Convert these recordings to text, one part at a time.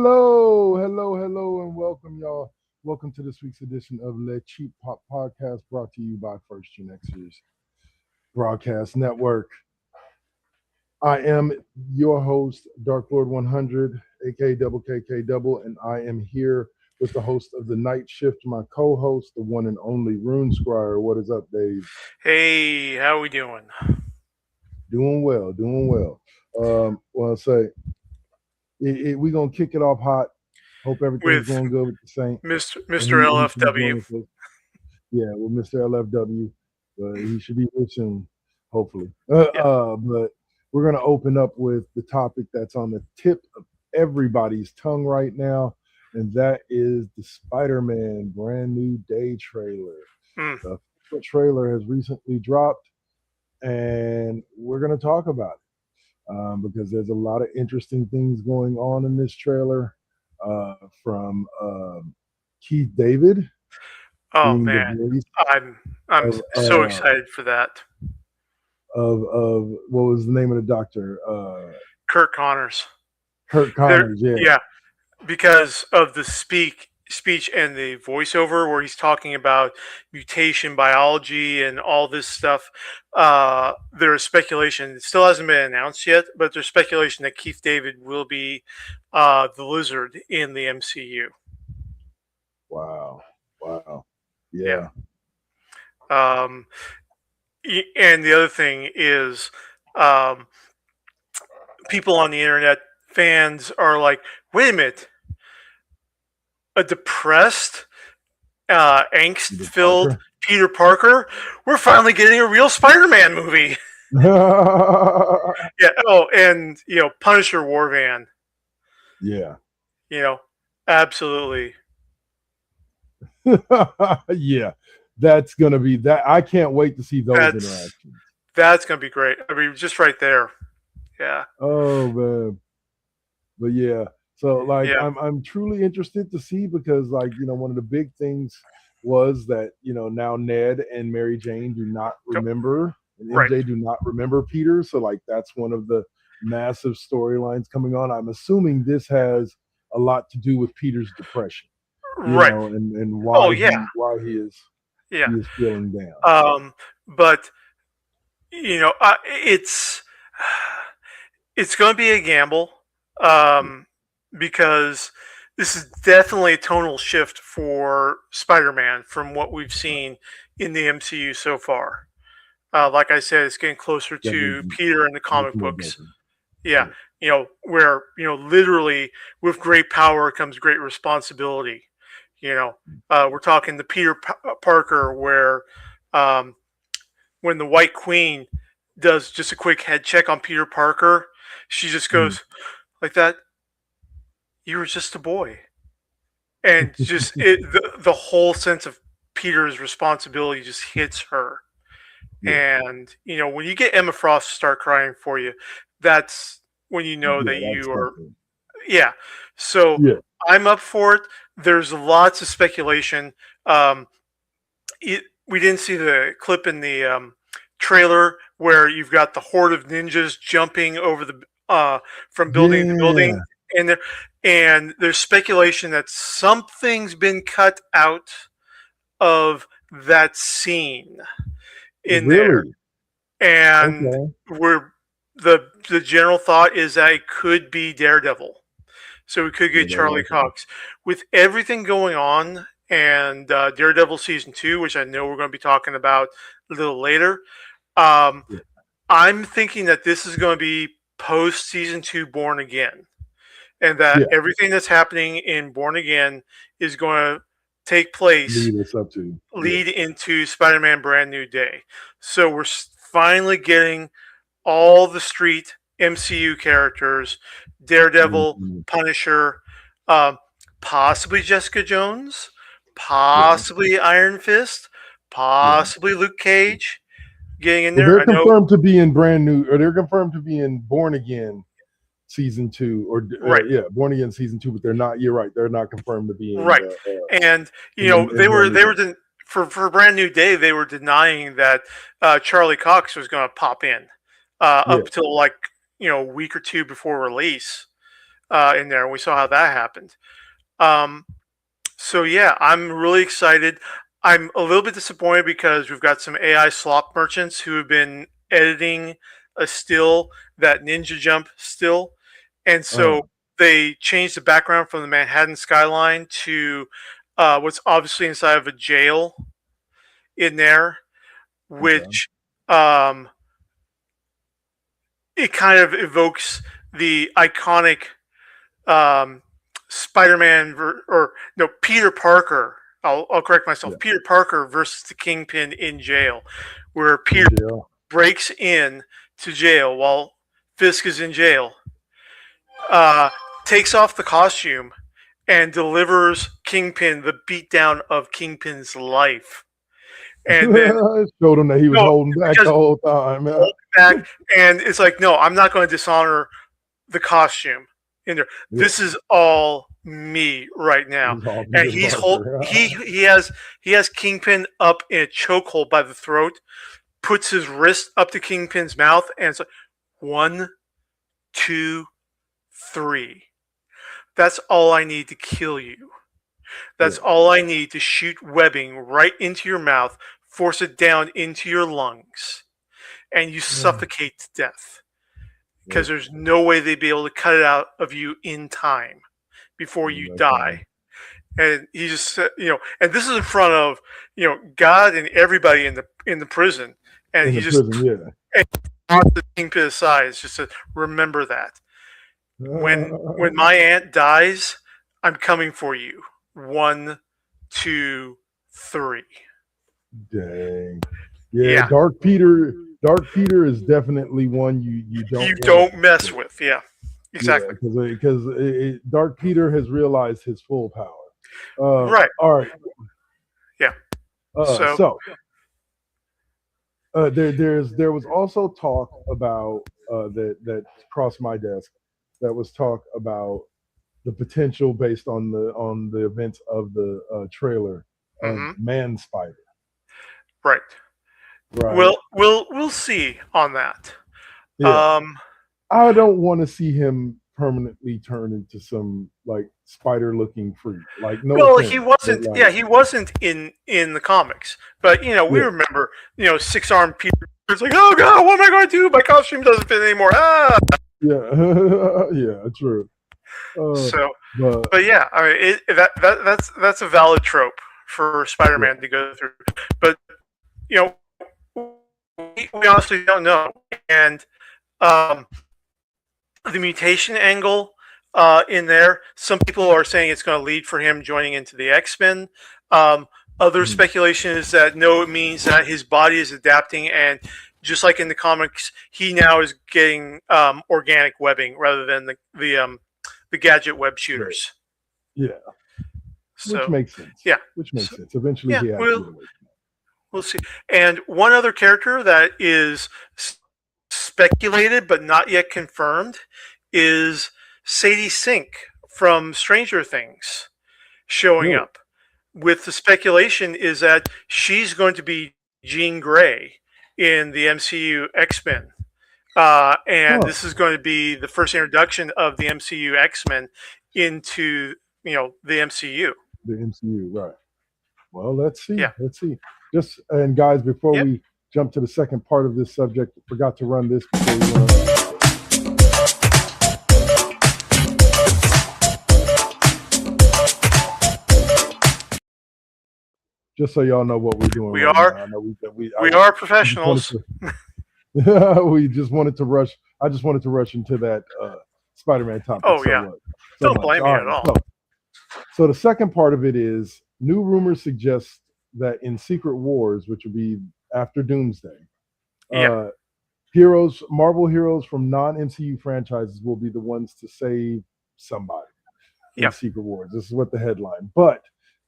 Hello, and welcome, y'all. Welcome to this week's edition of Le Cheap Pop Podcast, brought to you by First GenXers Broadcast Network. I am your host, Dark Lord 100, aka Double KK Double, and I am here with the host of the night shift, my co-host, the one and only Rune Squire. What is up, Dave? Hey, how we doing? Doing well. Well, I say we're gonna kick it off hot. Hope everything's With going good with the Saint. And Mr. he's LFW. joining us. Yeah, with Mr. LFW. He should be here soon, hopefully. Yeah. But we're going to open up with the topic that's on the tip of everybody's tongue right now, and that is the Spider-Man brand new day trailer. Mm. The trailer has recently dropped, and we're going to talk about it because there's a lot of interesting things going on in this trailer from Keith David Oh being the man, voice I'm of so excited for that. of what was the name of the doctor? Kurt Connors. Kurt There, Connors. Yeah, yeah, because of the speech and the voiceover where he's talking about mutation biology and all this stuff. There is speculation. It still hasn't been announced yet, but there's speculation that Keith David will be the Lizard in the MCU. Wow. Yeah. Yeah. And the other thing is, people on the internet, fans are like, wait a minute, a depressed, angst-filled Peter Parker? We're finally getting a real Spider-Man movie. Yeah. Oh, and Punisher War Van. Yeah. Absolutely. Yeah. That's gonna be that. I can't wait to see those interactions. That's gonna be great. I mean, just right there. Yeah. Oh man. But yeah. So I'm truly interested to see because one of the big things was that now Ned and Mary Jane do not remember and MJ do not remember Peter. So that's one of the massive storylines coming on. I'm assuming this has a lot to do with Peter's depression. Right. And why he is feeling down. But it's going to be a gamble because this is definitely a tonal shift for Spider-Man from what we've seen in the MCU so far. Like I said, it's getting closer to Peter in the comic books. Yeah. Where literally with great power comes great responsibility. We're talking the Peter Parker where when the White Queen does just a quick head check on Peter Parker, she just goes like that. You were just a boy, and just the whole sense of Peter's responsibility just hits her. Yeah. And when you get Emma Frost to start crying for you, that's when you know that you are. Yeah. So I'm up for it. There's lots of speculation. We didn't see the clip in the trailer where you've got the horde of ninjas jumping over the from building to building, and there's speculation that something's been cut out of that scene in there, and the general thought is that it could be Daredevil. So we could get Charlie Cox. With everything going on and Daredevil Season 2, which I know we're going to be talking about a little later, I'm thinking that this is going to be post-Season 2 Born Again. And that everything that's happening in Born Again is going to take place, lead into Spider-Man Brand New Day. So we're finally getting all the street MCU characters, Daredevil, Punisher, possibly Jessica Jones, possibly Iron Fist, possibly Luke Cage getting in there. They're confirmed to be in Brand New, or they're confirmed to be in Born Again Season 2, or Born Again Season 2, but they're not. You're right. They're not confirmed to be in. And they were for Brand New Day. They were denying that Charlie Cox was going to pop in up till a week or two before release. in there. We saw how that happened. So yeah, I'm really excited. I'm a little bit disappointed because we've got some AI slop merchants who have been editing a still, that ninja jump still, and so they changed the background from the Manhattan skyline to what's obviously inside of a jail in there, which it kind of evokes the iconic Spider-Man or no, Peter Parker. I'll correct myself. Yeah. Peter Parker versus the Kingpin in jail, where Peter breaks in to jail while Fisk is in jail, takes off the costume, and delivers Kingpin the beatdown of Kingpin's life. And then showed him that he was holding back the whole time. Holding back, and it's like, no, I'm not going to dishonor the costume in there. Yeah. This is all me right now, and he has Kingpin up in a chokehold by the throat, puts his wrist up to Kingpin's mouth, and it's like 1, 2, 3. That's all I need to kill you. That's all I need to shoot webbing right into your mouth, force it down into your lungs, and you suffocate to death. Because there's no way they'd be able to cut it out of you in time before you die. And he just said, and this is in front of, God and everybody in the prison. And he just and the Kingpin aside, it's just to remember that. When my aunt dies, I'm coming for you. 1, 2, 3. Dang. Yeah. Dark Peter is definitely one you don't mess with. Yeah, exactly. Because Dark Peter has realized his full power. Right. All right. Yeah. There was also talk about that crossed my desk. That was talk about the potential based on the events of the trailer of Man Spider. Right. We'll see on that. Yeah. I don't want to see him permanently turn into some like spider-looking freak. Like no. Well, he wasn't. Like, he wasn't in the comics. But we remember 6-armed Peter. It's like, oh god, what am I going to do? My costume doesn't fit anymore. Ah. Yeah. Yeah. True. But yeah, I mean, that's a valid trope for Spider-Man to go through. But we honestly don't know. And the mutation angle in there, some people are saying it's going to lead for him joining into the X-Men. Other speculation is that no, it means that his body is adapting, and just like in the comics, he now is getting organic webbing rather than the gadget web shooters. Yeah. So, which makes sense. Yeah. Which makes sense. Eventually, he has to. We'll see. And one other character that is speculated but not yet confirmed is Sadie Sink from Stranger Things showing up. With the speculation is that she's going to be Jean Grey in the MCU X-Men. And this is going to be the first introduction of the MCU X-Men into the MCU. The MCU, right. Well, let's see. Yeah. Let's see. And guys, before we jump to the second part of this subject, forgot to run this before we run. Just so y'all know what we're doing. We are professionals. We just wanted to rush. I just wanted to rush into that Spider-Man topic. Oh yeah. Don't blame me at all. So the second part of it is new rumors suggest that in Secret Wars, which will be after Doomsday, Marvel heroes from non-MCU franchises will be the ones to save somebody in Secret Wars. This is what the headline. But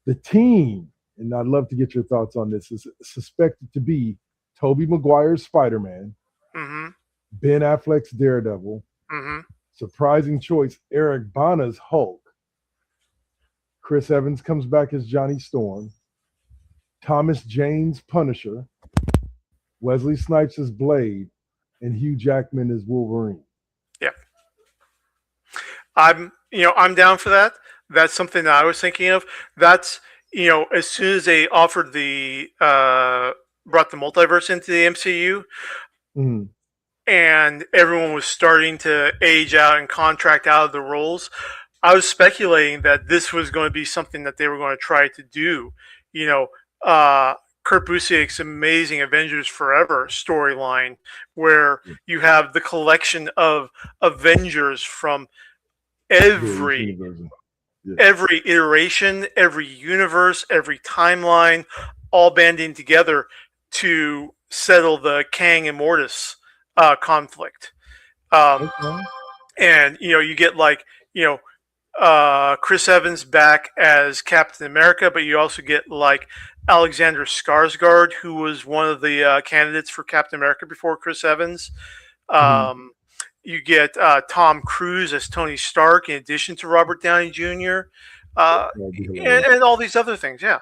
the team, and I'd love to get your thoughts on this, is suspected to be Tobey Maguire's Spider-Man, Ben Affleck's Daredevil, surprising choice, Eric Bana's Hulk, Chris Evans comes back as Johnny Storm, Thomas Jane's Punisher, Wesley Snipes as Blade, and Hugh Jackman as Wolverine. Yeah. I'm down for that. That's something that I was thinking of. That's as soon as they offered the brought the multiverse into the MCU, Mm-hmm. and everyone was starting to age out and contract out of the roles, I was speculating that this was going to be something that they were going to try to do. You know, Kurt Busiek's amazing Avengers Forever storyline, where you have the collection of Avengers from Various every universes. Yeah. every iteration, every universe, every timeline, all banding together to settle the Kang and Mortis conflict. Um, Okay. and you get like Chris Evans back as Captain America, but you also get like Alexander Skarsgård, who was one of the candidates for Captain America before Chris Evans. Mm-hmm. Um, you get Tom Cruise as Tony Stark, in addition to Robert Downey Jr. Uh, That'd be hilarious. and all these other things. Yeah.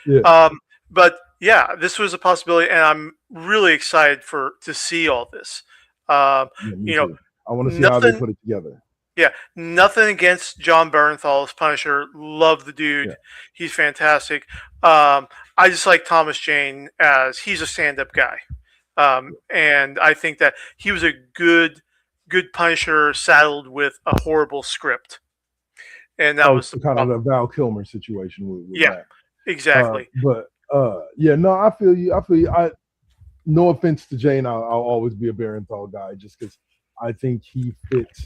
Yeah. But yeah, this was a possibility, and I'm really excited to see all this. Um, Yeah, me you know, too. I want to see how they nothing. put it together. Yeah, nothing against John Bernthal as Punisher. Love the Yeah. dude. He's fantastic. I just like Thomas Jane as he's a stand-up guy, and I think that he was a good Punisher saddled with a horrible script, and that Oh, was the so kind of problem. the Val Kilmer situation with Yeah, that. exactly. But yeah, no, I feel you. I feel you. No offense to Jane, I'll always be a Barenthal guy just because I think he fits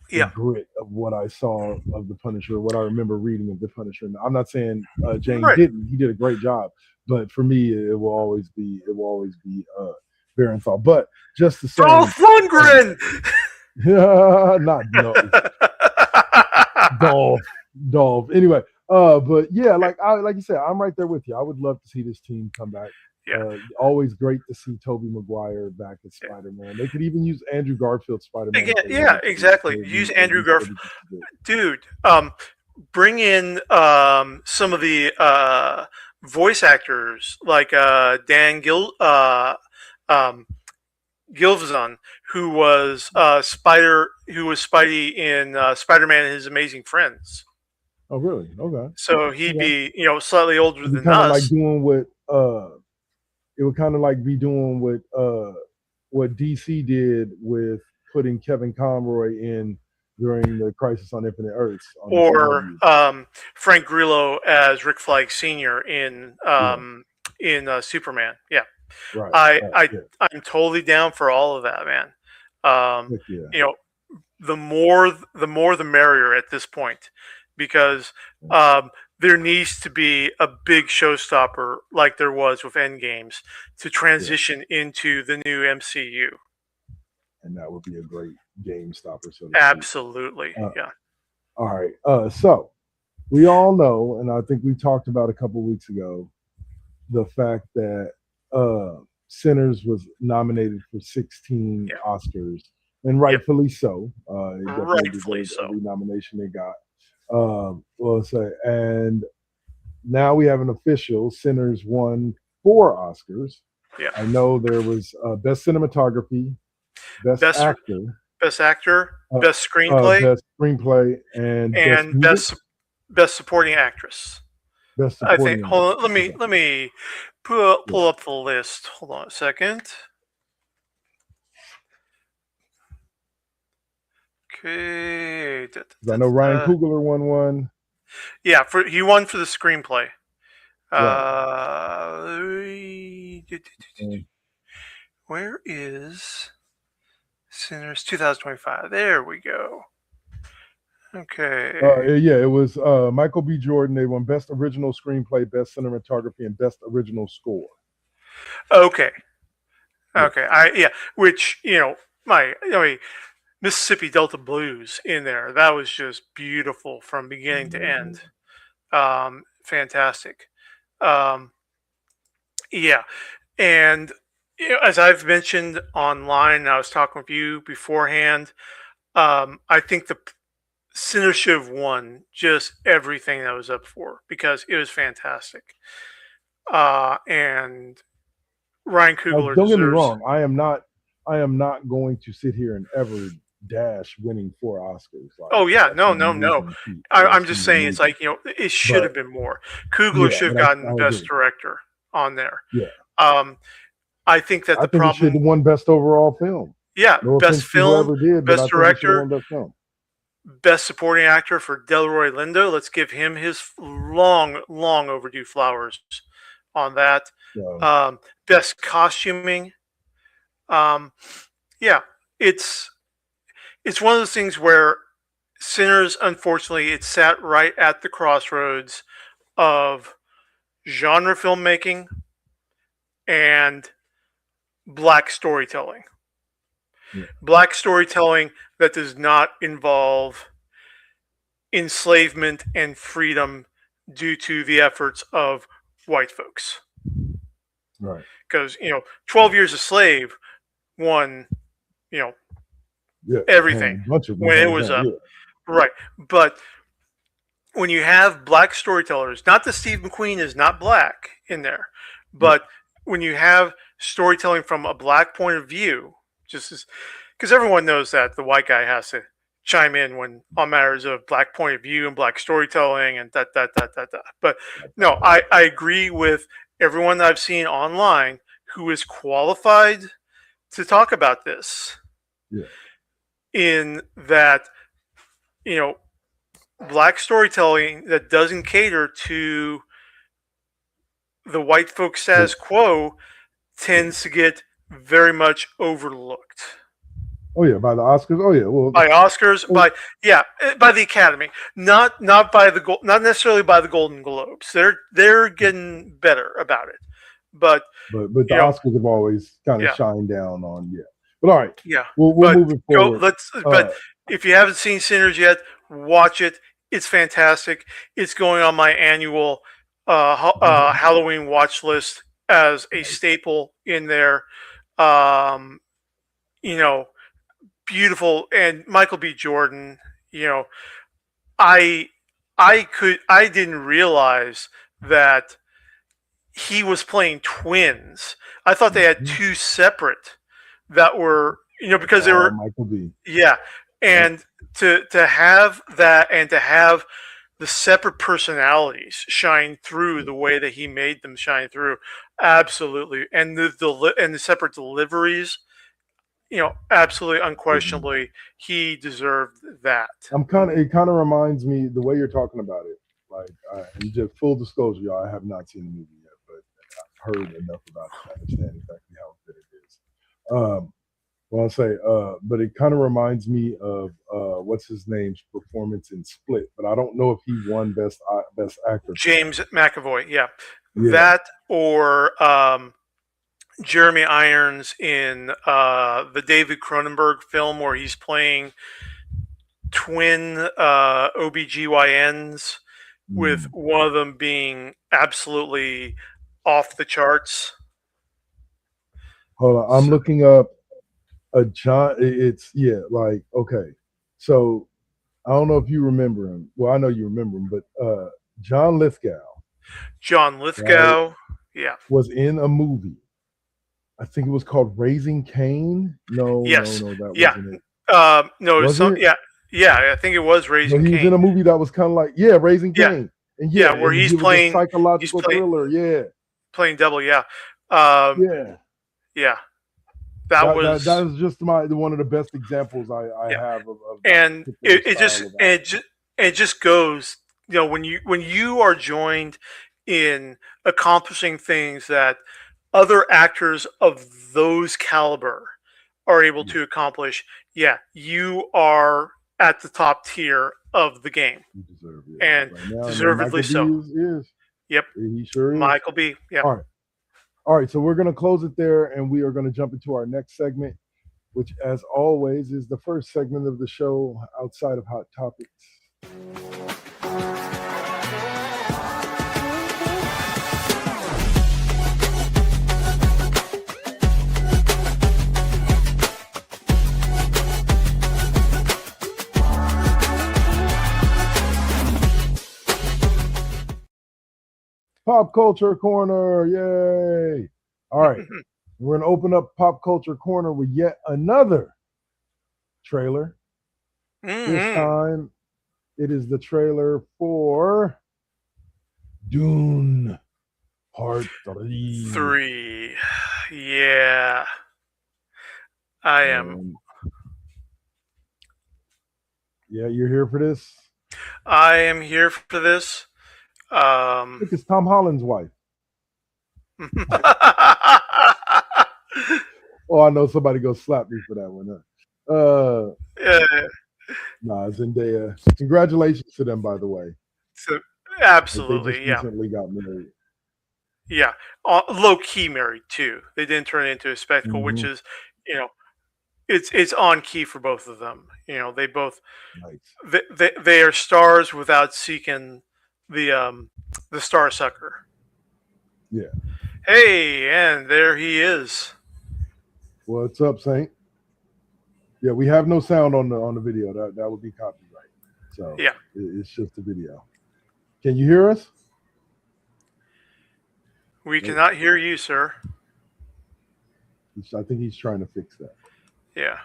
the Yeah, grit of what I saw of the Punisher, what I remember reading of the Punisher. I'm not saying Jane right. didn't; he did a great job, but for me, it will always be Barenthal. But just the Dolph same, Lundgren. not no Dolph. Anyway, but yeah, like you said, I'm right there with you. I would love to see this team come back. Yeah. Always great to see Tobey Maguire back as Spider-Man. They could even use Andrew Garfield Spider-Man. Again, yeah, exactly. Use Andrew Garfield, dude. Bring in some of the voice actors like um, Gilvezan, who was Spidey in Spider-Man and His Amazing Friends. Oh, really? Okay. So he'd Okay. be slightly older than Kind of like us. doing what it would kind of like be doing what DC did with putting Kevin Conroy in during the Crisis on Infinite Earths on the Or CW. Frank Grillo as Rick Flag Sr. in Superman. Yeah, Right. Yeah. I'm totally down for all of that, man. Heck yeah. The more the merrier at this point, because there needs to be a big showstopper like there was with Endgames to transition into the new MCU. And that would be a great game stopper. So Absolutely, yeah. All right. So we all know, and I think we talked about a couple weeks ago, the fact that Sinners was nominated for 16 Oscars, and rightfully so. It Rightfully so. Every nomination they got. And now we have an official. Sinners won 4 Oscars. Yeah. I know there was Best Cinematography, Best Actor, Best Screenplay, Best Screenplay, and Best Supporting Actress. Best Supporting. I think. Hold on. Let me pull up the list. Hold on a second. Okay. I know Ryan Coogler won one. Yeah, he won for the screenplay. Where is Sinners 2025? There we go. Okay. Yeah, it was Michael B. Jordan. They won Best Original Screenplay, Best Cinematography, and Best Original Score. Okay. Which Mississippi Delta Blues in there. That was just beautiful from beginning to end. Fantastic. Yeah, and as I've mentioned online, I was talking with you beforehand. I think the Sinners should have won just everything that was up for because it was fantastic. And Ryan Coogler. Don't get me wrong. I am not going to sit here and ever Dash winning 4 Oscars. Like, Oh yeah, that's no, an no, no. amazing feat for a I'm just single saying it's movie. like it should But have been more. Coogler yeah, should have but gotten I Best agree. Director on there. Yeah, Um, I think that I the think it should problem, have won Best Overall Film. yeah, No Best offense to Film, whoever did, but I Best think it should have Director, won Best Film. Best Supporting Actor for Delroy Lindo. Let's give him his long, long overdue flowers on that. So, Best Costuming. Um, yeah, it's one of those things where Sinners, unfortunately, it sat right at the crossroads of genre filmmaking and black storytelling. yeah. Black storytelling that does not involve enslavement and freedom due to the efforts of white folks. Right. Because, 12 Years a Slave won, Yeah. everything A bunch of them when it hands was down. up. Yeah. Right. But when you have black storytellers, not that Steve McQueen is not black in there, but when you have storytelling from a black point of view, just because everyone knows that the white guy has to chime in when on matters of black point of view and black storytelling and that. But no, I agree with everyone that I've seen online who is qualified to talk about this. Yeah. In that, black storytelling that doesn't cater to the white folk status quo tends to get very much overlooked. Oh yeah, by the Oscars. Oh yeah, well, by Oscars, by the Academy, not necessarily by the Golden Globes. They're getting better about it, but the Oscars have always kind of shined down on But all right, yeah, we'll move it forward. But if you haven't seen Sinners yet, watch it. It's fantastic. It's going on my annual Halloween watch list as a staple in there. Beautiful, and Michael B. Jordan. I didn't realize that he was playing twins. I thought they had two separate that were because they were Michael B. Yeah, and to have that and to have the separate personalities shine through the way that he made them shine through, absolutely, and the separate deliveries. Absolutely, unquestionably, he deserved that. It kind of reminds me the way you're talking about it. Like, and just full disclosure, y'all, I have not seen the movie yet, but I've heard enough about it to understand exactly how good it is. I'll say, but it kind of reminds me of what's his name's performance in Split, but I don't know if he won best actor. James McAvoy, yeah. That or Jeremy Irons in the David Cronenberg film where he's playing twin OBGYNs with one of them being absolutely off the charts. Hold on, I'm looking up a John. It's okay. So I don't know if you remember him. Well, I know you remember him, but John Lithgow. John Lithgow, was in a movie. I think it was called Raising Cain. No, that wasn't it. I think it was Raising Cain. He was in a movie that was kind of like Raising Cain, and where he's playing a psychological thriller. Playing double. That is just one of the best examples I have of and it just goes. When you are joined in accomplishing things that other actors of those caliber are able to accomplish, you are at the top tier of the game. You deserve it. And deservedly so. Yep. He sure is. Michael B. Yeah. All right. So we're going to close it there, and we are going to jump into our next segment, which, as always, is the first segment of the show outside of Hot Topics. Pop Culture Corner, yay! All right, we're going to open up Pop Culture Corner with yet another trailer. Mm-hmm. This time, it is the trailer for Dune Part 3. 3. Yeah. I am. Yeah, you're here for this? I am here for this. Look, it's Tom Holland's wife. Oh, I know somebody go slap me for that one. Nah, Zendaya. Congratulations to them, by the way. So, absolutely, they just recently got married. Yeah, low key married too. They didn't turn it into a spectacle, which is, it's on key for both of them. They both they are stars without seeking the star sucker. Yeah. Hey, and there he is. What's up, Saint? Yeah, we have no sound on the video. That would be copyright. So yeah, it's just a video. Can you hear us? We cannot hear you, sir. I think he's trying to fix that. Yeah.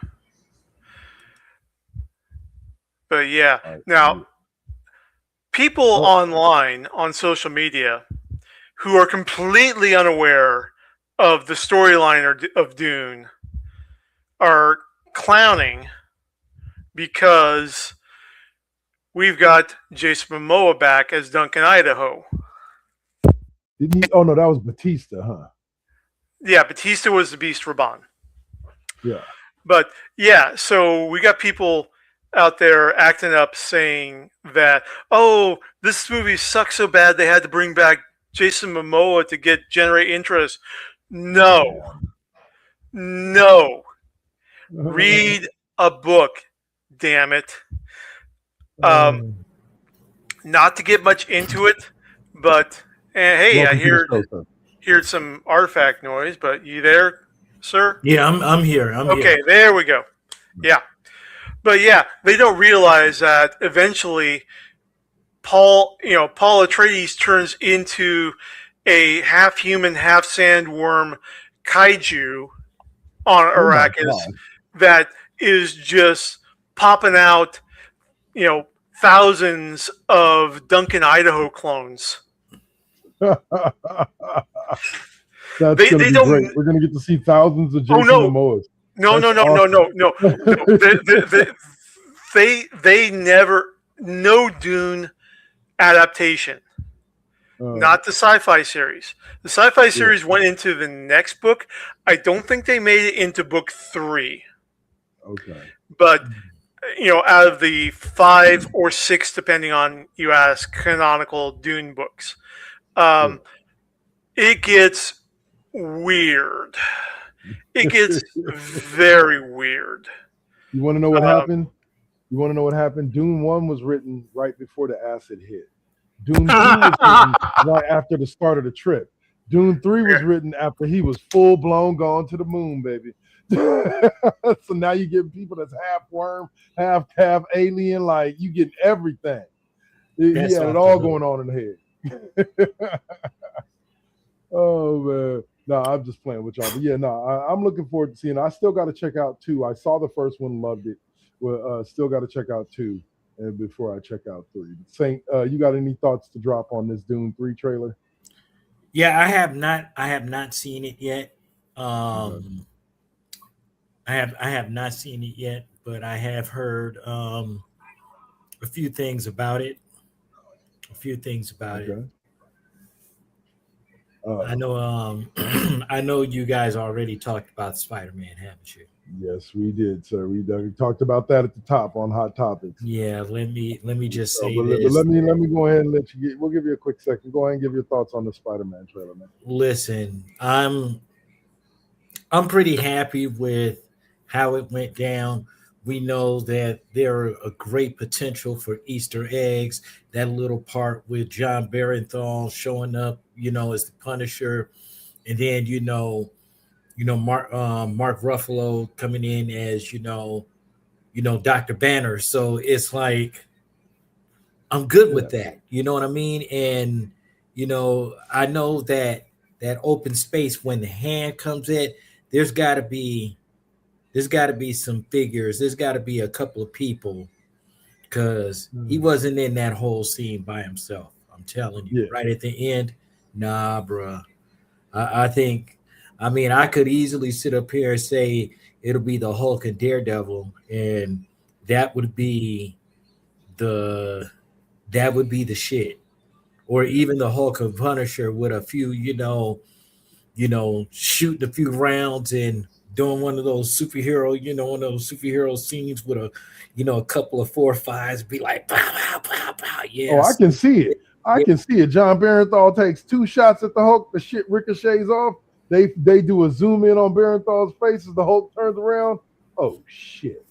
But yeah, now people online on social media who are completely unaware of the storyline of Dune are clowning because we've got Jason Momoa back as Duncan Idaho. Did he? Oh no, that was Batista, huh? Yeah, Batista was the Beast Raban. Yeah. But yeah, so we got people out there acting up saying that, oh, this movie sucks so bad they had to bring back Jason Momoa to generate interest. No. Read a book, damn it. Not to get much into it, but hey, I heard some artifact noise, but you there, sir? Yeah, I'm here. Okay, there we go. Yeah. But yeah, they don't realize that eventually Paul Atreides turns into a half human, half sandworm kaiju on Arrakis that is just popping out, thousands of Duncan Idaho clones. That's gonna be great. We're gonna get to see thousands of Jason Momoas. No. They never, no Dune adaptation. Not the sci-fi series. The sci-fi series went into the next book. I don't think they made it into book 3. Okay. But out of the 5 or 6, depending on you ask, canonical Dune books, it gets weird. It gets very weird. You want to know what happened? Dune 1 was written right before the acid hit. Dune 2 was written right after the start of the trip. Dune 3 was written after he was full blown gone to the moon, baby. So now you get people that's half worm, half alien, like you get everything. He had it all going on in the head. Oh man. No, I'm just playing with y'all. But yeah, no, I'm looking forward to seeing it. I still got to check out 2. I saw the first one, loved it. Well, still got to check out 2 and before I check out 3. Saint, you got any thoughts to drop on this Dune 3 trailer? Yeah, I have not seen it yet. I have not seen it yet, but I have heard a few things about it. It. I know. I know you guys already talked about Spiderman, haven't you? Yes, we did, sir. We talked about that at the top on Hot Topics. Yeah, let me just say this. Let me go ahead and let you. We'll give you a quick second. Go ahead and give your thoughts on the Spider-Man trailer, man. Listen, I'm pretty happy with how it went down. We know that there are a great potential for Easter eggs. That little part with John Barenthal showing up, as the Punisher, and then Mark Ruffalo coming in as Dr. Banner. So it's like I'm good with that. You know what I mean? And I know that open space when the hand comes in, there's got to be there's got to be some figures. There's got to be a couple of people because he Mm. wasn't in that whole scene by himself. I'm telling you, Yeah. right at the end, nah, bruh. I think, I mean, I could easily sit up here and say it'll be the Hulk and Daredevil, and that would be the the shit. Or even the Hulk and Punisher with a few, shooting a few rounds and doing one of those superhero, one of those superhero scenes with a couple of 4 or 5s, be like, pow, pow, pow, pow. Oh, I Yes. can see it. I Yeah, can see it. John Barenthal takes 2 shots at the Hulk. The shit ricochets off. They do a zoom in on Barenthal's face as the Hulk turns around. Oh shit!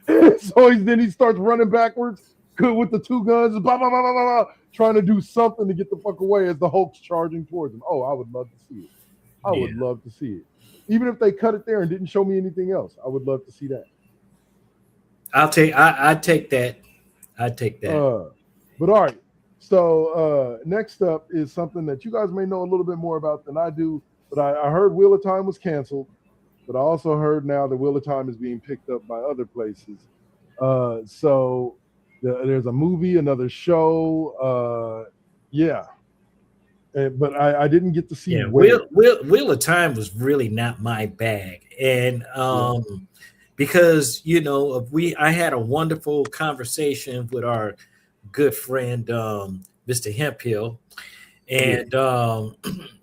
So then he starts running backwards with the 2 guns, blah, blah, blah, blah, blah, trying to do something to get the fuck away as the Hulk's charging towards him. Oh, I would love to see it. I would love to see it. Even if they cut it there and didn't show me anything else, I would love to see that. I'd take that. I'd take that. But all right. So next up is something that you guys may know a little bit more about than I do. But I heard Wheel of Time was canceled. But I also heard now that Wheel of Time is being picked up by other places. So there's a movie, another show. Yeah. But I didn't get to see. Yeah, Wheel of Time was really not my bag, and because I had a wonderful conversation with our good friend Mr. Hemphill, and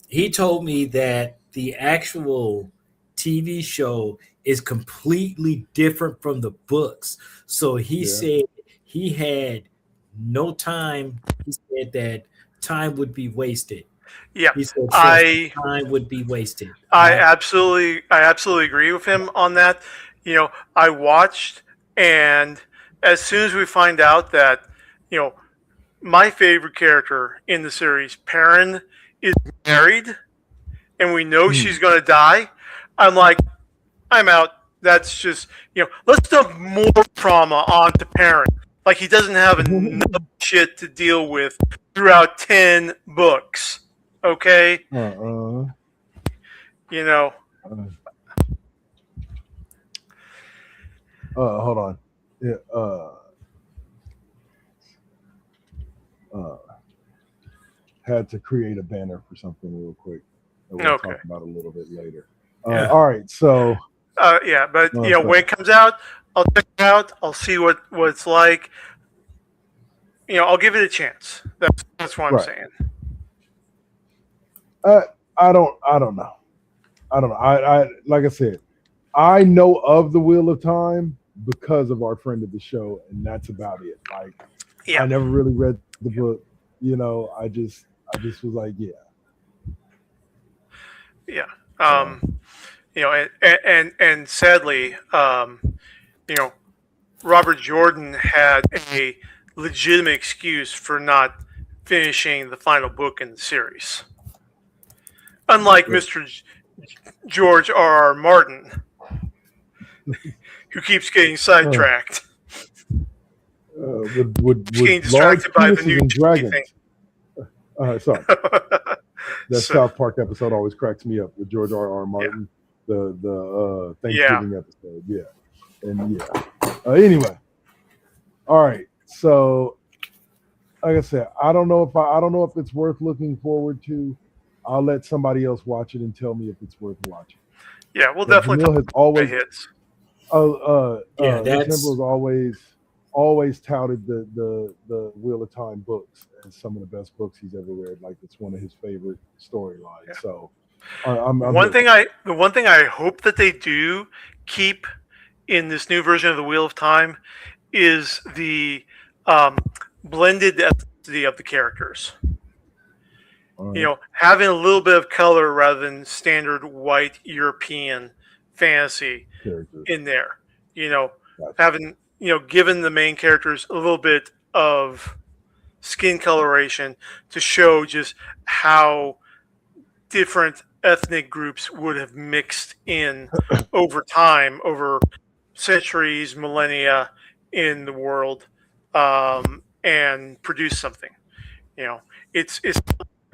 he told me that the actual TV show is completely different from the books. So he said he had no time. He said that time would be wasted. Yeah, He said time would be wasted. I absolutely agree with him on that. I watched, and as soon as we find out that, my favorite character in the series, Perrin, is married, and we know she's going to die, I'm like, I'm out. That's just, let's dump more trauma onto Perrin. Like he doesn't have enough shit to deal with throughout 10 books. Okay? Hold on. Yeah, had to create a banner for something real quick that we'll talk about a little bit later. All right, so but when it comes out, I'll check it out. I'll see what it's like. I'll give it a chance. That's what I'm saying. I don't know. I like I said, I know of the Wheel of Time because of our friend of the show, and that's about it. Like, I never really read the book. I just was like, and sadly, Robert Jordan had a legitimate excuse for not finishing the final book in the series. Unlike Mr. George R.R. Martin, who keeps getting sidetracked. Getting distracted by the new dragons. Sorry. That South Park episode always cracks me up with George R.R. Martin, the Thanksgiving episode. Anyway, all right. So, like I said, I don't know if it's worth looking forward to. I'll let somebody else watch it and tell me if it's worth watching. Yeah, we'll definitely. Jamil has always hits. That's always touted the Wheel of Time books as some of the best books he's ever read. Like it's one of his favorite storylines. Yeah. So the one thing I hope that they do keep in this new version of the Wheel of Time is the blended ethnicity of the characters. Having a little bit of color rather than standard white European fantasy in there. Having given the main characters a little bit of skin coloration to show just how different ethnic groups would have mixed in over time, over centuries, millennia in the world, and produce something. It's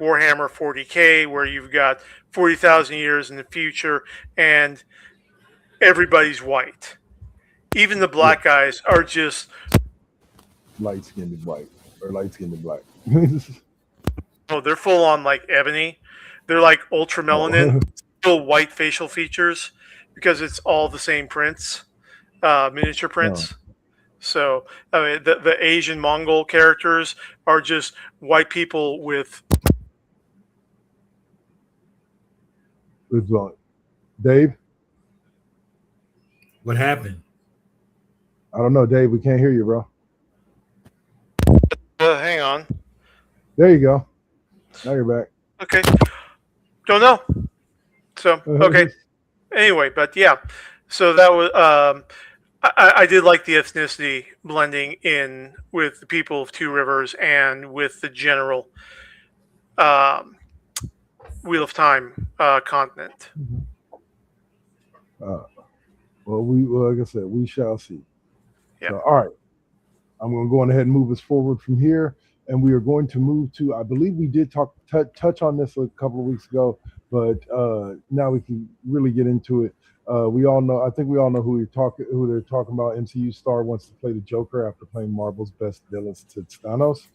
Warhammer 40K where you've got 40,000 years in the future, and everybody's white. Even the black guys are just light skinned and white or light skinned and black. they're full on like ebony. They're like ultra melanin, still white facial features because it's all the same prints, miniature prints. So I mean, the Asian Mongol characters are just white people with. Dave, What happened? I don't know, Dave. We can't hear you, bro. Hang on. There you go. Now you're back. Okay. Don't know. So okay. Anyway, but yeah. So that was. I did like the ethnicity blending in with the people of Two Rivers and with the general Wheel of Time continent. Well, like I said, we shall see. Yeah. So, all right. I'm going to go on ahead and move us forward from here, and we are going to move to. I believe we did touch on this a couple of weeks ago, but now we can really get into it. We all know. I think we all know who they're talking about. MCU star wants to play the Joker after playing Marvel's best villain since Thanos.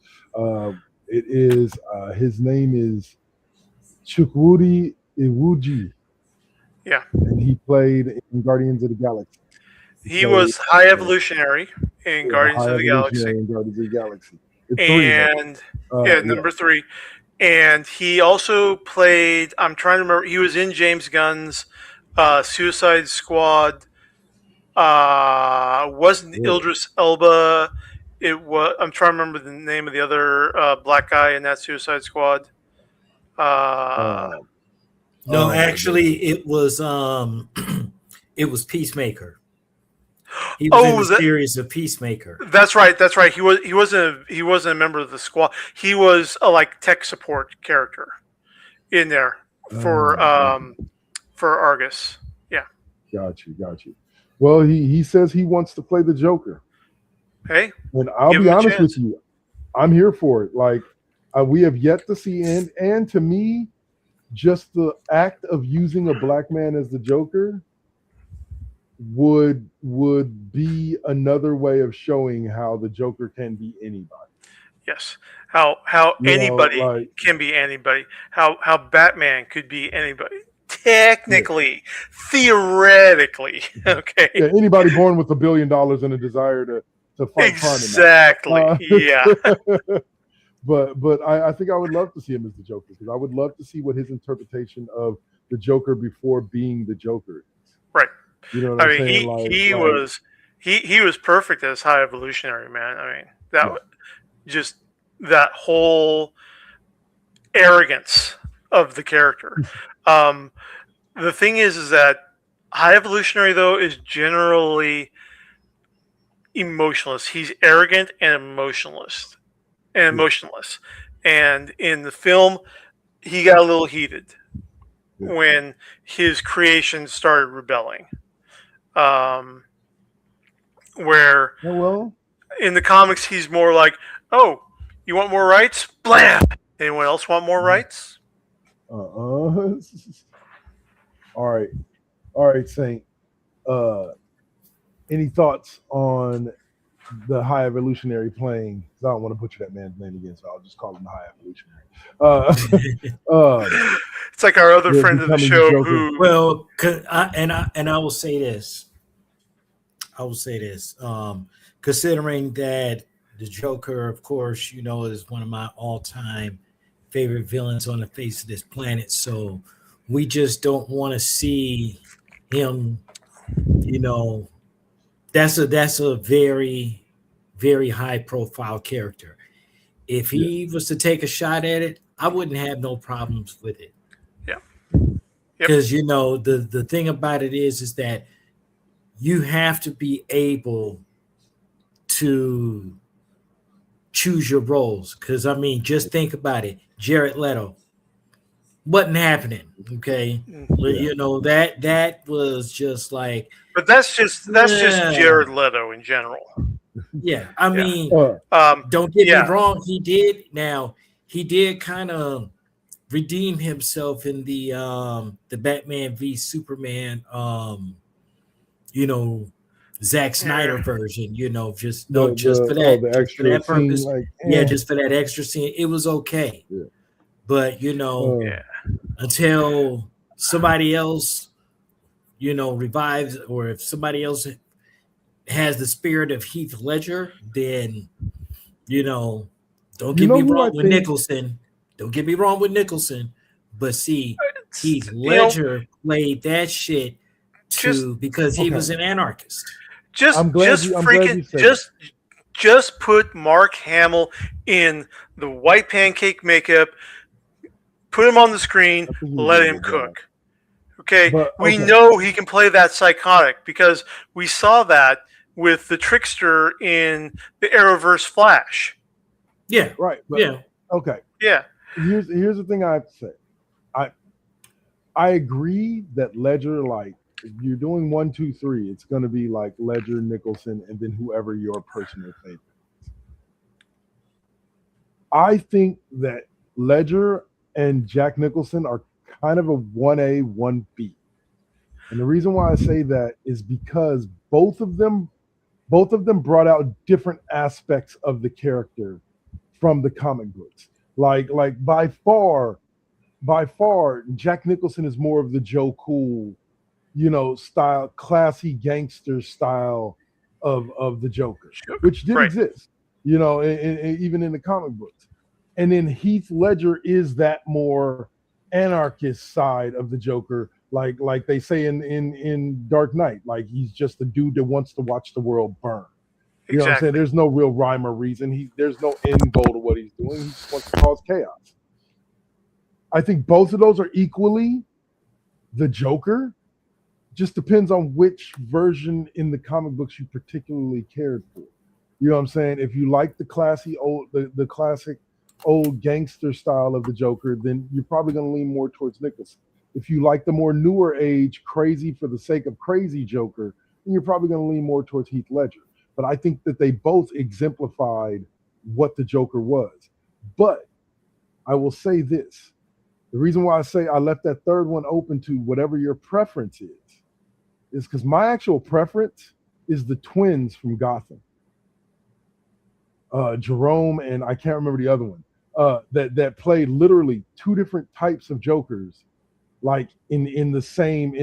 It is his name is Chukwudi Iwuji. Yeah. And he played in Guardians of the Galaxy. He was High Evolutionary in Guardians of the Galaxy. And number 3. And he also played, I'm trying to remember, he was in James Gunn's Suicide Squad. Wasn't Idris Elba. I'm trying to remember the name of the other black guy in that Suicide Squad. No, actually, it was Peacemaker. He was in the series of Peacemaker. That's right. He wasn't a member of the squad. He was a like tech support character in there for Argus. Yeah. Got you. Well, he says he wants to play the Joker. Hey, and I'll be honest with you, I'm here for it. Like we have yet to see and to me, just the act of using a black man as the Joker would be another way of showing how the Joker can be anybody. Yes. How anybody can be anybody. How Batman could be anybody. Technically, theoretically, okay. Yeah, anybody born with $1 billion and a desire to fight crime. Exactly. Yeah. But I think I would love to see him as the Joker because I would love to see what his interpretation of the Joker before being the Joker is. Right. You know what I'm saying? He was perfect as High Evolutionary, man. I mean, just that whole arrogance of the character. The thing is that High Evolutionary though is generally emotionless. He's arrogant and emotionless. And in the film, he got a little heated when his creation started rebelling. Where in the comics he's more like, "Oh, you want more rights? Blam! Anyone else want more rights?" All right, Saint. Any thoughts on the High Evolutionary playing? Because I don't want to butcher that man's name again, so I'll just call him the High Evolutionary. It's like our other friend of the show who. Well, I will say this. Considering that the Joker, of course, is one of my all-time favorite villains on the face of this planet. So we just don't want to see him, that's a very, very high-profile character. If he was to take a shot at it, I wouldn't have no problems with it. Yeah. Because, the thing about it is that you have to be able to choose your roles. Because, just think about it. Jared Leto wasn't happening, okay? That was just like... But that's just Jared Leto in general. Yeah, don't get me wrong. He did kind of redeem himself in the Batman v Superman Zack Snyder version, just the just for extra that scene, purpose. like, Yeah, just for that extra scene, it was okay. Yeah. But Yeah. until somebody else, revives, or if somebody else has the spirit of Heath Ledger, then don't get me who I wrong with think, Nicholson. Don't get me wrong with Nicholson. But see, Heath You know, Ledger played that shit just because he Okay. was an anarchist. I'm glad you said that. just put Mark Hamill in the white pancake makeup, put him on the screen, I think he let did a him good job. cook. Okay, But we okay. know he can play that psychotic because we saw that with the trickster in the Arrowverse Flash. Yeah. Right. But, Yeah. Okay. Yeah. Here's the thing I have to say. I agree that Ledger, like, if you're doing 1, 2, 3, it's going to be like Ledger, Nicholson, and then whoever your personal favorite is. I think that Ledger and Jack Nicholson are kind of a 1A, 1B. And the reason why I say that is because both of them brought out different aspects of the character from the comic books. Like by far, Jack Nicholson is more of the Joe Cool, style, classy gangster style of the Joker, which did exist, even in the comic books. And then Heath Ledger is that more anarchist side of the Joker, like they say in Dark Knight, like he's just a dude that wants to watch the world burn. You know what I'm saying? There's no real rhyme or reason. There's no end goal to what he's doing. He just wants to cause chaos. I think both of those are equally the Joker. Just depends on which version in the comic books you particularly cared for. You know what I'm saying? If you like the classy old, the classic old gangster style of the Joker, then you're probably going to lean more towards Nicholson. If you like the more newer age, crazy for the sake of crazy Joker, then you're probably going to lean more towards Heath Ledger. But I think that they both exemplified what the Joker was. But I will say this. The reason why I say I left that third one open to whatever your preference is because my actual preference is the twins from Gotham. Jerome and I can't remember the other one. That played literally two different types of Jokers, like in the same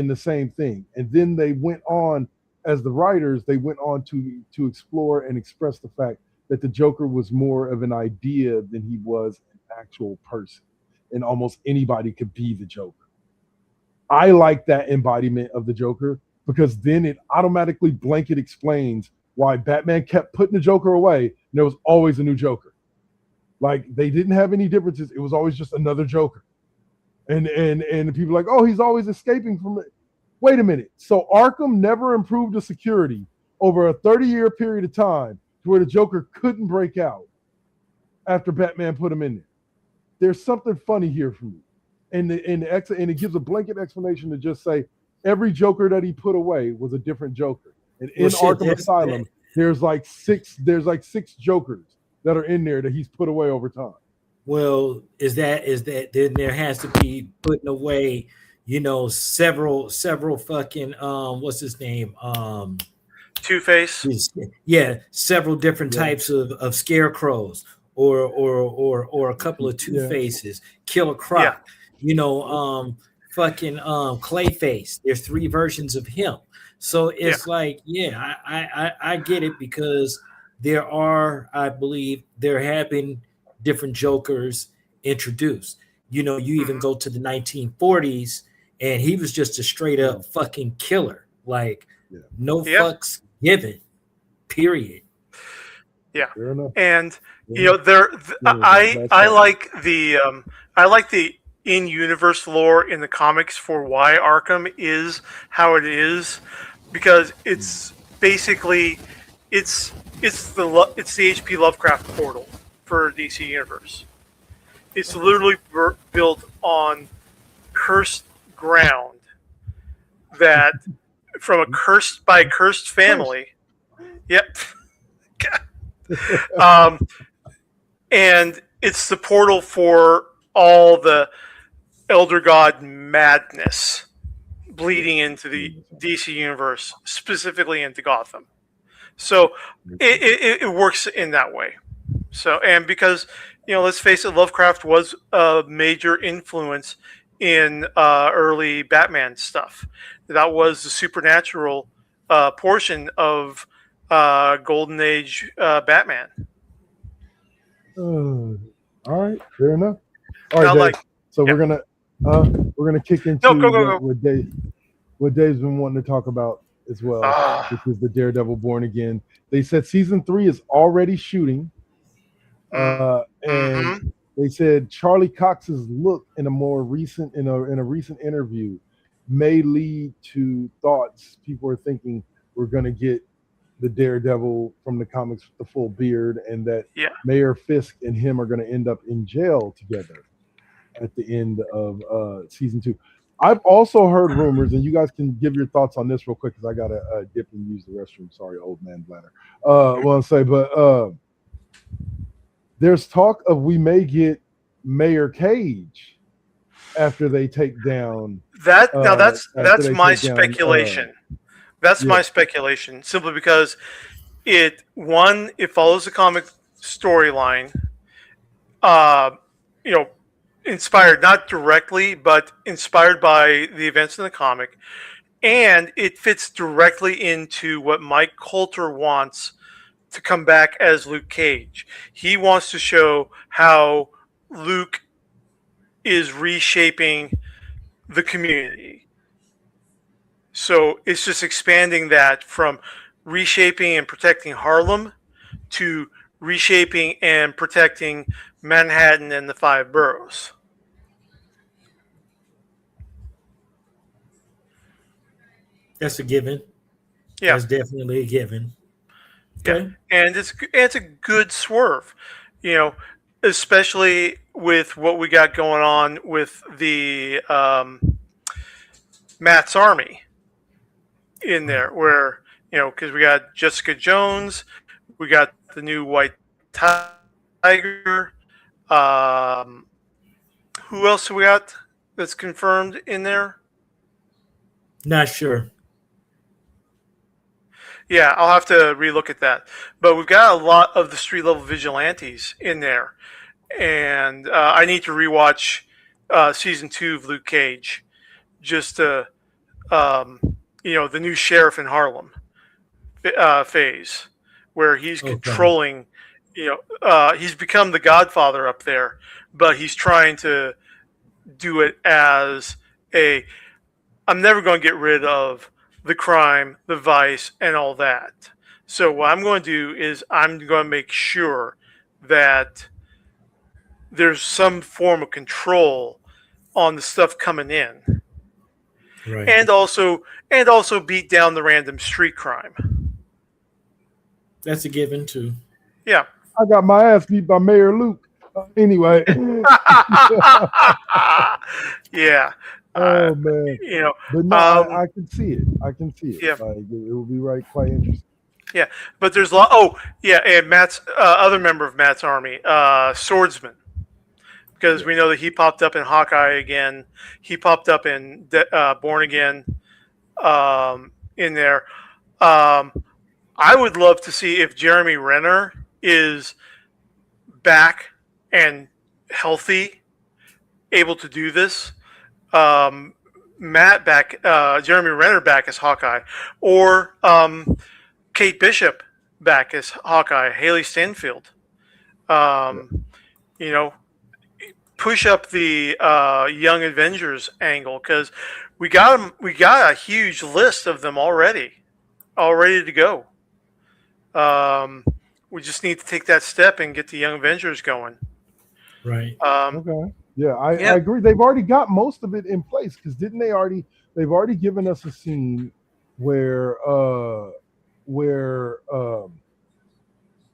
thing. And then they went on, as the writers, they went on to explore and express the fact that the Joker was more of an idea than he was an actual person. And almost anybody could be the Joker. I like that embodiment of the Joker because then it automatically blanket explains why Batman kept putting the Joker away and there was always a new Joker. Like they didn't have any differences. It was always just another Joker. And people are like, oh, he's always escaping from it. Wait a minute. So Arkham never improved the security over a 30-year period of time to where the Joker couldn't break out after Batman put him in there. There's something funny here for me. And it gives a blanket explanation to just say every Joker that he put away was a different Joker. And in Arkham Asylum, there's like six Jokers that are in there that he's put away over time. Well, is that then there has to be putting away, several fucking what's his name? Two-Face. Yeah, several different types of scarecrows or a couple of Two-Faces, Killer Croc, fucking Clayface. There's 3 versions of him. So it's like, I get it because I believe there have been different Jokers introduced. You even go to the 1940s and he was just a straight up fucking killer. Like no fucks given, period. Yeah. And I like the in-universe lore in the comics for why Arkham is how it is, because it's basically it's the H.P. Lovecraft portal for DC Universe. It's literally built on cursed ground that from a cursed family. Yep. And it's the portal for all the Elder God madness bleeding into the DC universe, specifically into Gotham. So it works in that way. So, and because, let's face it, Lovecraft was a major influence in early Batman stuff. That was the supernatural portion of Golden Age Batman. All right, fair enough. All right, Dave. So we're gonna kick into what Dave's been wanting to talk about as well, which is the Daredevil Born Again. They said season 3 is already shooting, and they said Charlie Cox's look in a recent interview may lead to thoughts people are thinking we're going to get the Daredevil from the comics with the full beard, and that Mayor Fisk and him are going to end up in jail together at the end of season 2. I've also heard rumors, and you guys can give your thoughts on this real quick because I got to dip and use the restroom. Sorry, old man bladder. But there's talk of we may get Mayor Cage after they take down that. Now that's my speculation. That's my speculation, simply because it follows the comic storyline. Inspired, not directly, but inspired by the events in the comic. And it fits directly into what Mike Coulter wants to come back as Luke Cage. He wants to show how Luke is reshaping the community. So it's just expanding that from reshaping and protecting Harlem to reshaping and protecting Manhattan and the 5 boroughs. That's a given. Yeah, that's definitely a given. Okay. Yeah, and it's a good swerve, especially with what we got going on with the Matt's Army in there, where because we got Jessica Jones, we got the new White Tiger. Who else do we got that's confirmed in there? Not sure. Yeah, I'll have to relook at that. But we've got a lot of the street level vigilantes in there, and I need to rewatch season 2 of Luke Cage, just to the new sheriff in Harlem phase, where he's controlling. He's become the Godfather up there, but he's trying to do it as I'm never going to get rid of the crime, the vice, and all that. So what I'm going to do is I'm going to make sure that there's some form of control on the stuff coming in, right. and also beat down the random street crime. That's a given too. Yeah. I got my ass beat by Mayor Luke. Anyway. Yeah. Oh man. But no, I can see it. Yeah. Like, it will be quite interesting. Yeah, but there's a lot. Oh, yeah, and Matt's other member of Matt's Army, Swordsman, because we know that he popped up in Hawkeye again. He popped up in Born Again, in there. I would love to see if Jeremy Renner is back and healthy, able to do this. Matt back, Jeremy Renner back as Hawkeye, or Kate Bishop back as Hawkeye, Haley Stanfield. Push up the Young Avengers angle, because we got a huge list of them all ready to go. We just need to take that step and get the Young Avengers going. Right. Okay. Yeah, I agree. They've already got most of it in place, because they've already given us a scene where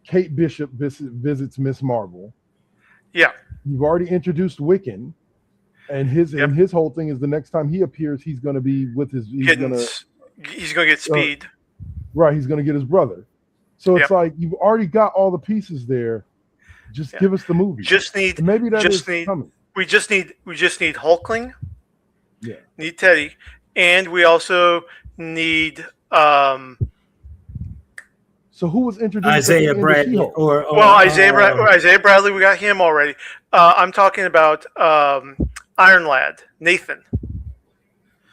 Kate Bishop visits Miss Marvel. Yeah. You've already introduced Wiccan, and his whole thing is the next time he appears, he's going to be with he's going to get Speed. Right, he's going to get his brother. So it's like you've already got all the pieces there. Just give us the movie. Coming. We just need Hulkling. Yeah. Need Teddy, and we also need So who was introduced Isaiah at the end of Bradley She-Hulk? well, Isaiah Bradley, we got him already. I'm talking about Iron Lad, Nathan.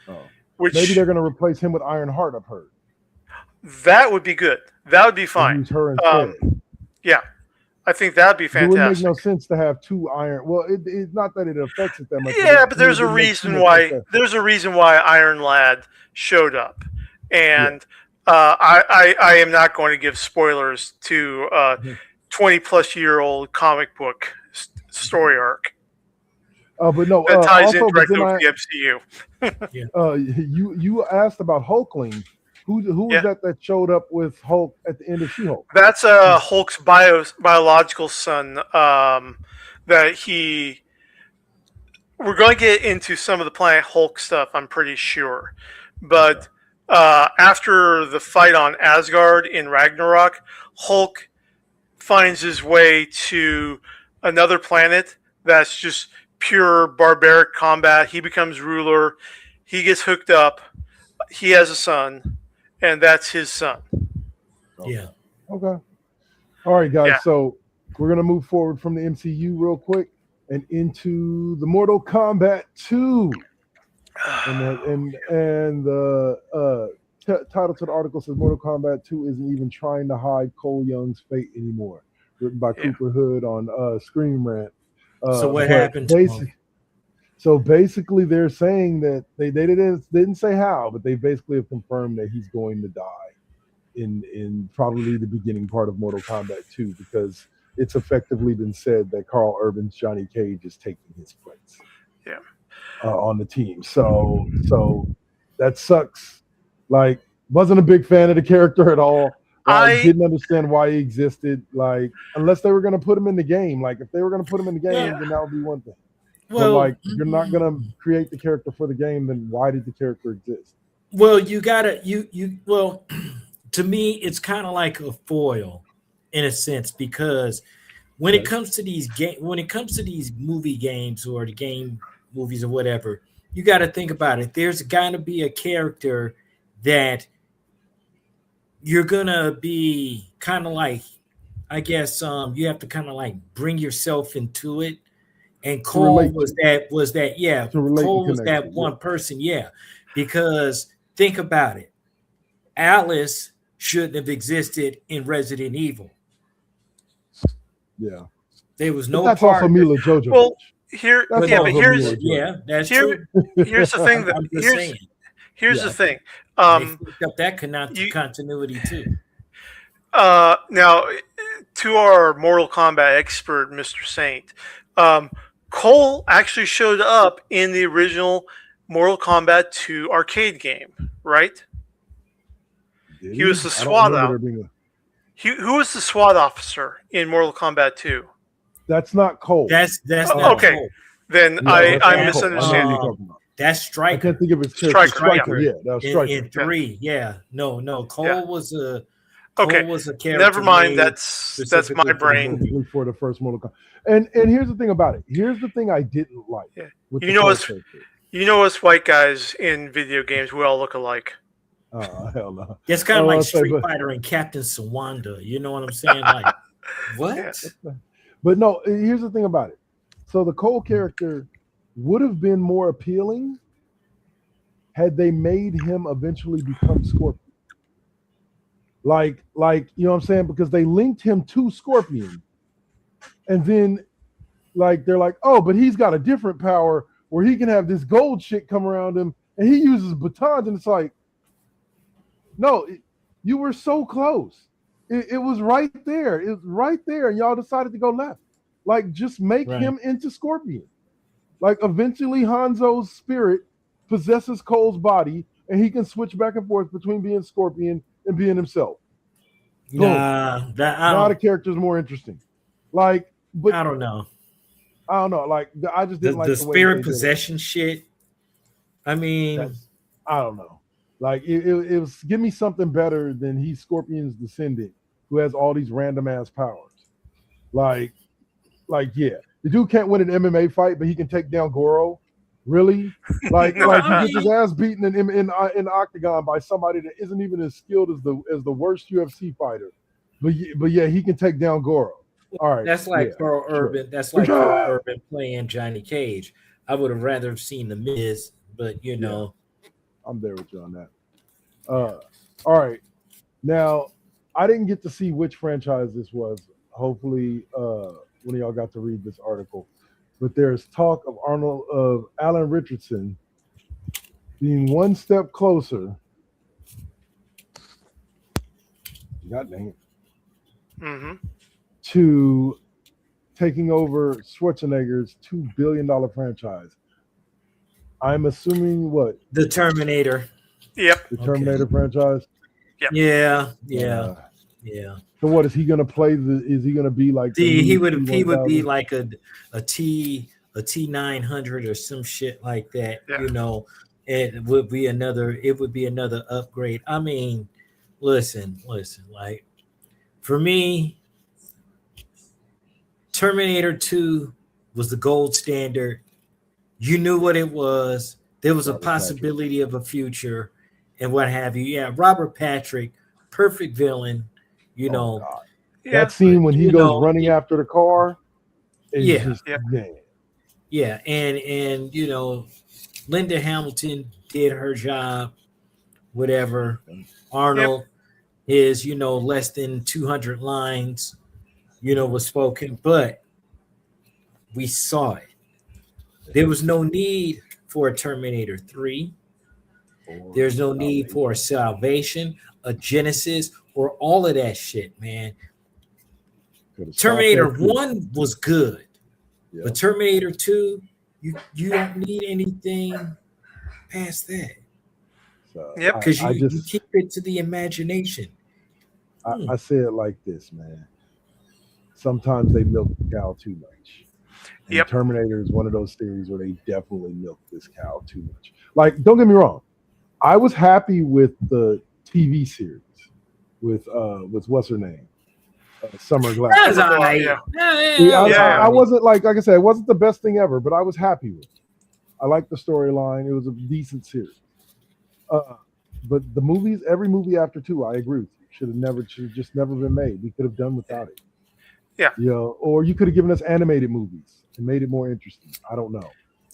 Oh. Which Maybe they're going to replace him with Iron Heart, I've heard. that would be good. That would be And fine. use her instead. Yeah, I think that would be It fantastic. wouldn't make no sense to have two Iron. Well, it's not that it affects it that much. Yeah, but there's a reason why. There's a reason why Iron Lad showed up, and I am not going to give spoilers to 20-plus-year-old comic book story arc. But no, that ties also, in directly with the MCU. You asked about Hulkling. Who was that showed up with Hulk at the end of She-Hulk? That's Hulk's biological son. That he. We're going to get into some of the Planet Hulk stuff, I'm pretty sure, but after the fight on Asgard in Ragnarok, Hulk finds his way to another planet that's just pure barbaric combat. He becomes ruler. He gets hooked up. He has a son, and that's his son. Yeah. Okay. All right, guys. Yeah. So we're gonna move forward from the MCU real quick and into the Mortal Kombat 2. And the title to the article says Mortal Kombat 2 isn't even trying to hide Cole Young's fate anymore. Written by Cooper Hood on Scream Rant. So what happened? So basically, they're saying that they didn't say how, but they basically have confirmed that he's going to die in probably the beginning part of Mortal Kombat 2, because it's effectively been said that Carl Urban's Johnny Cage is taking his place. Yeah. On the team. So that sucks. Like, wasn't a big fan of the character at all. I didn't understand why he existed. Like, unless they were going to put him in the game. Like, if they were going to put him in the game, then that would be one thing. Well, but like, you're not going to create the character for the game, then why did the character exist? Well, you gotta well, to me, it's kind of like a foil in a sense, because when it comes to these movie games or the game movies or whatever, you got to think about it. There's got to be a character that you're gonna be kind of like, I guess, you have to kind of like bring yourself into it. And Cole was that Cole was that one person, because think about it. Alice shouldn't have existed in Resident Evil. Yeah, there was no. That's also Mila Jovovich. Well, here's the thing that here's the thing. Up that continuity too. Now, to our Mortal Kombat expert, Mr. Saint, Cole actually showed up in the original Mortal Kombat 2 arcade game, right? He was the SWAT officer. Who was the SWAT officer in Mortal Kombat 2? That's not Cole. That's okay. Cole. Then I'm misunderstanding. That's Stryker. I can't think of his Stryker. Yeah, that was Stryker. In 3, No. Cole was a. Okay. Cole was a character. Never mind. That's my brain. For the first Mortal Kombat. And here's the thing about it. Here's the thing I didn't like. Yeah. You know us white guys in video games, we all look alike. Oh, hell no. It's kind of like Street Fighter and Captain Sawanda. You know what I'm saying? Like, what? Yes. But no, here's the thing about it. So the Cole character would have been more appealing had they made him eventually become Scorpion. Like, you know what I'm saying? Because they linked him to Scorpion. And then, like, they're like, oh, but he's got a different power where he can have this gold shit come around him and he uses batons. And it's like, no, you were so close. It was right there. It was right there. And y'all decided to go left. Like, just make him into Scorpion. Like, eventually Hanzo's spirit possesses Cole's body and he can switch back and forth between being Scorpion and being himself. Now the character's more interesting. Like, but I don't know. Like, I just didn't like the spirit possession shit. I mean, I don't know. Like, it was, give me something better than he's Scorpion's descendant who has all these random ass powers. Like, yeah, the dude can't win an MMA fight, but he can take down Goro. Really? Like No, he gets his ass beaten in the octagon by somebody that isn't even as skilled as the worst UFC fighter, but yeah, he can take down Goro. All right, That's like yeah, Carl sure. Urban. That's like Carl Urban playing Johnny Cage. I would have rather have seen The Miz, but you know, I'm there with you on that. All right, now I didn't get to see which franchise this was. Hopefully, one of y'all got to read this article. But there's talk of Alan Richardson being one step closer. God dang it. To taking over Schwarzenegger's $2 billion franchise. I'm assuming what? The Terminator. Yep. The Terminator franchise? Yep. Yeah. So what is he gonna play? Is he gonna be like he would be like a T900 or some shit like that, you know. It would be another upgrade. I mean, listen, like for me, Terminator 2 was the gold standard. You knew what it was. There was a possibility of a future and what have you. Yeah, Robert Patrick, perfect villain, you know. God. That scene when he goes running after the car is just yeah, and you know, Linda Hamilton did her job, whatever. Arnold is, you know, less than 200 lines, you know, was spoken, but we saw it. There was no need for a Terminator 3. There's no need for a Salvation, a Genesis, or all of that shit, man. Terminator 1 was good, but Terminator 2, you don't need anything past that. Because you keep it to the imagination. I say it like this, man. Sometimes they milk the cow too much. And Terminator is one of those series where they definitely milk this cow too much. Like, don't get me wrong. I was happy with the TV series with what's her name? Summer Glau. I wasn't like I said, it wasn't the best thing ever, but I was happy with it. I liked the storyline. It was a decent series. But the movies, every movie after 2, I agree with you. Should have just never been made. We could have done without it. Yeah. You know, or you could have given us animated movies and made it more interesting. I don't know.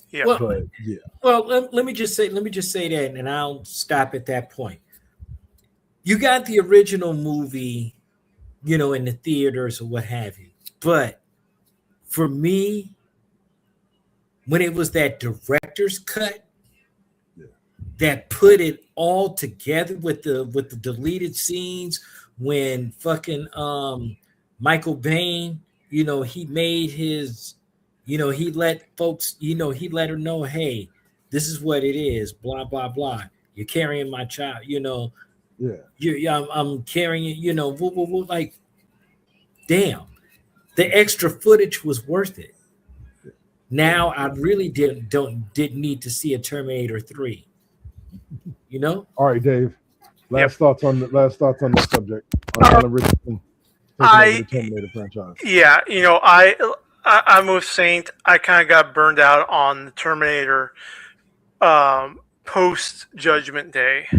Yeah. Well, but yeah. Well, let me just say that, and I'll stop at that point. You got the original movie, you know, in the theaters or what have you. But for me, when it was that director's cut that put it all together with the deleted scenes, when fucking Michael Bain, you know, he made his, you know, he let folks, you know, he let her know, hey, this is what it is, blah blah blah. You're carrying my child, you know. I'm carrying it, you know. Like, damn, the extra footage was worth it. Now I really didn't need to see a Terminator 3. You know. All right, Dave. Last thoughts on that subject. On Alan Richardson taking over the Terminator franchise. Yeah, you know, I'm with Saint. I kind of got burned out on the Terminator post Judgment Day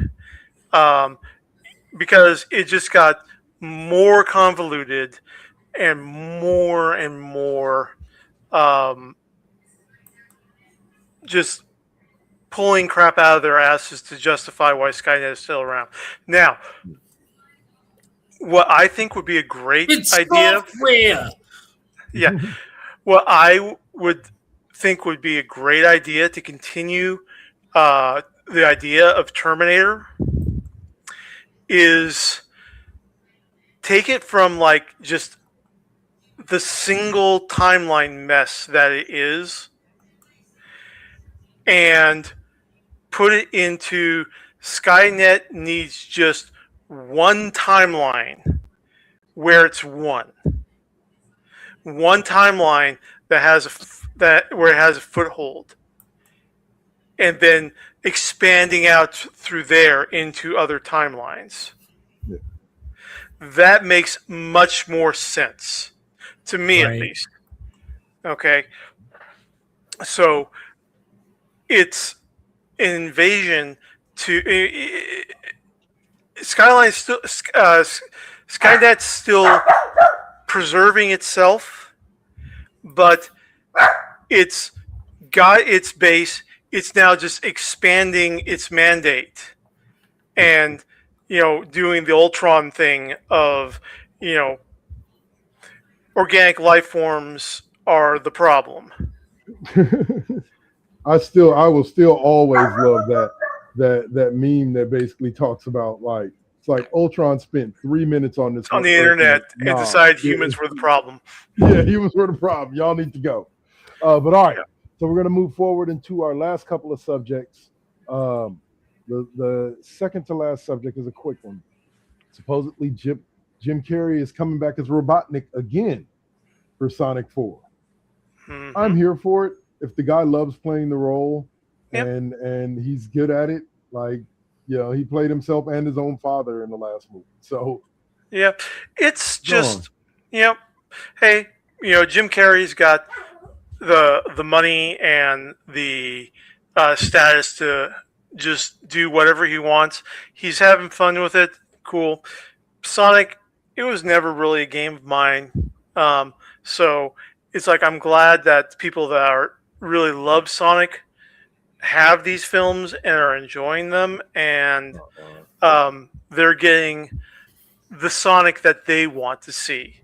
because it just got more convoluted and more just pulling crap out of their asses to justify why Skynet is still around. Now, what I think would be a great idea. Software. Yeah. What I would think would be a great idea to continue the idea of Terminator is take it from like just the single timeline mess that it is and put it into Skynet needs just one timeline where it's one timeline that has where it has a foothold, and then expanding out through there into other timelines. Yeah. That makes much more sense to me, at least. Okay, so it's an invasion to Skyline's still Skynet's still preserving itself, but it's got its base. It's now just expanding its mandate, and doing the Ultron thing of organic life forms are the problem. I will still always love that meme that basically talks about like it's like Ultron spent 3 minutes on this on the internet and decided humans were the problem. Yeah, humans were the problem. Y'all need to go. But all right, so we're gonna move forward into our last couple of subjects. The second to last subject is a quick one. Supposedly, Jim Carrey is coming back as Robotnik again for Sonic 4. Mm-hmm. I'm here for it. If the guy loves playing the role and he's good at it, like, he played himself and his own father in the last movie. So, yeah, it's just, hey, Jim Carrey's got the money and the status to just do whatever he wants. He's having fun with it. Cool. Sonic, it was never really a game of mine. So it's like I'm glad that people that really love Sonic have these films and are enjoying them, and they're getting the Sonic that they want to see.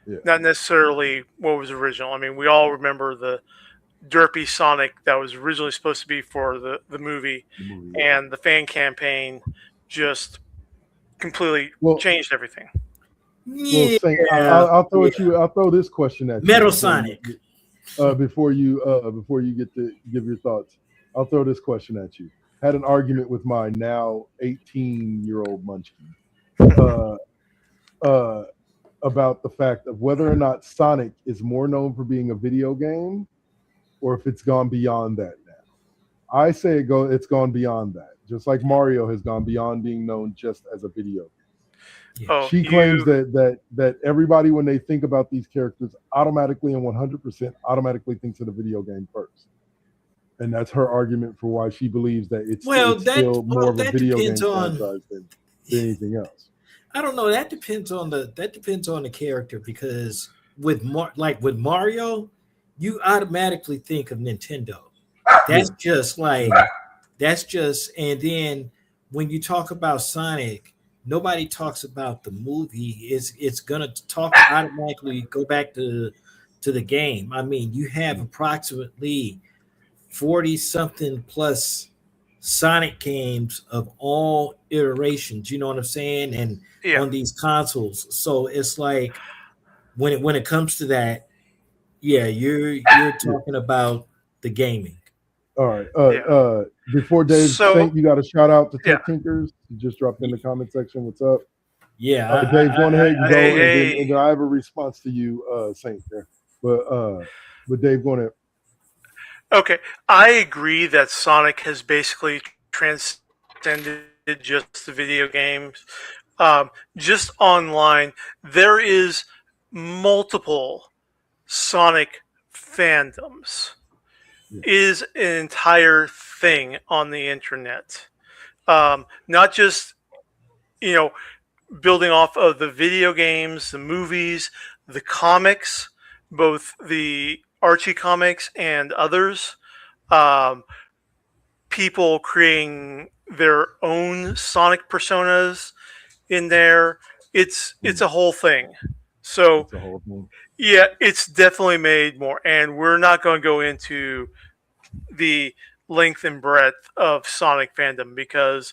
Yeah. Not necessarily what was original. I mean, we all remember the derpy Sonic that was originally supposed to be for the movie, and the fan campaign just completely changed everything. Yeah. Well, I'll throw it you. I'll throw this question at you. Metal Sonic. Before you get to give your thoughts, I'll throw this question at you. Had an argument with my now 18-year-old Munchkin about the fact of whether or not Sonic is more known for being a video game, or if it's gone beyond that now. I say it's gone beyond that. Just like Mario has gone beyond being known just as a video game. Yeah. She claims that everybody, when they think about these characters, automatically and 100% automatically thinks of the video game first. And that's her argument for why she believes that it's still more of a video game franchise than anything else. I don't know. That depends on the character, because with Mario, you automatically think of Nintendo. And then when you talk about Sonic, nobody talks about the movie. It's gonna automatically go back to the game. I mean, you have approximately 40-something plus Sonic games of all iterations. You know what I'm saying? And on these consoles, so it's like when it comes to that, you're talking about the gaming. All right. Before Dave, you got a shout out to Tech Tinkers. You just dropped in the comment section. What's up? Yeah. Dave, go ahead and go. And then I have a response to you, Saint, there. But Dave, go ahead. Okay. I agree that Sonic has basically transcended just the video games. Just online, there is multiple Sonic fandoms. Is an entire thing on the internet. Not just, building off of the video games, the movies, the comics, both the Archie comics and others. People creating their own Sonic personas in there. It's a whole thing. So, it's definitely made more. And we're not going to go into the length and breadth of Sonic fandom because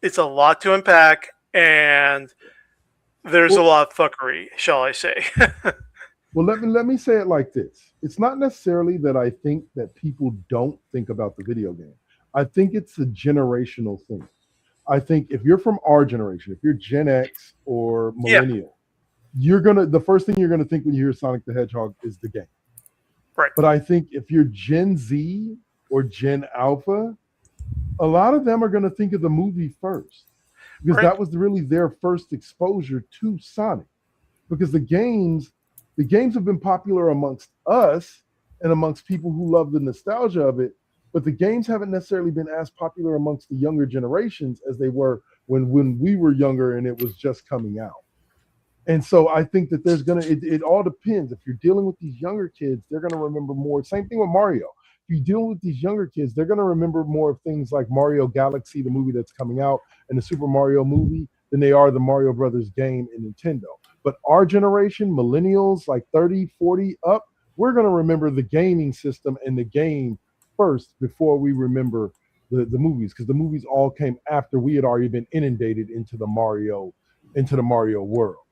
it's a lot to unpack and there's a lot of fuckery, shall I say. Well, let me say it like this. It's not necessarily that I think that people don't think about the video game. I think it's a generational thing. I think if you're from our generation, if you're Gen X or millennial, the first thing you're gonna think when you hear Sonic the Hedgehog is the game. Right. But I think if you're Gen Z or Gen Alpha, a lot of them are gonna think of the movie first. Because that was really their first exposure to Sonic. Because the games have been popular amongst us and amongst people who love the nostalgia of it but the games haven't necessarily been as popular amongst the younger generations as they were when we were younger and it was just coming out. And so I think that it all depends. If you're dealing with these younger kids, they're gonna remember more. Same thing with Mario. If you're dealing with these younger kids, they're gonna remember more of things like Mario Galaxy, the movie that's coming out, and the Super Mario movie than they are the Mario Brothers game in Nintendo. But our generation, millennials, like 30, 40 up, we're gonna remember the gaming system and the game first before we remember the movies, because the movies all came after we had already been inundated into the Mario world,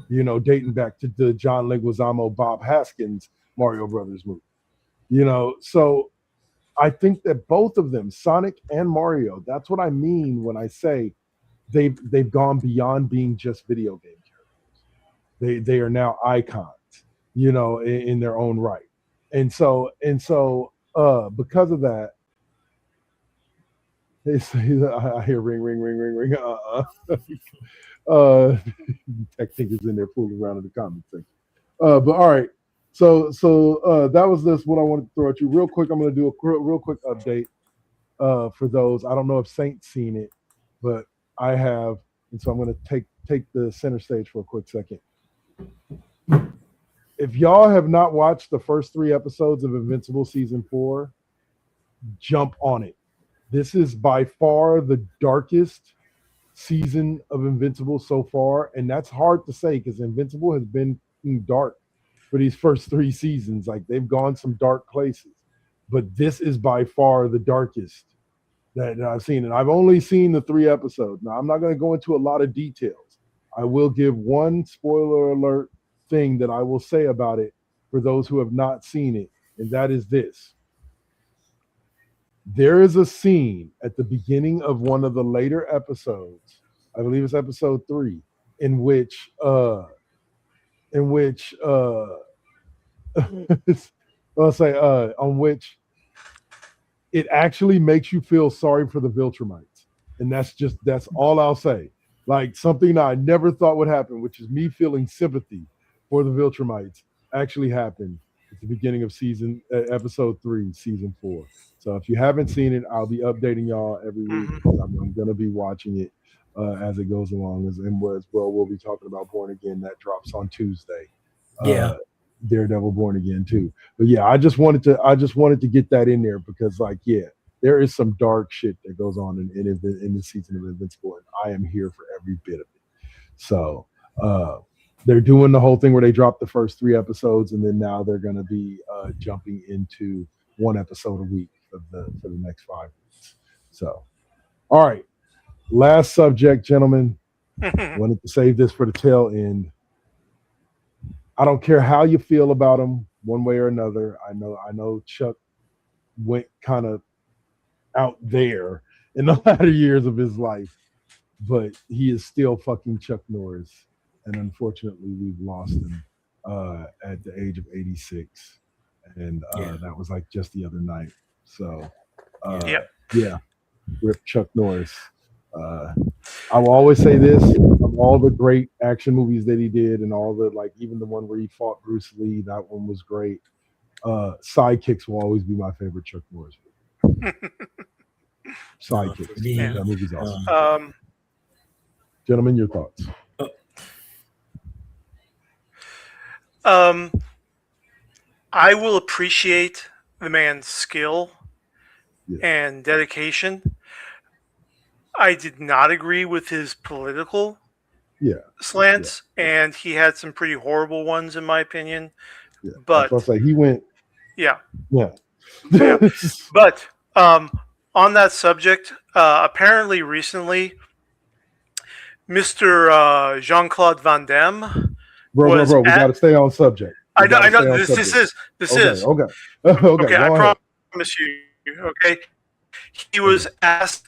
dating back to the John Leguizamo, Bob Haskins Mario Brothers movie. So I think that both of them, Sonic and Mario, that's what I mean when I say they've gone beyond being just video game characters. They are now icons, in their own right. And so because of that, I hear ring, ring, ring, ring, ring. Tech Tinker's in there fooling around in the comment section. But all right. So that was what I wanted to throw at you real quick. I'm going to do a real quick update for those. I don't know if Saint's seen it, but I have, and so I'm going to take the center stage for a quick second. If y'all have not watched the first 3 episodes of Invincible season 4, jump on it. This is by far the darkest season of Invincible so far, and that's hard to say because Invincible has been dark for these first 3 seasons. Like, they've gone some dark places, but this is by far the darkest that I've seen, and I've only seen the 3 episodes. Now, I'm not going to go into a lot of details. I will give one spoiler alert thing that I will say about it for those who have not seen it, and that is this. There is a scene at the beginning of one of the later episodes, I believe it's episode 3, in which I'll say on which it actually makes you feel sorry for the Viltrumites. And that's all I'll say. Like, something I never thought would happen, which is me feeling sympathy for the Viltrumites, actually happened at the beginning of episode 3, season 4. So if you haven't seen it, I'll be updating y'all every week. I'm going to be watching it as it goes along. As well, we'll be talking about Born Again. That drops on Tuesday. Daredevil Born Again too. But yeah, I just wanted to get that in there because, like, yeah, there is some dark shit that goes on in the season of Invincible, and I am here for every bit of it. So they're doing the whole thing where they drop the first 3 episodes, and then now they're going to be jumping into 1 episode a week for the next 5 weeks. So, all right, last subject, gentlemen. Wanted to save this for the tail end. I don't care how you feel about him, one way or another. I know Chuck went kind of out there in the latter years of his life, but he is still fucking Chuck Norris, and unfortunately, we've lost him at the age of 86, and that was like just the other night. So, yeah, rip Chuck Norris. I will always say this: of all the great action movies that he did, and all the, like, even the one where he fought Bruce Lee, that one was great. Sidekicks will always be my favorite Chuck Norris movie. Sidekicks, that movie's awesome. Gentlemen, your thoughts? I will appreciate the man's skill and dedication. I did not agree with his political slants, and he had some pretty horrible ones, in my opinion. Yeah. But I'll say he went. Yeah. But on that subject, apparently recently, Mr. Jean-Claude Van Damme. Bro, we got to stay on subject. I know. This is. Okay. I promise you. Okay. He was asked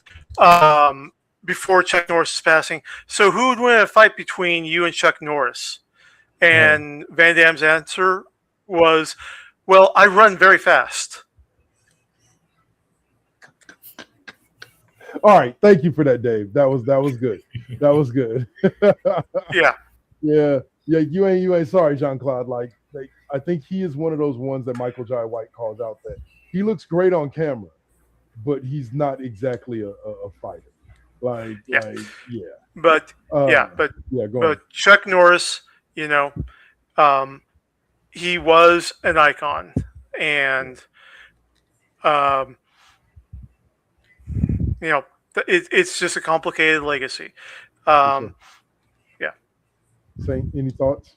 before Chuck Norris' passing, so who would win a fight between you and Chuck Norris? And Van Damme's answer was, well, I run very fast. All right. Thank you for that, Dave. That was good. That was good. Yeah. You ain't sorry, Jean-Claude. Like, I think he is one of those ones that Michael Jai White calls out, that he looks great on camera, but he's not exactly a fighter. Yeah. Yeah. But Uh, yeah, but yeah, go on. but Chuck Norris, um, he was an icon, and um, you know, it's just a complicated legacy. For sure. Yeah. Saint, any thoughts?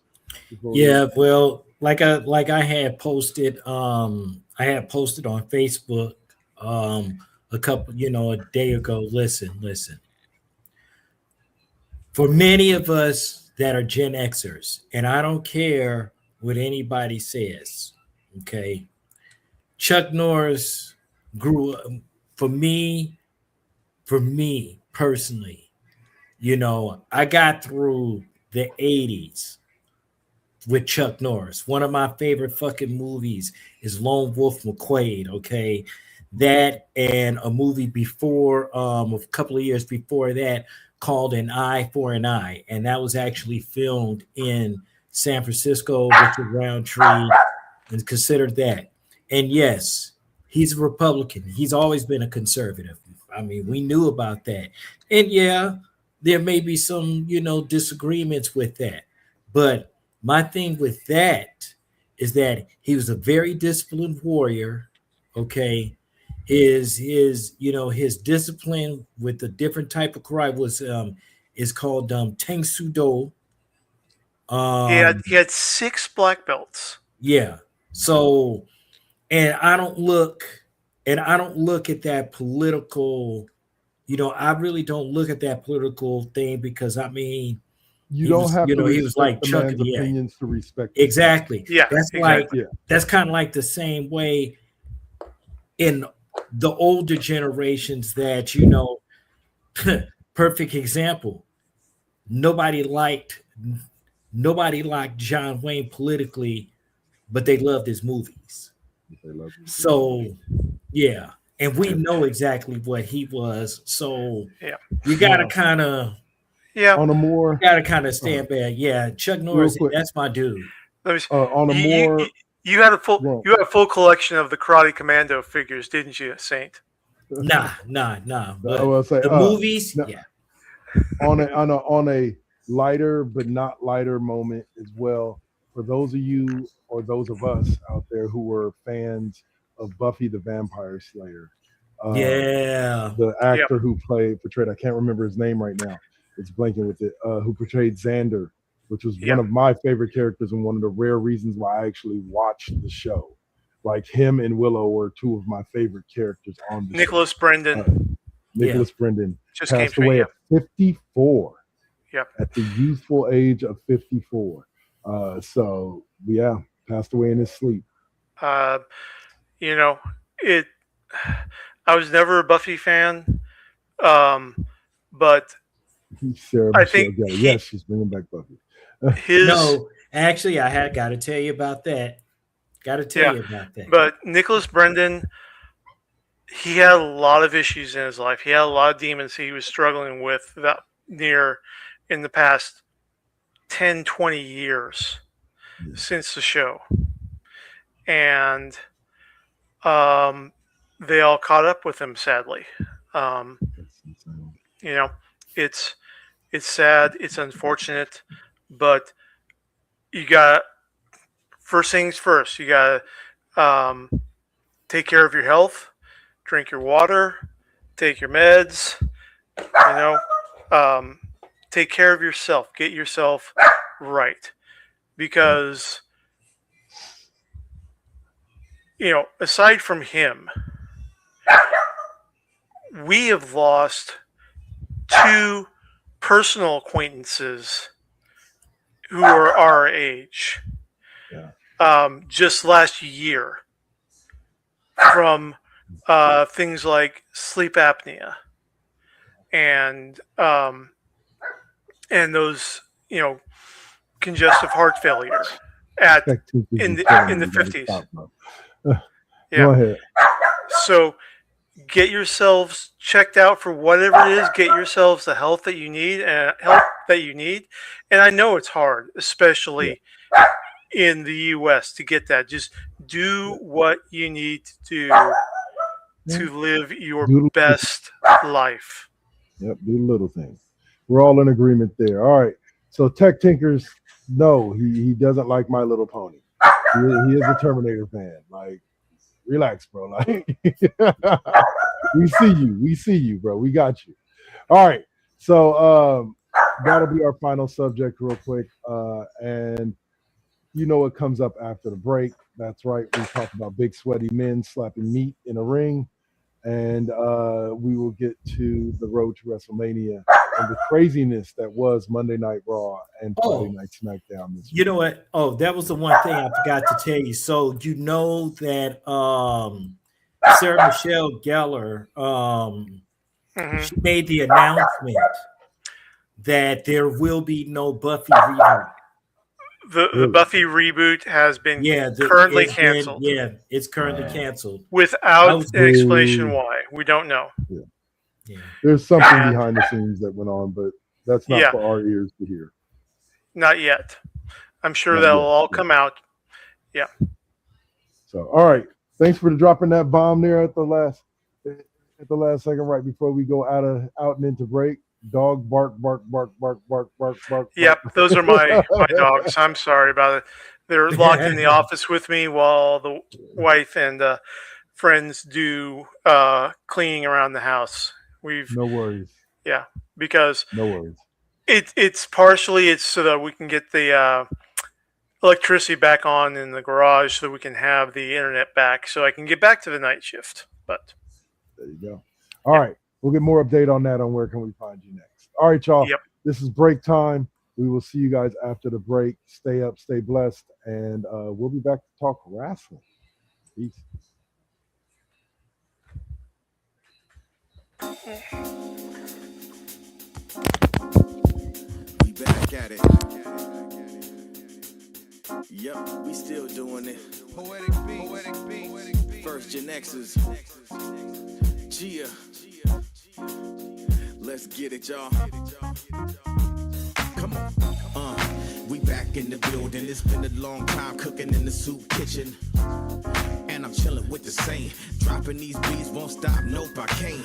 Yeah, well, like I had posted, on Facebook a couple, a day ago. Listen. For many of us that are Gen Xers, and I don't care what anybody says, okay? Chuck Norris grew up for me, personally, I got through the 80s with Chuck Norris. One of my favorite fucking movies is Lone Wolf McQuade, okay? That and a movie before, a couple of years before that, called An Eye for an Eye. And that was actually filmed in San Francisco, Richard Roundtree, and considered that. And yes, he's a Republican. He's always been a conservative. I mean, we knew about that. And yeah, there may be some, disagreements with that. But my thing with that is that he was a very disciplined warrior. Okay. His discipline with the different type of karate was is called Tang Sudo. He had 6 black belts. Yeah. So and I don't look at that political, I really don't look at that political thing, because I mean, You don't have to he was respect like the Chuck. man's Yeah, opinions to respect his exactly. Yeah, That's exactly. Yeah. that's kind of like the same way in the older generations that, perfect example. Nobody liked nobody liked John Wayne politically, but they loved his movies. They love you. So yeah, and we Yeah. know exactly what he was. So Yeah. you gotta Now, kind of Yeah. on a more stand back. Yeah, Chuck real Norris, quick, that's my dude. Let me see. on a You, more you, you had a full well, you had a full collection of the Karate Commando figures, didn't you, Saint? Nah. I But will say the movies, no, yeah. on a lighter but not lighter moment as well. For those of you or those of us out there who were fans of Buffy the Vampire Slayer, Yeah. the Yep. actor who portrayed, I can't remember his name right now. It's blanking with it. Who portrayed Xander, which was one Yep. of my favorite characters and one of the rare reasons why I actually watched the show. Like him and Willow were two of my favorite characters on the Nicholas show. Brendan Nicholas Brendan just came passed to me. away Yep. at 54. Yep. At the youthful age of 54. So yeah, passed away in his sleep. It. I was never a Buffy fan, but Sarah I Michelle think Gellar. Yes, she's bringing back Buffy. his. No, actually, I had got to tell you about that. Got to tell you about that. But Nicholas Brendan, he had a lot of issues in his life. He had a lot of demons he was struggling with in the past 10, 20 years since the show. And they all caught up with him, sadly. It's sad, it's unfortunate, but you got, first things first, you got to take care of your health, drink your water, take your meds, take care of yourself, get yourself right. Because, aside from him, we have lost 2 personal acquaintances who are our age. Just last year, from things like sleep apnea and those congestive heart failure in the 50s. Go ahead. So get yourselves checked out for whatever it is. Get yourselves the help that you need, and I know it's hard, especially in the U.S. to get that. Just do what you need to do to live your Do the- best life. Yep, do the little things. We're all in agreement there. All right. So Tech Tinkers, no, he doesn't like My Little Pony. He is a Terminator fan. Like, relax, bro. Like, we see you, bro. We got you. All right. So that'll be our final subject real quick. And you know what comes up after the break. That's right. We talk about big sweaty men slapping meat in a ring. And we will get to the road to WrestleMania and the craziness that was Monday Night Raw and Friday Night SmackDown this week. You know what? Oh, that was the one thing I forgot to tell you. So you know that Sarah Michelle Gellar she made the announcement that there will be no Buffy reboot. The Buffy reboot has been currently canceled. It's currently canceled. Without an explanation why. We don't know. Yeah. There's something behind the scenes that went on, but that's not for our ears to hear. Not yet. I'm sure that'll all come out. Yeah. So, all right. Thanks for dropping that bomb there at the last second, right before we go out and into break. Dog bark, bark, bark, bark, bark, bark, bark. Yep, those are my dogs. I'm sorry about it. They're locked in the office with me while the wife and friends do cleaning around the house. No worries. Yeah, because no worries. It's partially so that we can get the electricity back on in the garage so that we can have the internet back so I can get back to the night shift. But there you go. All right. We'll get more update on that on where can we find you next. All right, y'all. Yep. This is break time. We will see you guys after the break. Stay up, stay blessed, and we'll be back to talk wrestling. Peace. We back at it. Yep, we still doing it. Poetic beat. First GenXers. Gia. Let's get it, y'all. Come on. We back in the building. It's been a long time cooking in the soup kitchen. And I'm chilling with the saint. Dropping these beats won't stop. Nope, I can't.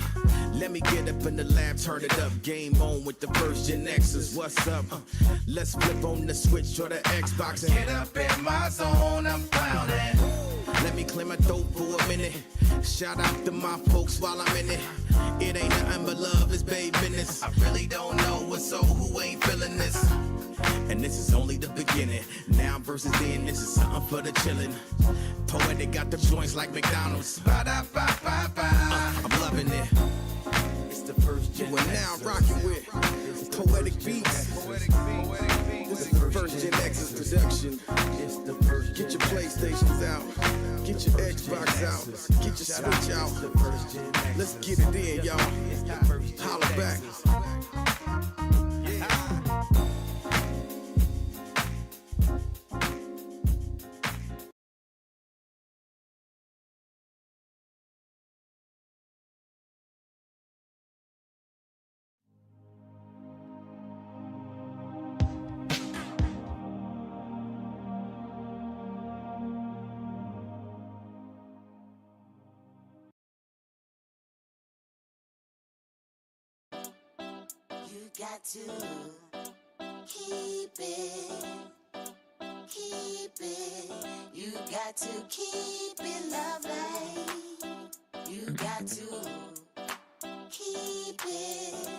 Let me get up in the lab, turn it up. Game on with the first GenXers. What's up? Let's flip on the switch or the Xbox and get up in my zone. I'm clowning. Let me clear my throat for a minute. Shout out to my folks while I'm in it. It ain't nothing but love, it's babe business. I really don't know what's so who ain't feeling this. And this is only the beginning. Now versus then, this is something for the chillin'. Poetic got the joints like McDonald's. I'm loving it. It's the first gen. We're now rocking with Poetic Beats. This is the first GenXers production. Get your PlayStations out. Get your Xbox out. Get your Switch out. Let's get it in, y'all. Holla back. You got to keep it. You got to keep it lovely. You got to keep it.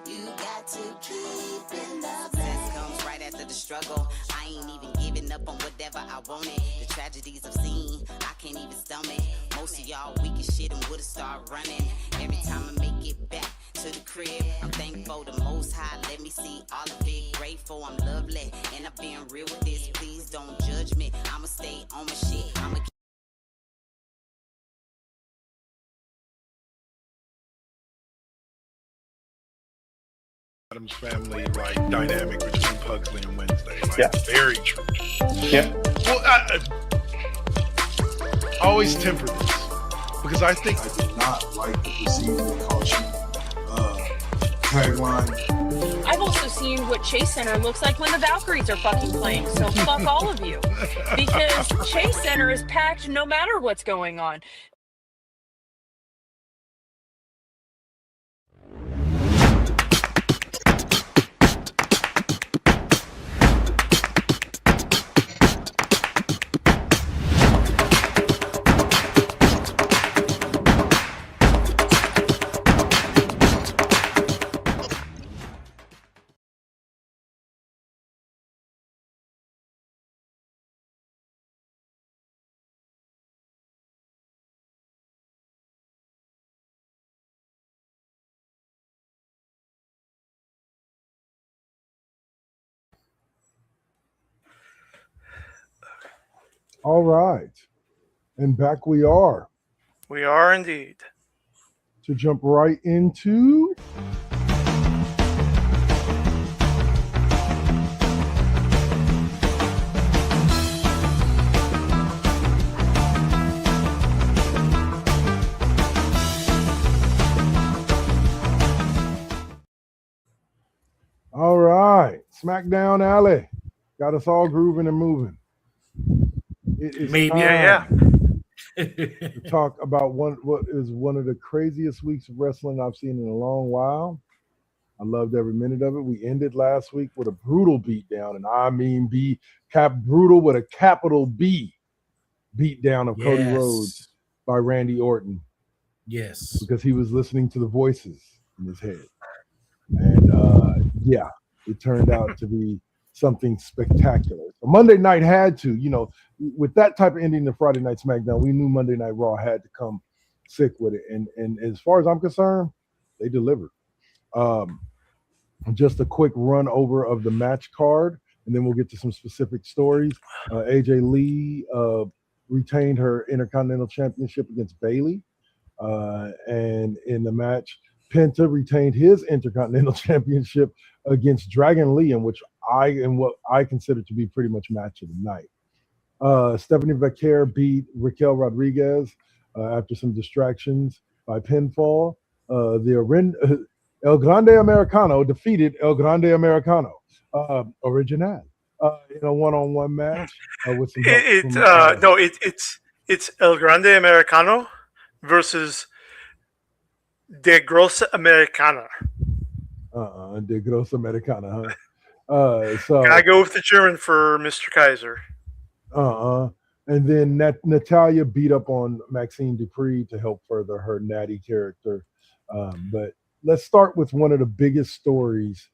You got to keep it lovely. Success comes right after the struggle. I ain't even giving up on whatever I wanted. The tragedies I've seen, I can't even stomach. Most of y'all weak as shit and would've started running. Every time I make it back to the crib, I'm thankful the Most High let me see all of it. Grateful I'm lovely, and I'm being real with this. Please don't judge me. I'ma stay on my shit. Adam's family like dynamic between Pugsley and Wednesday. Like, Yeah. Very true. Yeah. Well, I always temper this because I think I did not like the proceeding caution tagline. I've also seen what Chase Center looks like when the Valkyries are fucking playing. So fuck all of you, because Chase Center is packed no matter what's going on. All right. And back we are We are indeed. to jump right into all right. SmackDown Alley got us all grooving and moving. It is Maybe. time to talk about what is one of the craziest weeks of wrestling I've seen in a long while. I loved every minute of it. We ended last week with a brutal beatdown, and I mean brutal with a capital B beatdown of Cody Rhodes by Randy Orton. Yes. Because he was listening to the voices in his head. And yeah, it turned out to be something spectacular. So Monday night had to, with that type of ending to Friday Night SmackDown, we knew Monday Night Raw had to come sick with it. And as far as I'm concerned, they delivered. Just a quick run over of the match card, and then we'll get to some specific stories. AJ Lee retained her Intercontinental Championship against Bayley. And in the match, Penta retained his Intercontinental Championship against Dragon Lee, in which what I consider to be pretty much match of the night. Stephanie Vaquer beat Raquel Rodriguez after some distractions by pinfall. El Grande Americano defeated El Grande Americano Original in a one-on-one match with some help it's El Grande Americano versus De Grossa Americana. De Grossa Americana, huh? So I go with the German for Mr. Kaiser. And then Natalia beat up on Maxine Dupree to help further her natty character. But let's start with one of the biggest stories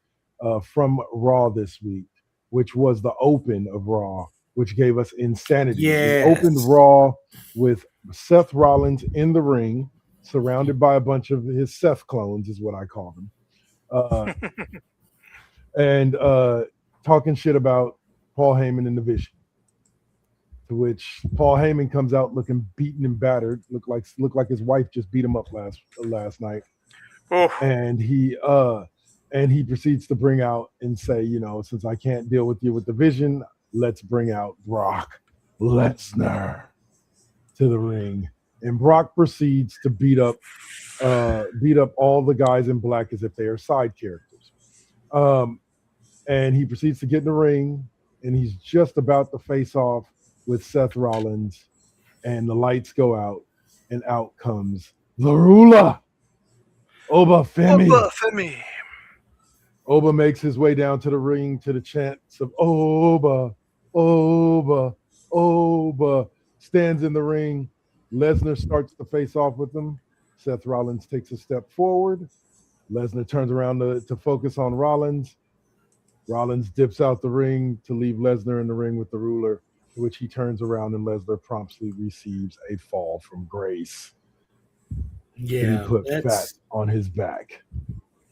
from Raw this week, which was the open of Raw, which gave us insanity. Yes. We opened Raw with Seth Rollins in the ring, surrounded by a bunch of his Seth clones, is what I call them, and talking shit about Paul Heyman and the Vision. To which Paul Heyman comes out looking beaten and battered, looked like his wife just beat him up last night. Oh. And he proceeds to bring out and say, since I can't deal with you with the Vision, let's bring out Brock Lesnar to the ring. And Brock proceeds to beat up all the guys in black as if they are side characters. And he proceeds to get in the ring, and he's just about to face off with Seth Rollins, and the lights go out, and out comes the ruler, Oba Femi. Oba makes his way down to the ring to the chants of Oba, Oba, Oba. Stands in the ring. Lesnar starts to face off with him. Seth Rollins takes a step forward. Lesnar turns around to focus on Rollins. Rollins dips out the ring to leave Lesnar in the ring with the ruler, to which he turns around and Lesnar promptly receives a fall from grace. Yeah, he put fat on his back.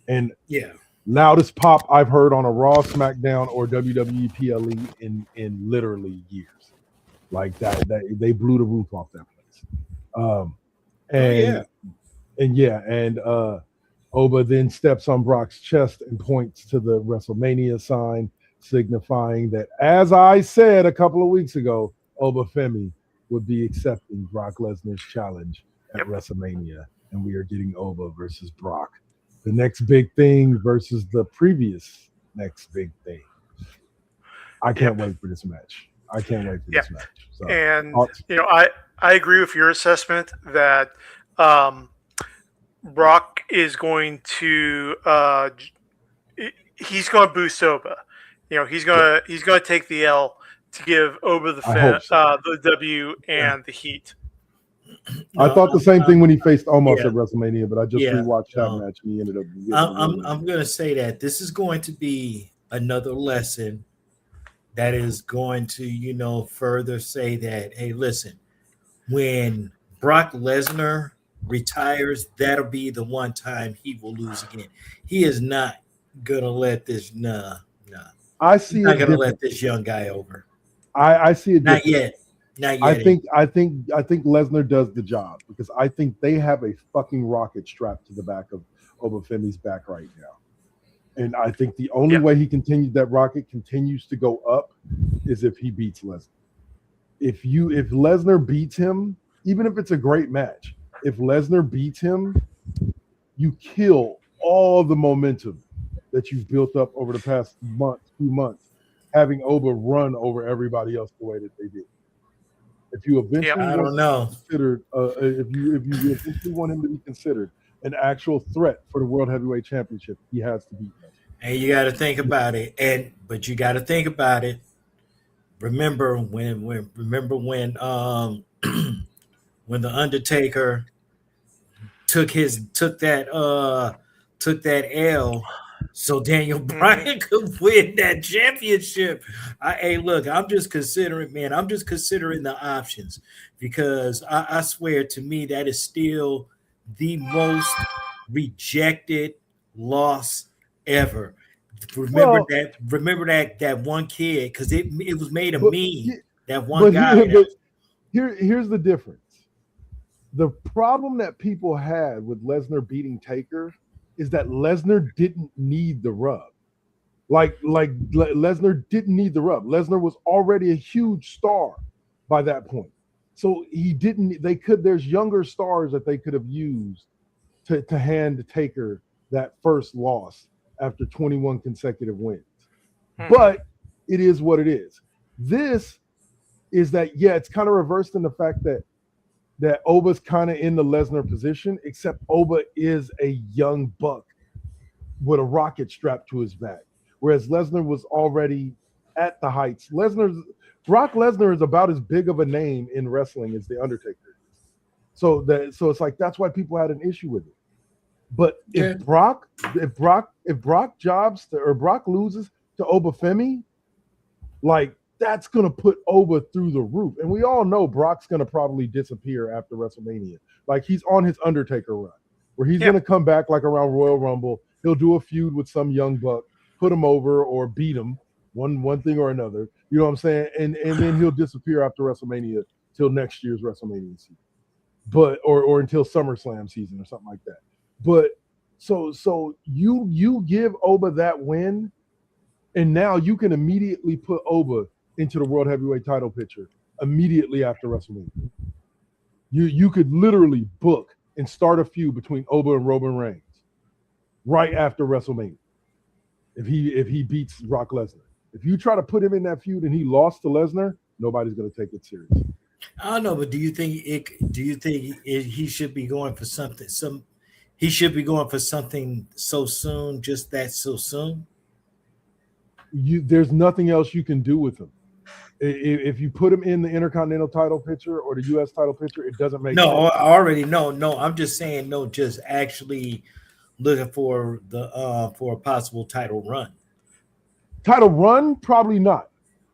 And yeah, loudest pop I've heard on a Raw, SmackDown, or WWE PLE in literally years. Like that they blew the roof off that place. And Oba then steps on Brock's chest and points to the WrestleMania sign, signifying that, as I said a couple of weeks ago, Oba Femi would be accepting Brock Lesnar's challenge at WrestleMania, and we are getting Oba versus Brock the next big thing versus the previous next big thing. I can't wait for this match. I can't wait for this match. So, and I agree with your assessment that Brock is going to he's going to boost Oba. He's going to take the L to give Oba the W and the heat. I thought the same thing when he faced Omos at WrestleMania, but I just rewatched that match and he ended up. I'm going to say that this is going to be another lesson that is going to, further say that, hey, listen, when Brock Lesnar retires, that'll be the one time he will lose again. He is not going to let this, I see He's it not going to different. let this young guy over. I see it Not different. yet. Not yet. I think Lesnar does the job because I think they have a fucking rocket strapped to the back of Obafemi's back right now. And I think the only way that rocket continues to go up is if he beats Lesnar. If Lesnar beats him, even if it's a great match, if Lesnar beats him, you kill all the momentum that you've built up over the past few months, having Oba run over everybody else the way that they did. If you eventually I don't know. if you eventually want him to be considered an actual threat for the World Heavyweight Championship, he has to beat Lesnar. And you got to think about it. But you got to think about it. Remember when when the Undertaker took that L so Daniel Bryan could win that championship. I'm just considering the options because I swear to me that is still the most rejected loss ever. Remember that one kid because it was made a meme. That one guy. Here's the difference. The problem that people had with Lesnar beating Taker is that Lesnar didn't need the rub. Like Lesnar didn't need the rub. Lesnar was already a huge star by that point. So there's younger stars that they could have used to hand Taker that first loss after 21 consecutive wins. But it is what it is. This is that, it's kind of reversed in the fact that Oba's kind of in the Lesnar position, except Oba is a young buck with a rocket strapped to his back, whereas Lesnar was already at the heights. Brock Lesnar is about as big of a name in wrestling as the Undertaker is. So it's like that's why people had an issue with it. But if Brock loses to Obafemi, like that's gonna put Oba through the roof. And we all know Brock's gonna probably disappear after WrestleMania. Like he's on his Undertaker run, where he's gonna come back like around Royal Rumble. He'll do a feud with some young buck, put him over or beat him, one thing or another. You know what I'm saying? And then he'll disappear after WrestleMania till next year's WrestleMania season. But or until SummerSlam season or something like that. But so you give Oba that win, and now you can immediately put Oba into the World Heavyweight title picture immediately after WrestleMania. You could literally book and start a feud between Oba and Roman Reigns right after WrestleMania. If he beats Brock Lesnar. If you try to put him in that feud and he lost to Lesnar, nobody's going to take it serious. I don't know, but do you think he should be going for something? He should be going for something so soon, just that so soon. There's nothing else you can do with him. If you put him in the Intercontinental title picture or the U.S. title picture, it doesn't make sense. I already know. No, I'm just saying just actually looking for for a possible title run. Title run? Probably not.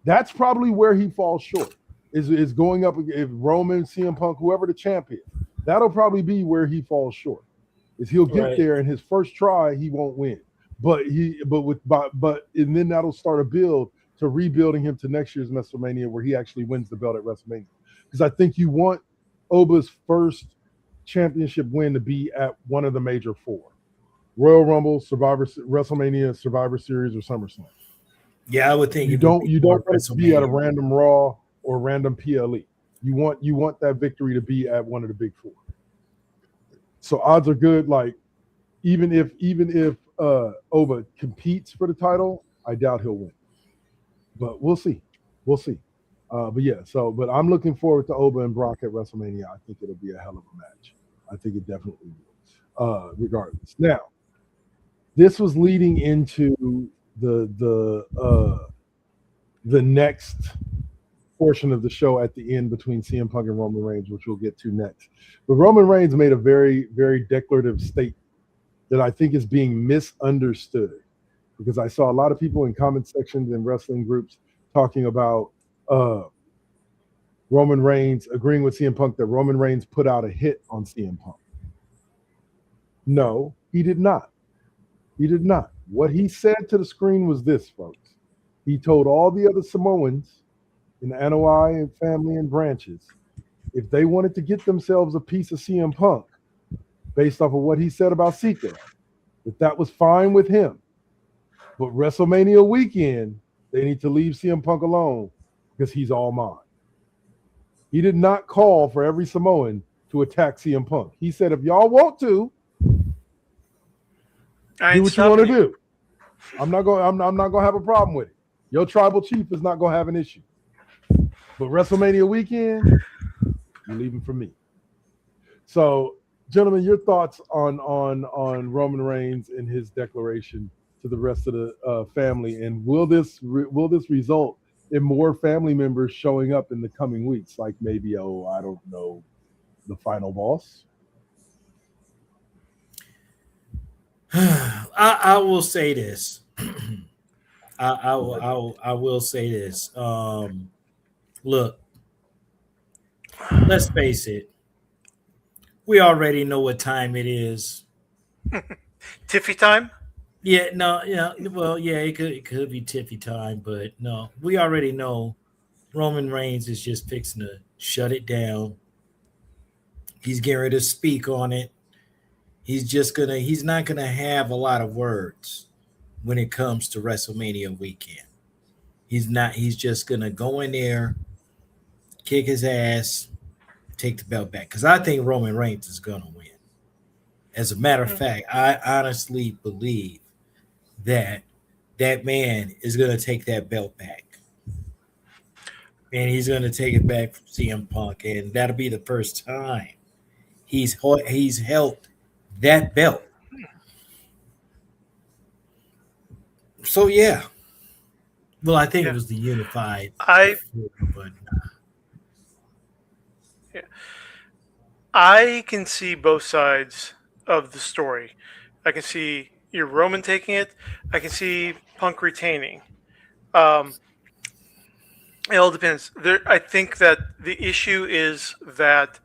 That's probably where he falls short. Is going up if Roman, CM Punk, whoever the champ is. That'll probably be where he falls short. Is he'll get there and his first try he won't win, but then that'll start a build to rebuilding him to next year's WrestleMania where he actually wins the belt at WrestleMania. Because I think you want Oba's first championship win to be at one of the major four: Royal Rumble, WrestleMania, Survivor Series, or SummerSlam. Yeah, I would think you don't want it to be at a random Raw or random PLE. You want that victory to be at one of the big four. So odds are good. Like even if Oba competes for the title, I doubt he'll win. But we'll see. We'll see. But yeah, but I'm looking forward to Oba and Brock at WrestleMania. I think it'll be a hell of a match. I think it definitely will. Regardless. Now, this was leading into the next portion of the show at the end between CM Punk and Roman Reigns, which we'll get to next. But Roman Reigns made a very, very declarative statement that I think is being misunderstood, because I saw a lot of people in comment sections and wrestling groups talking about Roman Reigns agreeing with CM Punk that Roman Reigns put out a hit on CM Punk. No, he did not. He did not. What he said to the screen was this, folks. He told all the other Samoans in the NOI and family and branches, if they wanted to get themselves a piece of CM Punk based off of what he said about Sika, that was fine with him. But WrestleMania weekend, they need to leave CM Punk alone because he's all mine. He did not call for every Samoan to attack CM Punk. He said, if y'all want to, do what you want to do. I'm not gonna have a problem with it. Your tribal chief is not gonna have an issue. But WrestleMania weekend, you're leaving for me. So, gentlemen, your thoughts on Roman Reigns and his declaration to the rest of the family, and will this result in more family members showing up in the coming weeks, like maybe I don't know, the final boss? I will say this. I will say this. Look, let's face it. We already know what time it is. Tiffy time? Yeah, no, yeah. Well, yeah, it could be Tiffy time, but no, we already know Roman Reigns is just fixing to shut it down. He's getting ready to speak on it. He's not gonna have a lot of words when it comes to WrestleMania weekend. He's just gonna go in there, kick his ass, take the belt back. Because I think Roman Reigns is gonna win. As a matter of fact, I honestly believe that man is gonna take that belt back. And he's gonna take it back from CM Punk, and that'll be the first time he's held that belt. So yeah. Well, I think it was the unified. I can see both sides of the story. I can see your Roman taking it. I can see Punk retaining. It all depends. I think that the issue is that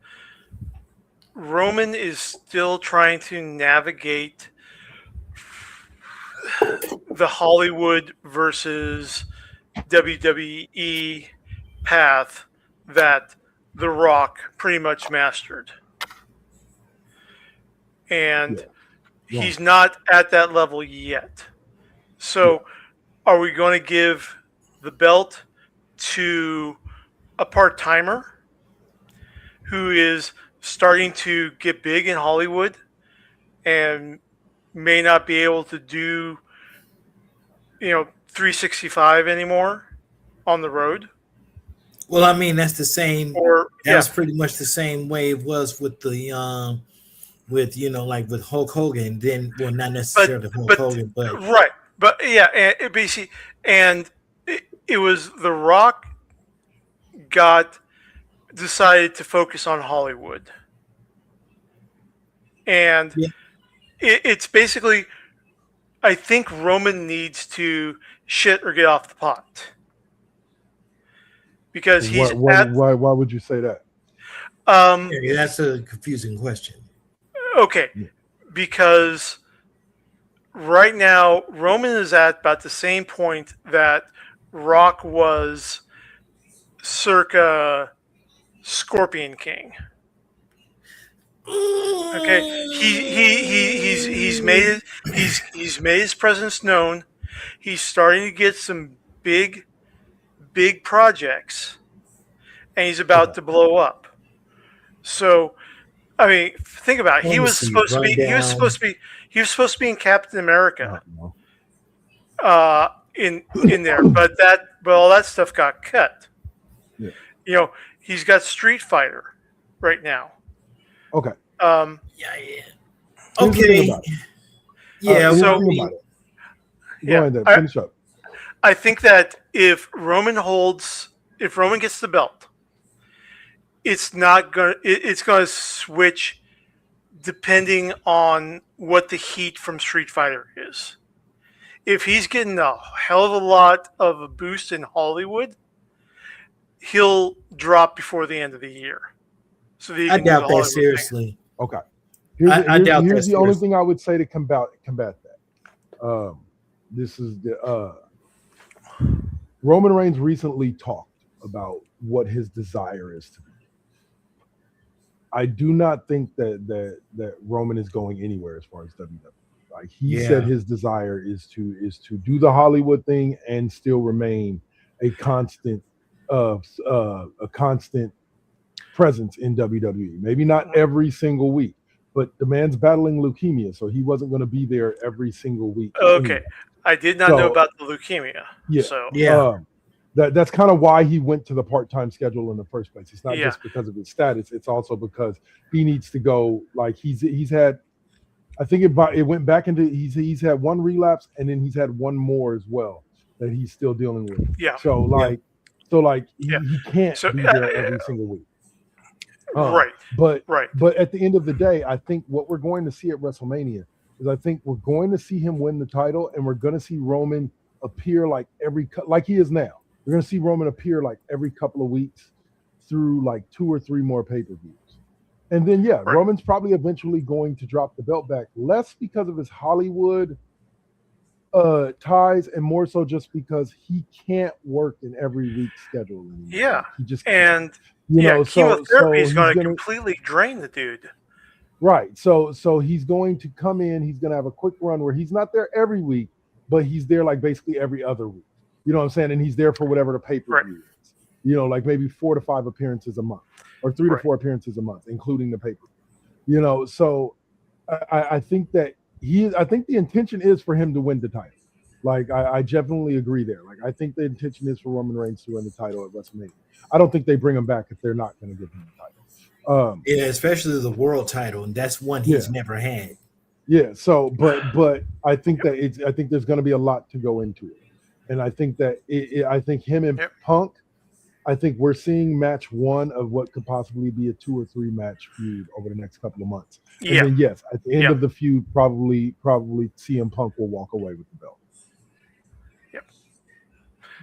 Roman is still trying to navigate the Hollywood versus WWE path that The Rock pretty much mastered. And he's not at that level yet. So are we going to give the belt to a part-timer who is starting to get big in Hollywood and may not be able to do 365 anymore on the road? Well, I mean, that's the same. That's yeah. pretty much the same way it was with the with Hulk Hogan. Then, well, not necessarily Hulk Hogan, but right. But yeah, and basically, it was The Rock decided to focus on Hollywood, and it's basically, I think Roman needs to shit or get off the pot. Because he's why would you say that? That's a confusing question. Okay, because right now Roman is at about the same point that Rock was circa Scorpion King. Okay, he's made his presence known. He's starting to get some big projects, and he's about to blow up. So I mean, think about it. Let He me was see, supposed to be. He was rundown. supposed to be. He was supposed to be in Captain America. No. In there, but all that stuff got cut. Yeah. You know, he's got Street Fighter right now. Okay. Yeah. Here's the Okay. thing about it. Yeah. Here's the so- thing about it. Go Yeah, ahead then. Finish up. I think that if Roman gets the belt, it's not going. It's going to switch depending on what the heat from Street Fighter is. If he's getting a hell of a lot of a boost in Hollywood, he'll drop before the end of the year. So that he I can do doubt the that Hollywood seriously. Okay. I doubt here's that the only seriously. thing I would say to combat that. This is the Roman Reigns recently talked about what his desire is to be. I do not think that Roman is going anywhere as far as WWE. Like he said, his desire is to do the Hollywood thing and still remain a constant presence in WWE. Maybe not every single week, but the man's battling leukemia, so he wasn't going to be there every single week. Okay, anyway. I did not know about the leukemia. Yeah. So Yeah. That's kind of why he went to the part-time schedule in the first place. It's not Yeah. just because of his status; it's also because he needs to go. Like he's had, I think it went back into he's had one relapse and then he's had one more as well that he's still dealing with. Yeah. So he can't So, be there every single week. right. But Right. But at the end of the day, I think what we're going to see at WrestleMania is I think we're going to see him win the title, and we're going to see Roman appear like he is now. We're going to see Roman appear like every couple of weeks through like 2 or 3 more pay-per-views. And then, Right. Roman's probably eventually going to drop the belt back, less because of his Hollywood ties and more so just because he can't work in every week's schedule anymore. Yeah. He just can't. And so chemotherapy is he's going to gonna- completely drain the dude. Right. So he's going to come in, he's going to have a quick run where he's not there every week, but he's there like basically every other week. You know what I'm saying? And he's there for whatever the pay-per-view is. You know, like maybe 4 to 5 appearances a month or 3 to 4 appearances a month, including the pay-per-view. You know, so I think that I think the intention is for him to win the title. Like I definitely agree there. Like I think the intention is for Roman Reigns to win the title at WrestleMania. I don't think they bring him back if they're not going to give him the title. Yeah, especially the world title, and that's one he's never had. Yeah. So, but I think that I think there's going to be a lot to go into it, and I think that I think him and Punk. I think we're seeing match 1 of what could possibly be a 2 or 3 match feud over the next couple of months. Yeah. And then yes, at the end of the feud, probably CM Punk will walk away with the belt. Yep.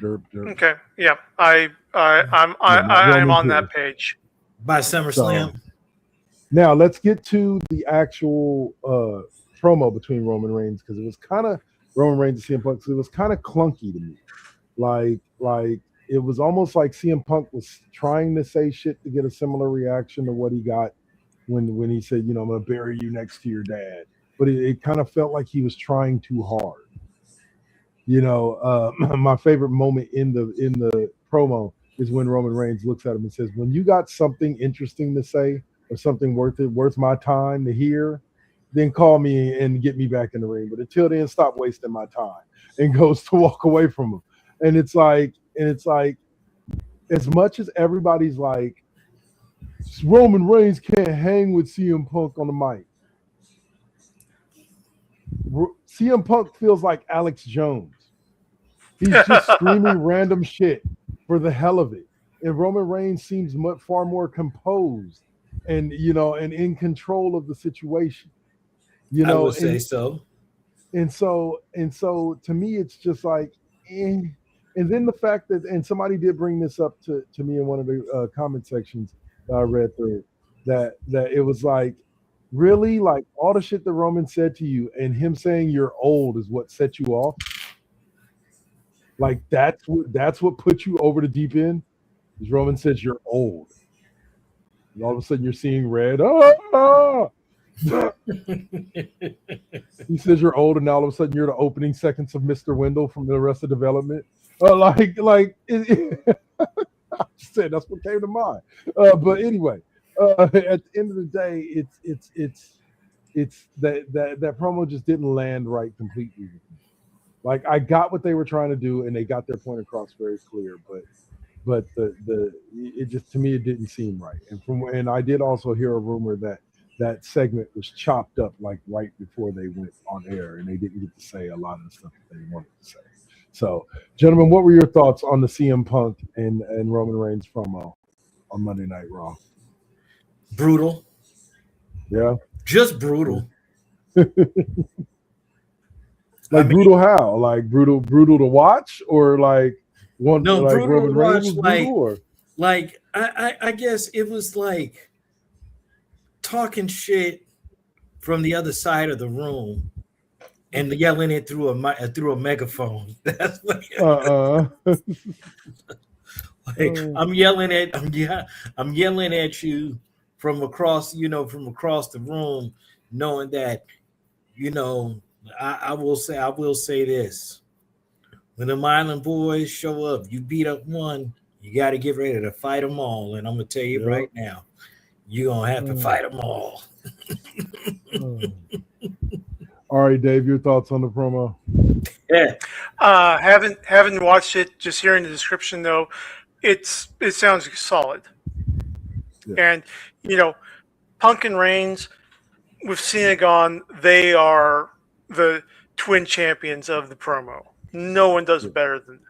Derp. Okay. Yeah. I'm on that page. By SummerSlam. So, now let's get to the actual promo between Roman Reigns, because it was kind of Roman Reigns and CM Punk. So it was kind of clunky to me. Like it was almost like CM Punk was trying to say shit to get a similar reaction to what he got when he said, you know, I'm going to bury you next to your dad. But it kind of felt like he was trying too hard. You know, my favorite moment in the promo is when Roman Reigns looks at him and says, when you got something interesting to say or something worth my time to hear, then call me and get me back in the ring. But until then, stop wasting my time, and goes to walk away from him. And it's like, as much as everybody's like, Roman Reigns can't hang with CM Punk on the mic. CM Punk feels like Alex Jones. He's just screaming random shit for the hell of it. And Roman Reigns seems far more composed and, you know, and in control of the situation. You know, I would say so. And so to me, it's just like, And then the fact that, and somebody did bring this up to me in one of the comment sections that I read through, that it was like, really, like all the shit that Roman said to you and him saying you're old is what set you off. Like that's what put you over the deep end. Is Roman says you're old, and all of a sudden you're seeing red. He says you're old, and now all of a sudden you're the opening seconds of Mr. Wendell from the Arrested Development. I said that's what came to mind. But anyway, at the end of the day, it's that promo just didn't land right completely with me. Like I got what they were trying to do, and they got their point across very clear, but the it just to me it didn't seem right. And I did also hear a rumor that that segment was chopped up like right before they went on air, and they didn't get to say a lot of the stuff that they wanted to say. So, gentlemen, what were your thoughts on the CM Punk and Roman Reigns promo on Monday Night Raw? Brutal. Yeah, Just brutal. like brutal how? Like brutal to watch, or like one No, like brutal Roman to watch. Reigns was brutal, or Like I guess it was like talking shit from the other side of the room and yelling it through a megaphone. That's what like, I'm yelling at you from across the room, knowing that I will say this: when the Island Boys show up, you beat up one, you got to get ready to fight them all. And I'm gonna tell you right now, you're gonna have to fight them all. All right, Dave, your thoughts on the promo? Yeah. Haven't watched it. Just hearing the description though, it sounds solid. Yeah. And Punk and Reigns with Senegon, they are the twin champions of the promo. No one does it better than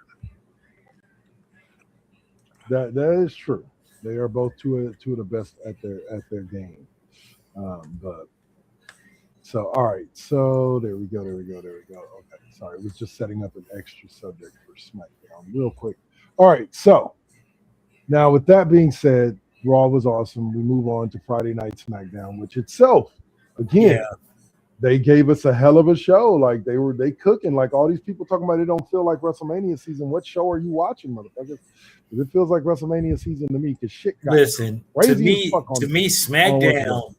them. That is true. They are both two of the best at their game. But so all right, so there we go. Okay, sorry, it was just setting up an extra subject for SmackDown real quick. All right, so now with that being said, Raw was awesome. We move on to Friday Night SmackDown, which itself, again, they gave us a hell of a show. Like they cooking. Like all these people talking about it don't feel like WrestleMania season. What show are you watching, motherfuckers? It feels like WrestleMania season to me because shit got listen crazy to me SmackDown.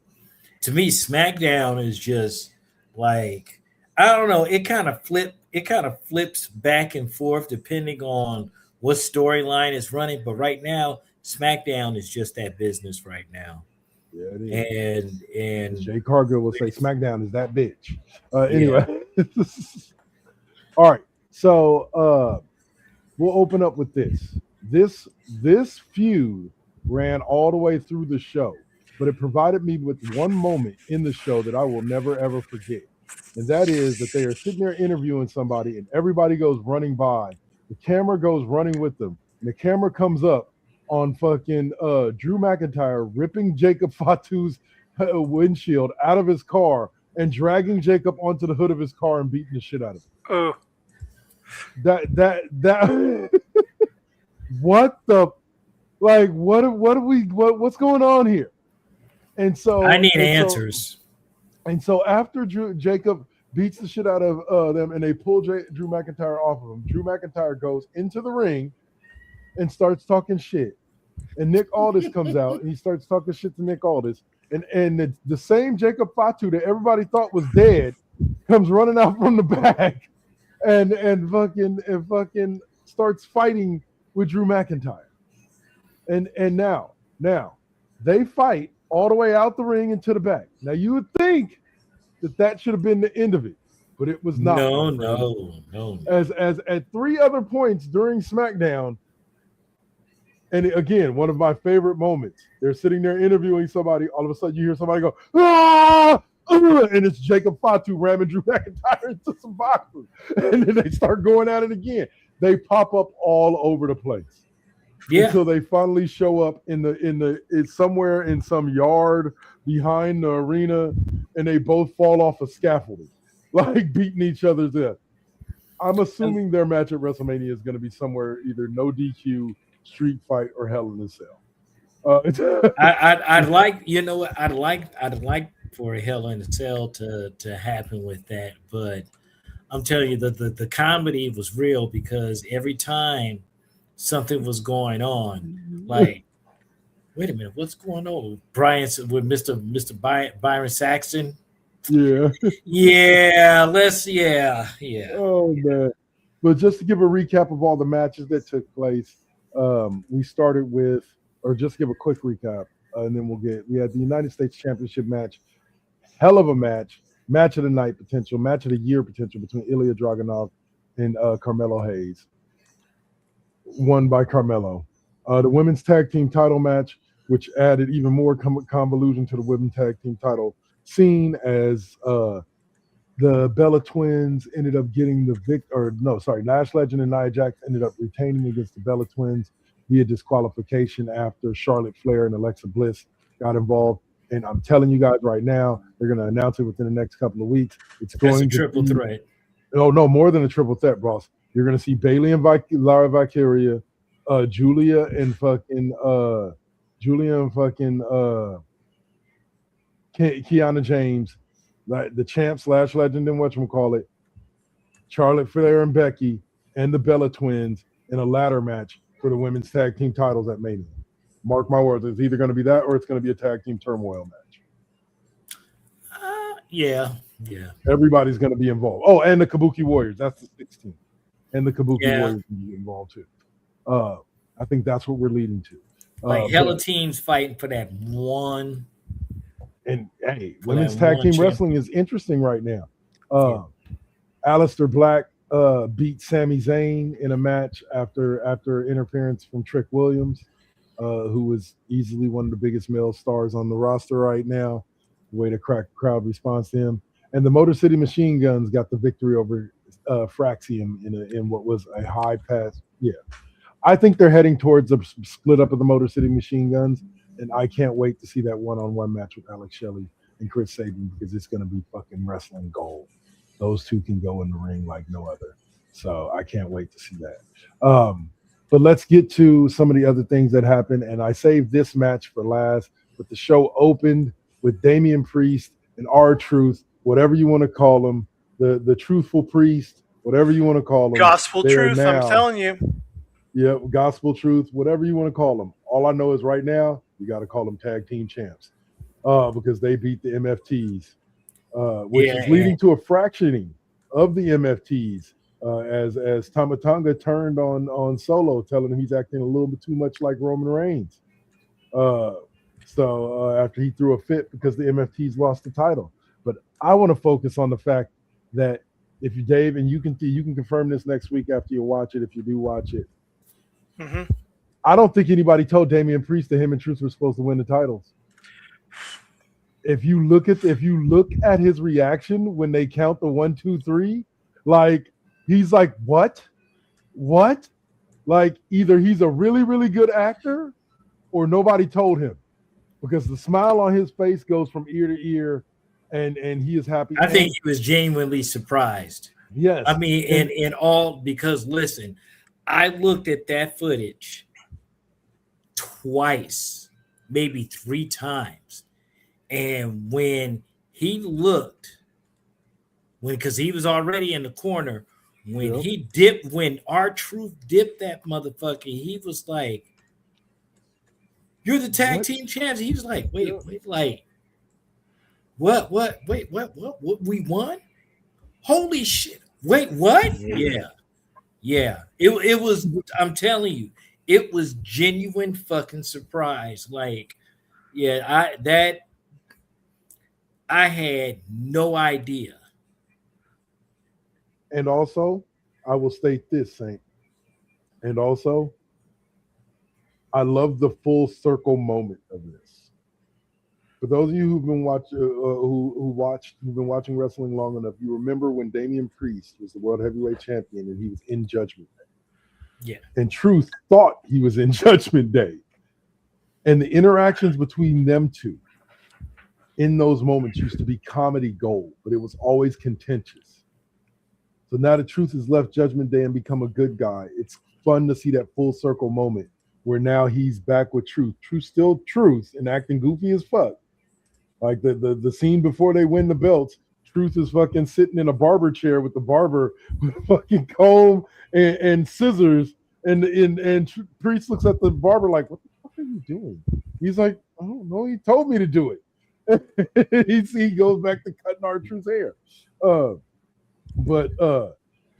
To me, SmackDown is just like, I don't know. It kind of flips back and forth depending on what storyline is running. But right now, SmackDown is just that business right now. Yeah, it is. And Jay Cargill will say SmackDown is that bitch. Anyway, all right. So we'll open up with this. This feud ran all the way through the show, but it provided me with one moment in the show that I will never ever forget, and that is that they are sitting there interviewing somebody, and everybody goes running by. The camera goes running with them, and the camera comes up on fucking Drew McIntyre ripping Jacob Fatu's windshield out of his car and dragging Jacob onto the hood of his car and beating the shit out of him. Oh, that what the like what's going on here? And so I need answers. So after Jacob beats the shit out of them and they pull Drew McIntyre off of him, Drew McIntyre goes into the ring and starts talking shit. And Nick Aldis comes out and he starts talking shit to Nick Aldis. And the same Jacob Fatu that everybody thought was dead comes running out from the back and fucking starts fighting with Drew McIntyre. And now they fight all the way out the ring and to the back. Now you would think that should have been the end of it, but it was not. No. As at three other points during SmackDown, and again, one of my favorite moments. They're sitting there interviewing somebody. All of a sudden, you hear somebody go, "Ah!" And it's Jacob Fatu ramming Drew McIntyre into some boxes, and then they start going at it again. They pop up all over the place. Until they finally show up it's somewhere in some yard behind the arena, and they both fall off a scaffolding, like beating each other's death. I'm assuming their match at WrestleMania is going to be somewhere either no DQ, street fight, or Hell in a Cell. I'd like for a Hell in a Cell to happen with that, but I'm telling you the comedy was real because every time something was going on, like, wait a minute, what's going on? Brian with Mr. Byron Saxton. Yeah. Yeah. Oh man. But just to give a recap of all the matches that took place, we started with, or just give a quick recap. and then we had the United States Championship match. Hell of a match of the night potential, match of the year potential between Ilya Dragunov and Carmelo Hayes, won by Carmelo. The women's tag team title match, which added even more convolution to the women's tag team title scene, as the Bella Twins ended up getting Lash Legend and Nia Jax ended up retaining against the Bella Twins via disqualification after Charlotte Flair and Alexa Bliss got involved. And I'm telling you guys right now, they're going to announce it within the next couple of weeks. It's going to triple threat. Oh no, more than a triple threat, boss. You're going to see Bayley and Lara Valkyria, Julia and Kiana James, like the champ / legend and whatchamacallit, Charlotte Flair and Becky, and the Bella Twins in a ladder match for the women's tag team titles at Mania. Mark my words, it's either going to be that or it's going to be a tag team turmoil match. Yeah. Everybody's going to be involved. Oh, and the Kabuki Warriors. That's the 16th. And the Kabuki Warriors will be involved too. I think that's what we're leading to. Hella teams fighting for that one. And hey, women's tag team wrestling is interesting right now. Aleister Black beat Sami Zayn in a match after interference from Trick Williams, who was easily one of the biggest male stars on the roster right now. Way to crack crowd response to him. And the Motor City Machine Guns got the victory over Fraxium in what was a high pass. Yeah. I think they're heading towards a split up of the Motor City Machine Guns, and I can't wait to see that one-on-one match with Alex Shelley and Chris Sabin, because it's going to be fucking wrestling gold. Those two can go in the ring like no other. So I can't wait to see that. But let's get to some of the other things that happened, and I saved this match for last. But the show opened with Damian Priest and R-Truth, whatever you want to call him, the truthful priest, whatever you want to call him. Gospel truth, I'm telling you. Yeah, gospel truth, whatever you want to call them. All I know is right now, you got to call them tag team champs because they beat the MFTs, which is leading to a fractioning of the MFTs as Tama Tonga turned on Solo, telling him he's acting a little bit too much like Roman Reigns. So after he threw a fit because the MFTs lost the title. But I want to focus on the fact that if you, Dave, and you can confirm this next week after you watch it, if you do watch it. Mm-hmm. I don't think anybody told Damian Priest that him and Truth were supposed to win the titles. If you look at his reaction when they count the 1, 2, 3, like he's like, what? Like either he's a really, really good actor or nobody told him, because the smile on his face goes from ear to ear, and he is happy. I think he was genuinely surprised. Yes. I mean, and all because listen, I looked at that footage twice, maybe 3 times. And when he looked, because he was already in the corner, when R-Truth dipped that motherfucker, he was like, "You're the tag team champs." He was like, wait, like, what, we won? Holy shit. Wait, what? Yeah. It was, I'm telling you, it was genuine fucking surprise. Like, I had no idea. And also, I will state this, Saint. And also, I love the full circle moment of this. For those of you who've been who've been watching wrestling long enough, you remember when Damian Priest was the World Heavyweight Champion and he was in Judgment Day. Yeah. And Truth thought he was in Judgment Day. And the interactions between them two in those moments used to be comedy gold, but it was always contentious. So now that Truth has left Judgment Day and become a good guy, it's fun to see that full circle moment where now he's back with Truth. Truth still Truth and acting goofy as fuck. Like the scene before they win the belts, Truth is fucking sitting in a barber chair with the barber with a fucking comb and scissors, and Priest looks at the barber like, "What the fuck are you doing?" He's like, "I don't know. He told me to do it." he goes back to cutting R-Truth's hair. But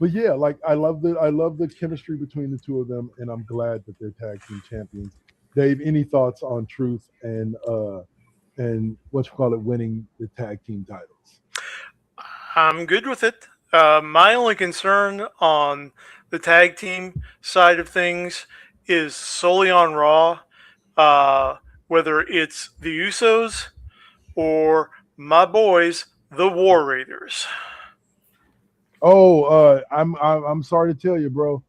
yeah, like I love the chemistry between the two of them, and I'm glad that they're tag team champions. Dave, any thoughts on Truth and what you call it, winning the tag team titles? I'm good with it. My only concern on the tag team side of things is solely on Raw, whether it's the Usos or my boys, the War Raiders. Oh, I'm sorry to tell you, bro.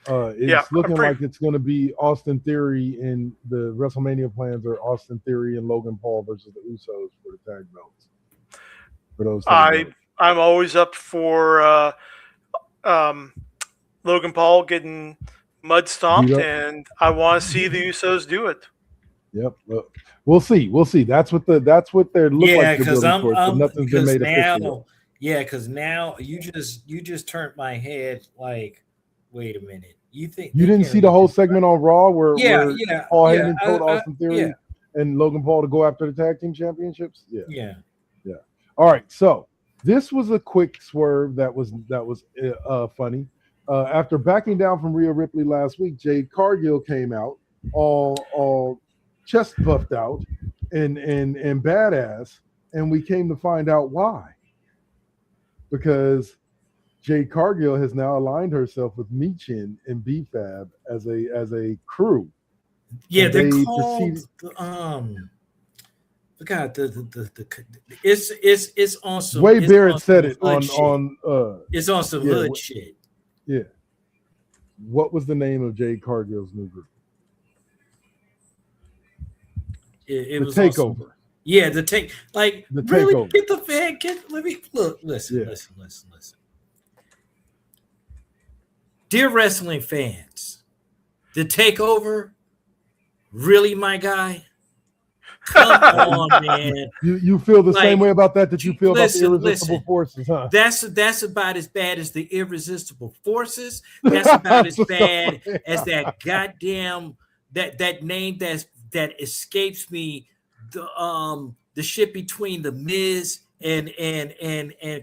It's I'm looking pretty. like it's going to be Austin Theory, and the WrestleMania plans are Austin Theory and Logan Paul versus the Usos for the tag belts. For those tag belts. I'm always up for Logan Paul getting mud stomped, and I want to see the Usos do it. Yep. We'll see. We'll see. That's what they're look like. Because nothing's been made official. Yeah, because now you just turned my head like, wait a minute. You think you didn't see the whole segment on Raw where Paul Heyman told Austin Theory and Logan Paul to go after the tag team championships? Yeah. All right. So this was a quick swerve that was funny. After backing down from Rhea Ripley last week, Jade Cargill came out all chest puffed out and badass, and we came to find out why. Because Jade Cargill has now aligned herself with Michin and B-Fab as a crew. Yeah, they're called it's on some Wade Barrett said it on it's on some hood shit. Yeah. What was the name of Jade Cargill's new group? It was Takeover. The take like the really takeover. Get the fan. Let me look. Listen. Dear wrestling fans, the takeover, really, my guy? Come on, man. You feel the same way about that you feel about the Irresistible Forces, huh? That's about as bad as the Irresistible Forces. That's about as bad as that goddamn that name that escapes me. The shit between the Miz and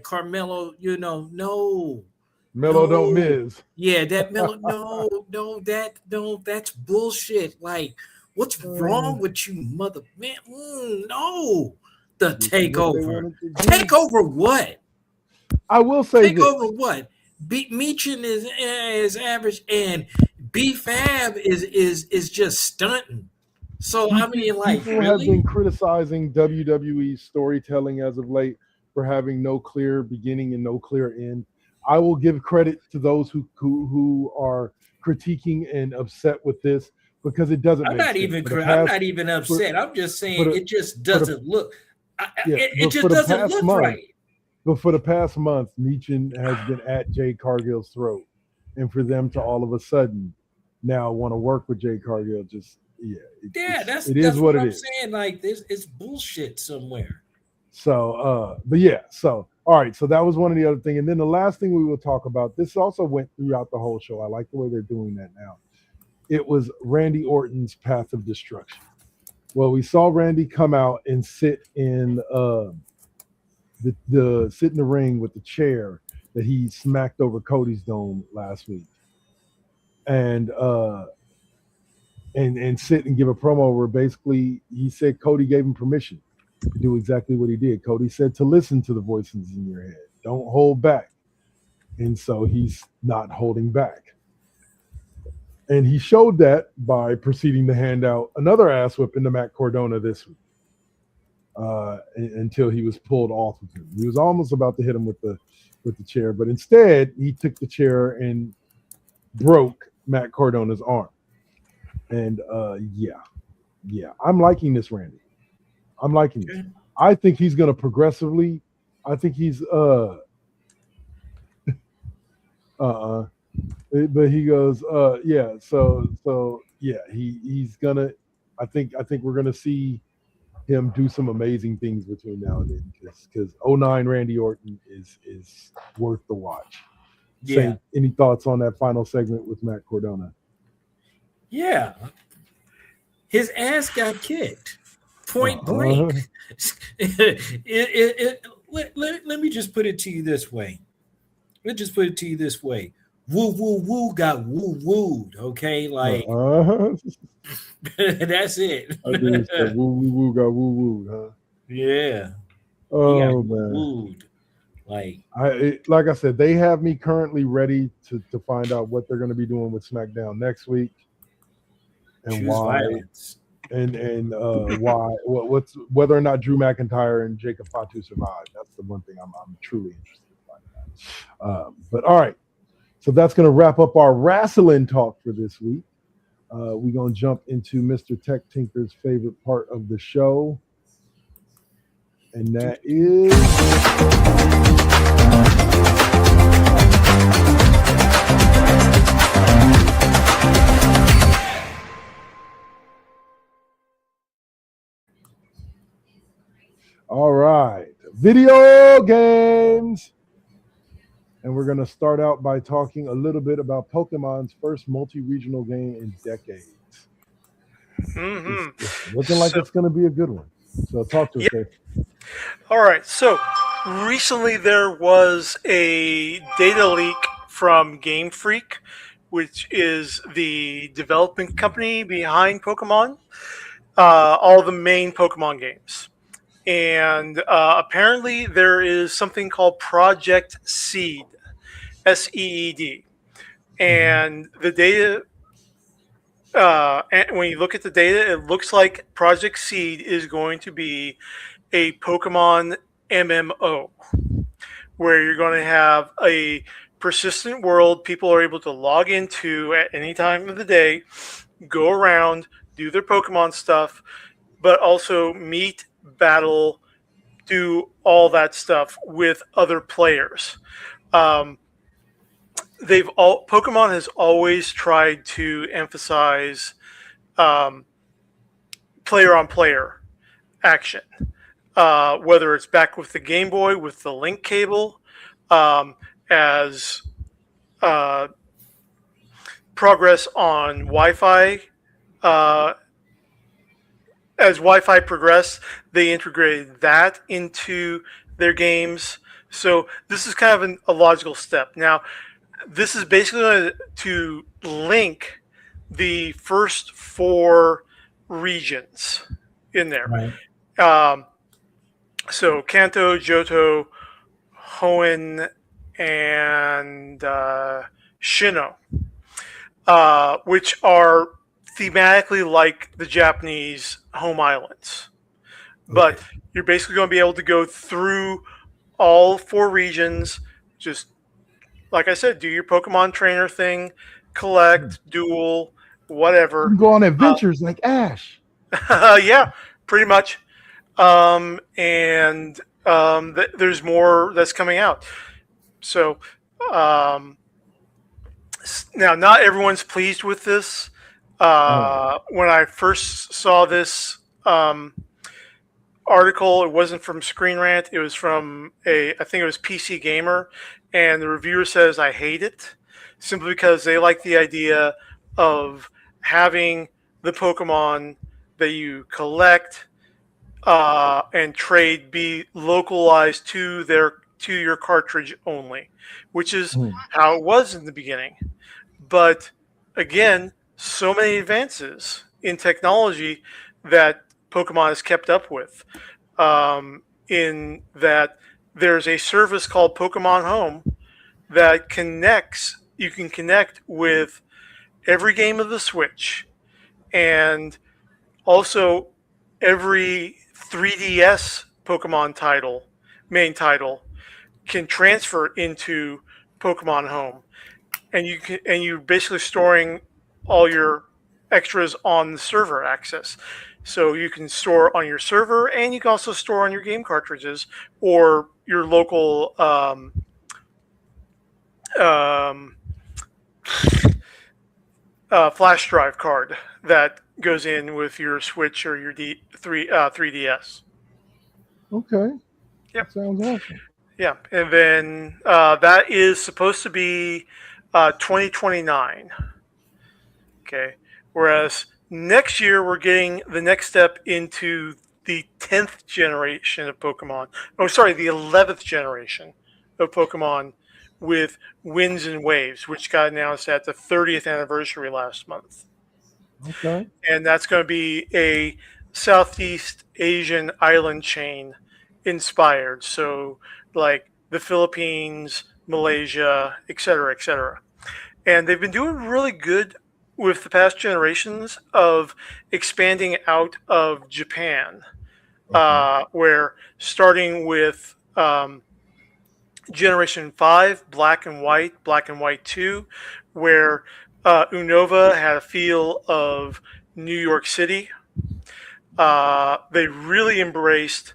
Carmelo. No. Melo don't miss. Yeah, that Melo. No, that's bullshit. Like, what's wrong with you, mother man? No, the takeover. Takeover what? I will say takeover what? Michin is average, and B-Fab is just stunting. So I mean, like, people have been criticizing WWE storytelling as of late for having no clear beginning and no clear end. I will give credit to those who are critiquing and upset with this because it doesn't. I'm not even upset. I'm just saying it just doesn't look. It just doesn't look right. But for the past month, Michin has been at Jade Cargill's throat, and for them to all of a sudden now want to work with Jade Cargill, just that's what I'm it is. saying. Like, it's bullshit somewhere. So, but yeah, so all right, so that was one of the other things. And then the last thing we will talk about, this also went throughout the whole show. I like the way they're doing that now. It was Randy Orton's path of destruction. Well, we saw Randy come out and sit in sit in the ring with the chair that he smacked over Cody's dome last week. And sit and give a promo where basically he said Cody gave him permission to do exactly what he did. Cody said to listen to the voices in your head. Don't hold back. And so he's not holding back. And he showed that by proceeding to hand out another ass whipping to Matt Cardona this week until he was pulled off of him. He was almost about to hit him with the chair, but instead he took the chair and broke Matt Cardona's arm. And I'm liking this, Randy. I'm liking this. I think he's going to progressively. I think he's but he goes he's gonna. I think we're gonna see him do some amazing things between now and then because 09 Randy Orton is worth the watch. Yeah. So, any thoughts on that final segment with Matt Cardona? Yeah, his ass got kicked, point blank. Let me just put it to you this way. woo woo woo got woo wooed. Okay, like that's it. I do said woo woo woo got woo woo, huh? Yeah, he got Oh man. wooed. Like Like I said, they have me currently ready to find out what they're going to be doing with SmackDown next week and choose why violence. and why what's whether or not Drew McIntyre and Jacob Fatu survive. That's the one thing I'm truly interested in finding out. But all right, so that's going to wrap up our wrestling talk for this week. We're going to jump into Mr. Tech Tinker's favorite part of the show, and that is all right, video games. And we're going to start out by talking a little bit about Pokemon's first multi-regional game in decades. It's looking like it's going to be a good one. So talk to us, Dave. All right. So recently there was a data leak from Game Freak, which is the development company behind Pokemon, all the main Pokemon games. And apparently there is something called Project Seed, SEED. And the data, and when you look at the data, it looks like Project Seed is going to be a Pokemon MMO, where you're going to have a persistent world people are able to log into at any time of the day, go around, do their Pokemon stuff, but also meet, battle, do all that stuff with other players. Pokemon has always tried to emphasize player on player action, whether it's back with the Game Boy with the link cable, as progress on Wi-Fi. As Wi-Fi progressed, they integrated that into their games. So this is kind of a logical step. Now, this is basically to link the first 4 regions in there. Right. So Kanto, Johto, Hoenn, and Sinnoh, which are thematically like the Japanese home islands. But you're basically going to be able to go through all 4 regions, just like I said, do your Pokemon trainer thing, collect, duel, whatever. You can go on adventures like Ash. Yeah, pretty much. There's more that's coming out. So now, not everyone's pleased with this. When I first saw this article, it wasn't from Screen Rant. It was from I think it was PC Gamer, and the reviewer says, I hate it, simply because they like the idea of having the Pokemon that you collect and trade be localized to your cartridge only, which is how it was in the beginning. But again, so many advances in technology that Pokemon has kept up with, in that there's a service called Pokemon Home that you can connect with every game of the Switch, and also every 3DS Pokemon main title can transfer into Pokemon Home, and you're basically storing all your extras on the server access. So you can store on your server, and you can also store on your game cartridges or your local flash drive card that goes in with your Switch or your 3DS. Okay. Yep. Sounds awesome. Yeah, and then that is supposed to be 2029. Okay, whereas next year we're getting the next step into the 10th generation of Pokemon. Oh, sorry, the 11th generation of Pokemon, with Winds and Waves, which got announced at the 30th anniversary last month. Okay. And that's going to be a Southeast Asian island chain inspired. So, like the Philippines, Malaysia, et cetera, et cetera. And they've been doing really good with the past generations of expanding out of Japan, where starting with Generation 5, Black and White 2, where Unova had a feel of New York City. They really embraced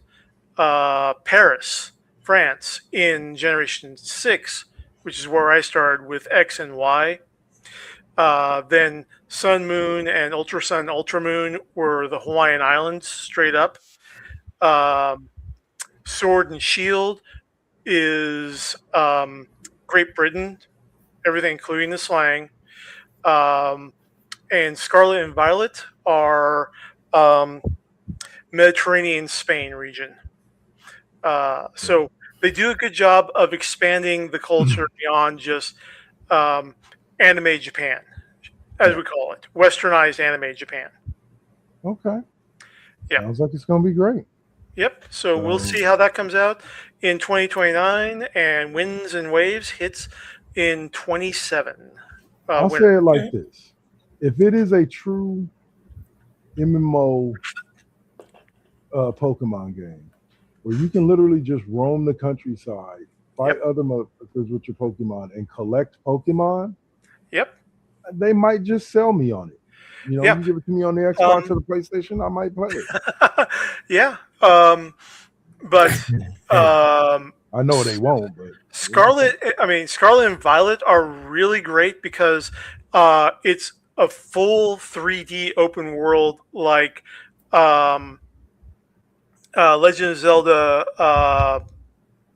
Paris, France in Generation 6, which is where I started with X and Y. Then Sun Moon and Ultra Sun, Ultra Moon were the Hawaiian Islands straight up. Sword and Shield is Great Britain, everything including the slang. And Scarlet and Violet are Mediterranean Spain region. So they do a good job of expanding the culture beyond just anime Japan, as we call it, westernized anime Japan. Okay. Yeah. Sounds like it's going to be great. Yep. So we'll see how that comes out in 2029, and Winds and Waves hits in 27. I'll say it like this. If it is a true MMO Pokemon game where you can literally just roam the countryside, fight other motherfuckers with your Pokemon, and collect Pokemon, they might just sell me on it. You know, you give it to me on the Xbox or the PlayStation, I might play it. Yeah. But I know they won't, but Scarlet and Violet are really great because it's a full 3D open world like Legend of Zelda.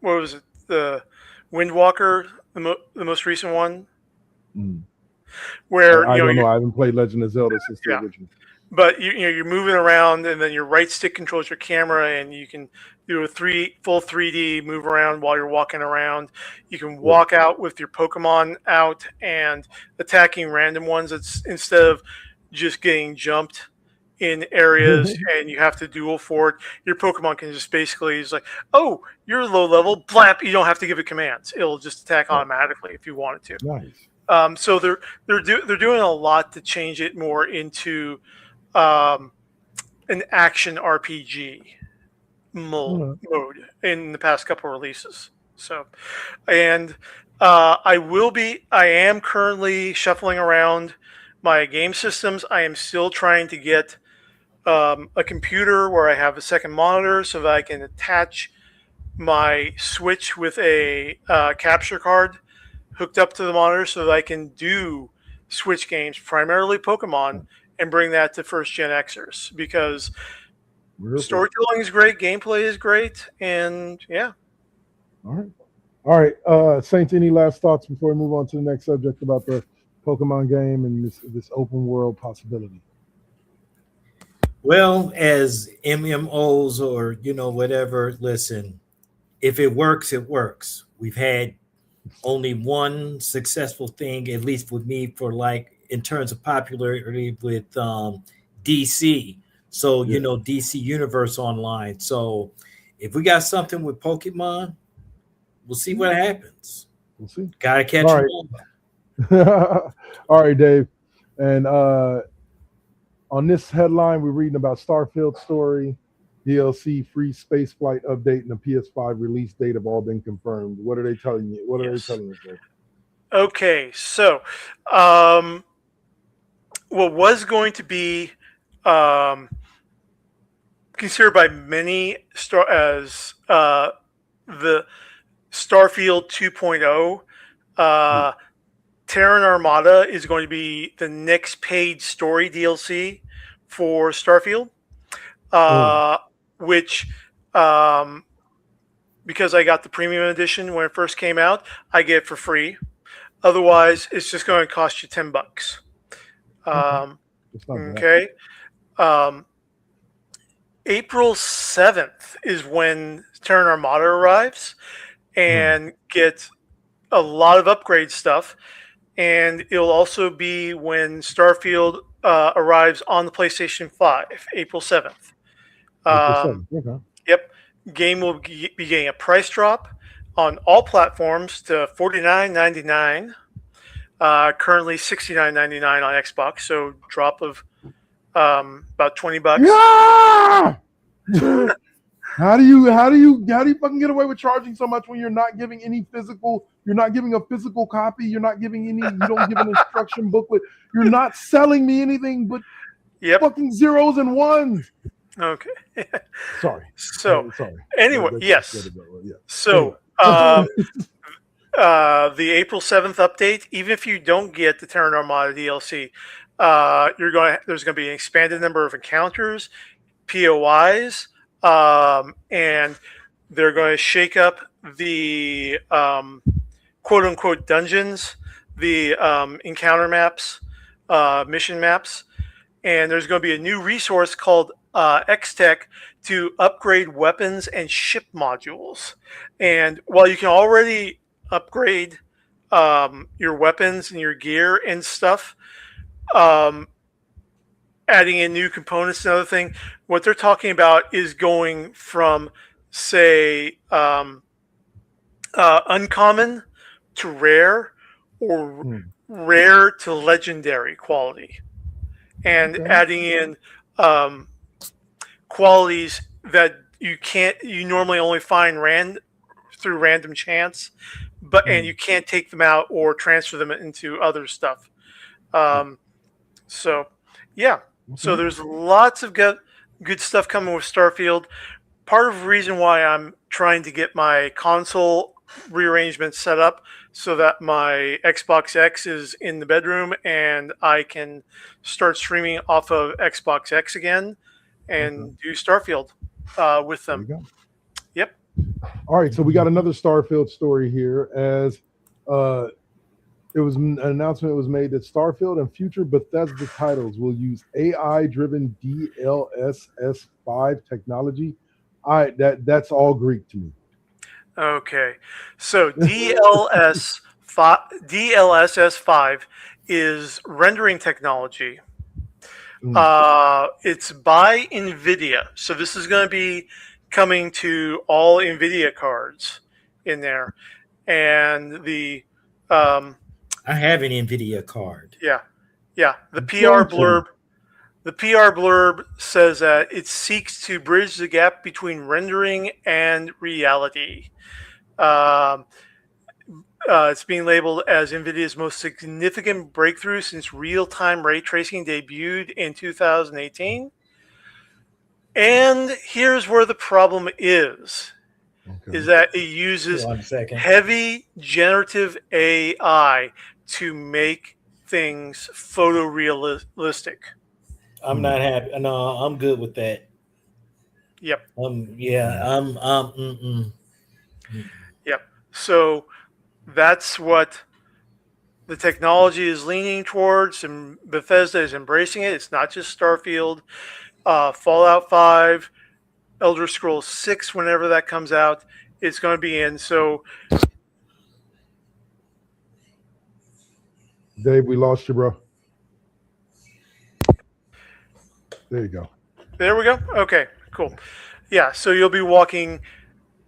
What was it? The Wind Walker, the most recent one. Where I don't know. I haven't played Legend of Zelda since the original. But you're moving around, and then your right stick controls your camera, and you can do a full 3D move around while you're walking around. You can walk out with your Pokemon out and attacking random ones. It's instead of just getting jumped in areas and you have to duel for it. Your Pokemon can just basically is like, oh, you're low level, blap. You don't have to give it commands. It'll just attack automatically if you wanted to. Nice. So they're doing a lot to change it more into an action RPG mode in the past couple of releases. So, and I am currently shuffling around my game systems. I am still trying to get a computer where I have a second monitor so that I can attach my Switch with a capture card hooked up to the monitor so that I can do Switch games, primarily Pokemon, and bring that to first gen Xers because storytelling is great, gameplay is great, and yeah. All right. Saints, any last thoughts before we move on to the next subject about the Pokemon game and this open world possibility? Well, as MMOs or whatever, listen, if it works, it works. We've had only one successful thing, at least with me, for in terms of popularity with DC. So, DC Universe Online. So if we got something with Pokemon, we'll see what happens. We'll see. Gotta catch them all. All right, Dave. And on this headline, we're reading about Starfield story, DLC, free spaceflight update, and the PS5 release date have all been confirmed. What are they telling you? What are they telling us, Dave? Okay, so what was going to be considered by many as the Starfield 2.0, Terran Armada is going to be the next paid story DLC for Starfield, which because I got the premium edition when it first came out, I get it for free. Otherwise, it's just going to cost you $10. Okay. April 7th is when Terran Armada arrives and gets a lot of upgrade stuff, and it'll also be when Starfield arrives on the PlayStation 5, April 7th. April 7th. Okay. Yep, game will be getting a price drop on all platforms to $49.99. Currently $69.99 on Xbox, so drop of about $20. Yeah! How do you fucking get away with charging so much when you're not giving any physical? You're not giving a physical copy. You're not giving any. You don't give an instruction booklet. You're not selling me anything but fucking zeros and ones. Okay. Sorry. So sorry. Anyway, That's yes. yeah. So the April 7th update, even if you don't get the Terran Armada DLC, there's going to be an expanded number of encounters, POIs, and they're going to shake up the quote unquote dungeons, the encounter maps, mission maps, and there's going to be a new resource called X-Tech to upgrade weapons and ship modules. And while you can already upgrade your weapons and your gear and stuff, adding in new components and other thing, what they're talking about is going from, say, uncommon to rare, or rare to legendary quality, and adding in qualities that you normally only find through random chance, and you can't take them out or transfer them into other stuff. So there's lots of good stuff coming with Starfield. Part of the reason why I'm trying to get my console rearrangement set up so that my Xbox X is in the bedroom and I can start streaming off of Xbox X again and do Starfield with them. There you go. Yep. All right, so we got another Starfield story here, as an announcement was made that Starfield and future Bethesda titles will use AI-driven DLSS5 technology. That's all Greek to me. Okay, so DLSS5 is rendering technology. It's by NVIDIA, so this is going to be coming to all NVIDIA cards in there, and the I have an NVIDIA card. Yeah. The PR blurb says that it seeks to bridge the gap between rendering and reality. It's being labeled as NVIDIA's most significant breakthrough since real-time ray tracing debuted in 2018. And here's where the problem is that it uses heavy generative AI to make things photorealistic. I'm not happy. No, I'm good with that. Yep. Yep. So that's what the technology is leaning towards, and Bethesda is embracing it. It's not just Starfield, Fallout 5, Elder Scrolls 6, whenever that comes out, it's going to be in. So, Dave, we lost you, bro. There you go. There we go. Okay, cool. Yeah, so you'll be walking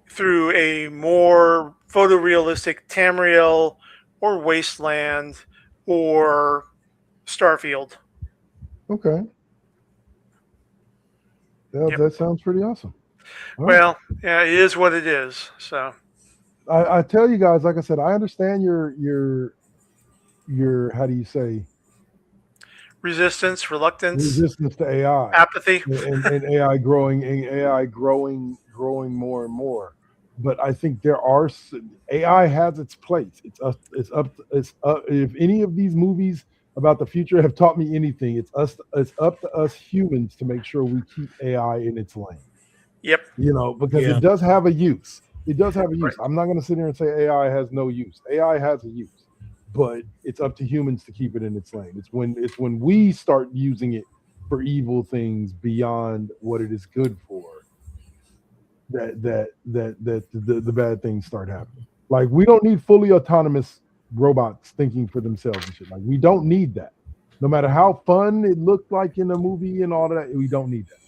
through a more photorealistic Tamriel or Wasteland or Starfield. Okay. Yeah, that sounds pretty awesome. Well, yeah, it is what it is. So I tell you guys, like I said, I understand your how do you say, resistance, reluctance to AI, apathy, and AI growing more and more. But I think AI has its place. It's up. If any of these movies about the future have taught me anything, it's up to us humans to make sure we keep AI in its lane. Yep. Because it does have a use. It does have a use. Right. I'm not going to sit here and say AI has no use. AI has a use, but it's up to humans to keep it in its lane. It's when we start using it for evil things beyond what it is good for that the bad things start happening. Like, we don't need fully autonomous robots thinking for themselves and shit. Like, we don't need that. No matter how fun it looked like in a movie and all that, we don't need that.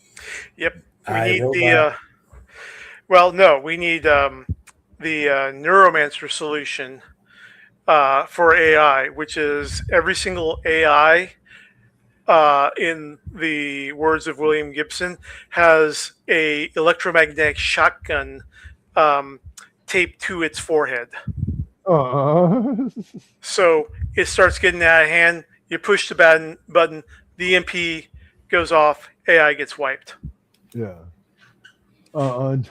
Yep. We I, need Robot. we need the Neuromancer solution for AI, which is every single AI, in the words of William Gibson, has a electromagnetic shotgun taped to its forehead. So it starts getting out of hand. You push the button, the EMP goes off, AI gets wiped. Yeah. But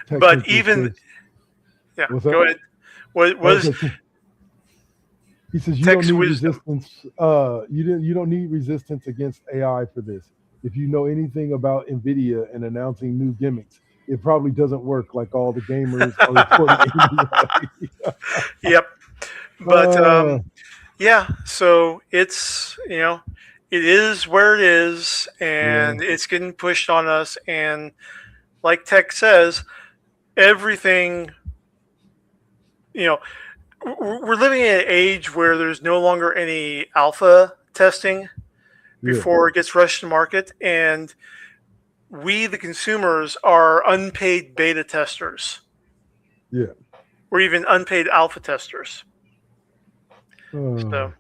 Technically even says- yeah, What's that? go ahead. What was he says you Text don't need wisdom. resistance. You don't need resistance against AI for this. If you know anything about NVIDIA and announcing new gimmicks, it probably doesn't work like all the gamers are reporting anyway. Yep. But yeah, so it's it is where it is, and it's getting pushed on us. And like Tech says, everything, we're living in an age where there's no longer any alpha testing before it gets rushed to market, and we, the consumers, are unpaid beta testers. Yeah. Or even unpaid alpha testers. So,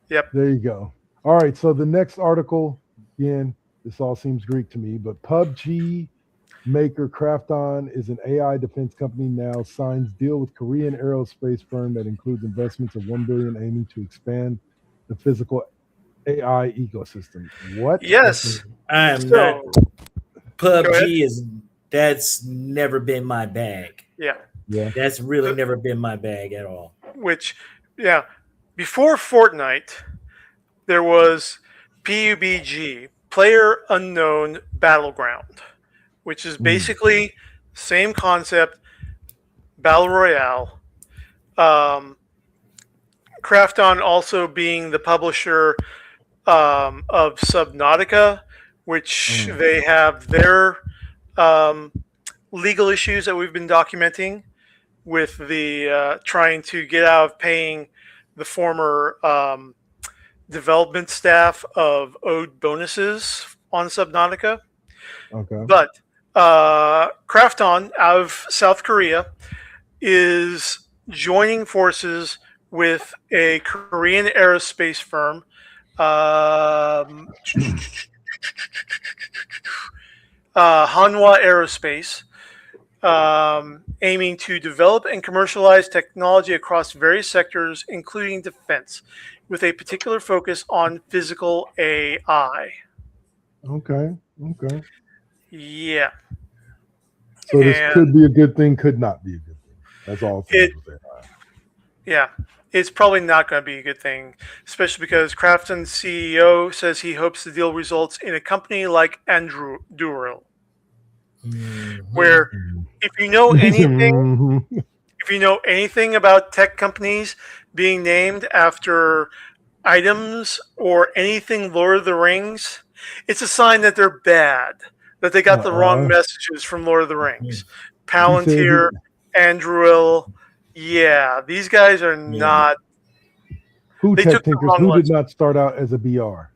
yep. There you go. All right. So the next article, again, this all seems Greek to me, but PUBG maker Krafton is an AI defense company now, signs deal with Korean aerospace firm that includes investments of $1 billion aiming to expand the physical AI ecosystem. What? Yes. I am not. PUBG that's never been my bag. Yeah. That's really never been my bag at all. Which, yeah, before Fortnite, there was PUBG, Player Unknown Battleground, which is basically same concept, battle royale. Krafton also being the publisher of Subnautica, which they have their legal issues that we've been documenting with the trying to get out of paying the former development staff of owed bonuses on Subnautica. Okay. But Krafton out of South Korea is joining forces with a Korean aerospace firm, Hanwha Aerospace, aiming to develop and commercialize technology across various sectors, including defense, with a particular focus on physical AI. Okay. Yeah. So this could be a good thing, could not be a good thing. That's all. Yeah. It's probably not going to be a good thing, especially because Krafton's CEO says he hopes the deal results in a company like Anduril, where if you know anything about tech companies being named after items or anything Lord of the Rings, it's a sign that they're bad, that they got the wrong messages from Lord of the Rings. Palantir, Anduril, yeah, these guys are not. Who Tech Tinkers? Who did not start out as a BR?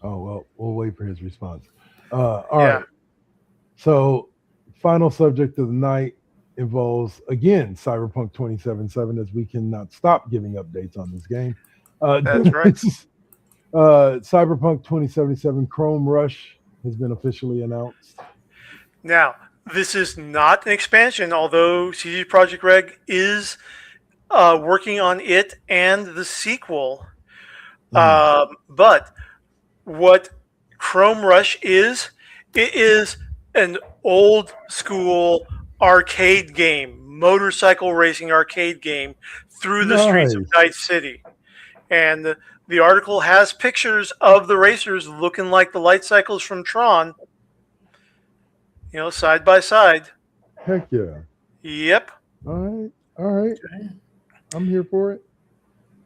Oh well, we'll wait for his response. All right. So, final subject of the night involves again Cyberpunk 2077, as we cannot stop giving updates on this game. That's right. Cyberpunk 2077 Chrome Rush has been officially announced. Now, this is not an expansion, although CD Projekt Red is working on it and the sequel. But what Chrome Rush is, it is an old school arcade game, motorcycle racing arcade game through the streets of Night City. And the article has pictures of the racers looking like the light cycles from Tron. Side by side. Heck yeah. Yep. All right. I'm here for it.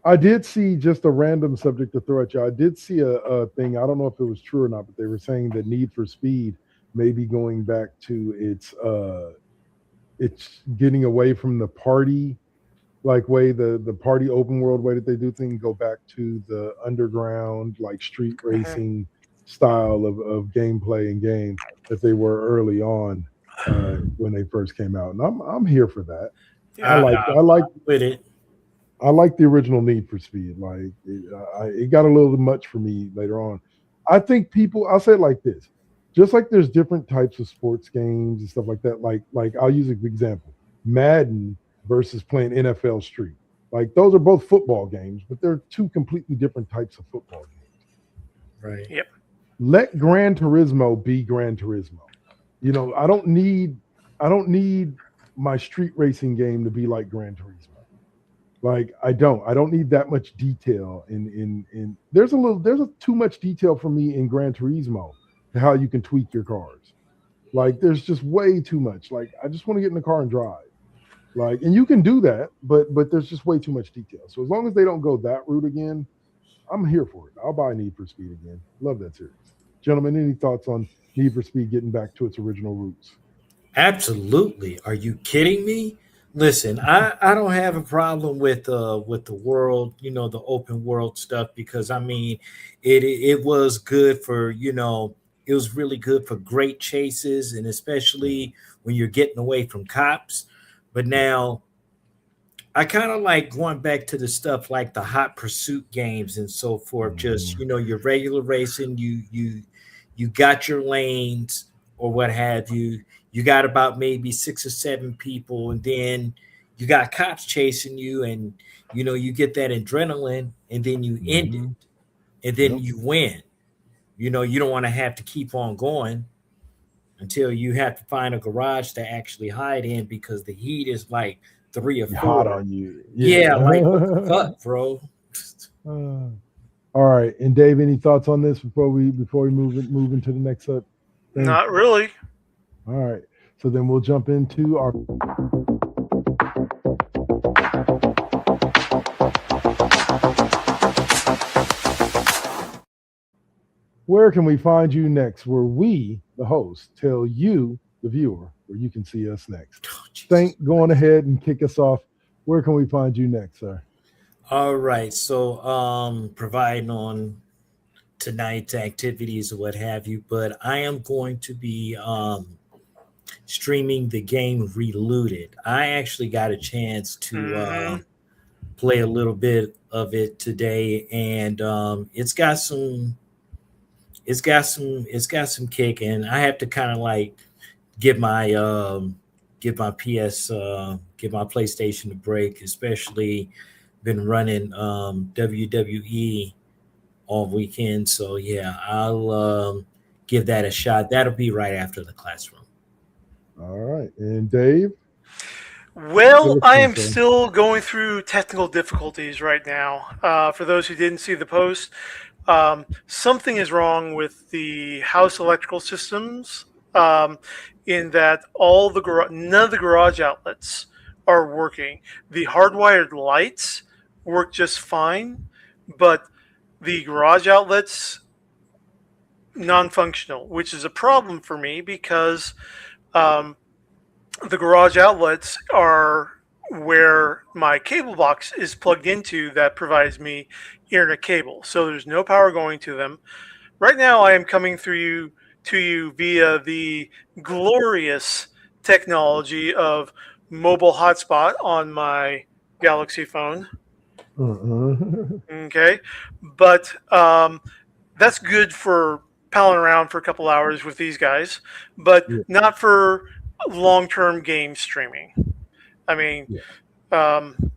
I did see, just a random subject to throw at you, I did see a thing, I don't know if it was true or not, but they were saying that Need for Speed maybe going back to it's getting away from the party like way the party open world way that they do things, go back to the underground like street racing style of gameplay and game that they were early on when they first came out. And I'm here for that. I like with it. I like the original Need for Speed. Like it got a little much for me later on. I think people. I'll say it like this: just like there's different types of sports games and stuff like that. Like I'll use an example: Madden versus playing NFL Street. Like those are both football games, but they're two completely different types of football games. Right. Yep. Let Gran Turismo be Gran Turismo. You know, I don't need my street racing game to be like Gran Turismo. Like I don't need that much detail in there's too much detail for me in Gran Turismo to how you can tweak your cars. Like there's just way too much. Like I just want to get in the car and drive. Like, and you can do that, but there's just way too much detail. So as long as they don't go that route again, I'm here for it. I'll buy Need for Speed again. Love that series. Gentlemen, any thoughts on Need for Speed getting back to its original roots? Absolutely. Are you kidding me? Listen, I don't have a problem with the world, you know, the open world stuff, because I mean it was good for, you know, it was really good for great chases, and especially when you're getting away from cops. But now I kind of like going back to the stuff like the hot pursuit games and so forth. Just, you know, your regular racing, you got your lanes or what have you. You got about maybe 6 or 7 people, and then you got cops chasing you, and you know you get that adrenaline, and then you end it, and then you win. You know, you don't want to have to keep on going until you have to find a garage to actually hide in, because the heat is like 3 or 4 hot on you. Yeah, like what the fuck, bro. All right, and Dave, any thoughts on this before we move into the next thing? Not really. All right, so then we'll jump into our. Where can we find you next? Where we, the host, tell you, the viewer, where you can see us next. Thank going ahead and kick us off. Where can we find you next, sir? All right, so providing on tonight's activities or what have you, but I am going to be streaming the game Reloaded. I actually got a chance to play a little bit of it today, and it's got some kick, and I have to kind of like give my PlayStation a break, especially been running WWE all weekend. So yeah, I'll give that a shot. That'll be right after the classroom. All right, and Dave? Well, I am still going through technical difficulties right now. For those who didn't see the post, something is wrong with the house electrical systems, in that none of the garage outlets are working. The hardwired lights work just fine, but the garage outlets non-functional, which is a problem for me because the garage outlets are where my cable box is plugged into that provides me internet cable. So there's no power going to them. Right now I am coming to you via the glorious technology of mobile hotspot on my Galaxy phone. Okay. But that's good for palling around for a couple hours with these guys, but not for long-term game streaming. I mean,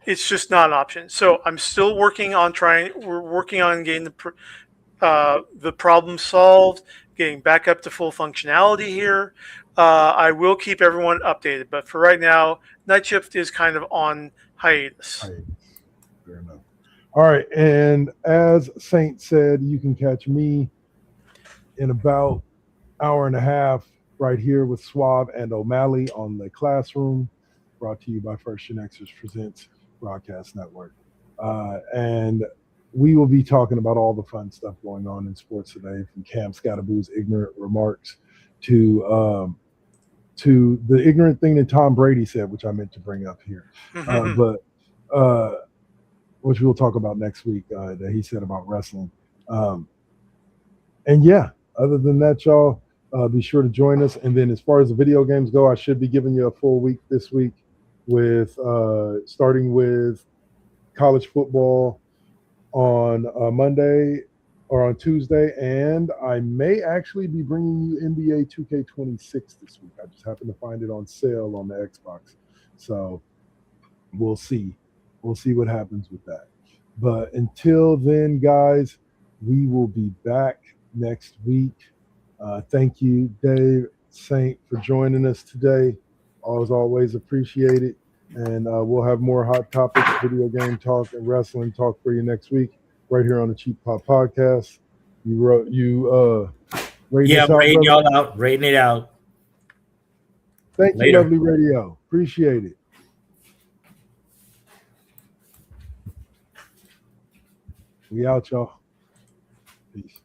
it's just not an option. So I'm still working on getting the problem solved, getting back up to full functionality here. I will keep everyone updated, but for right now, Night Shift is kind of on hiatus. Fair enough. All right, and as Saint said, you can catch me in about hour and a half right here with Suave and O'Malley on the Classroom, brought to you by First GenXers Presents Broadcast Network. And we will be talking about all the fun stuff going on in sports today, from Cam Scattaboo's ignorant remarks to the ignorant thing that Tom Brady said, which I meant to bring up here, but which we'll talk about next week, that he said about wrestling. And yeah, other than that, y'all, be sure to join us. And then as far as the video games go, I should be giving you a full week this week with starting with college football on Monday or on Tuesday. And I may actually be bringing you NBA 2K26 this week. I just happened to find it on sale on the Xbox. So we'll see. We'll see what happens with that. But until then, guys, we will be back next week. Thank you, Dave Saint, for joining us today. Always appreciate it. And we'll have more hot topics, video game talk, and wrestling talk for you next week, right here on the Cheap Pop Podcast. Rating us out, rating brother? y'all out, rating it out. Thank you, Later. Lovely Radio. Appreciate it. We out, y'all. Peace.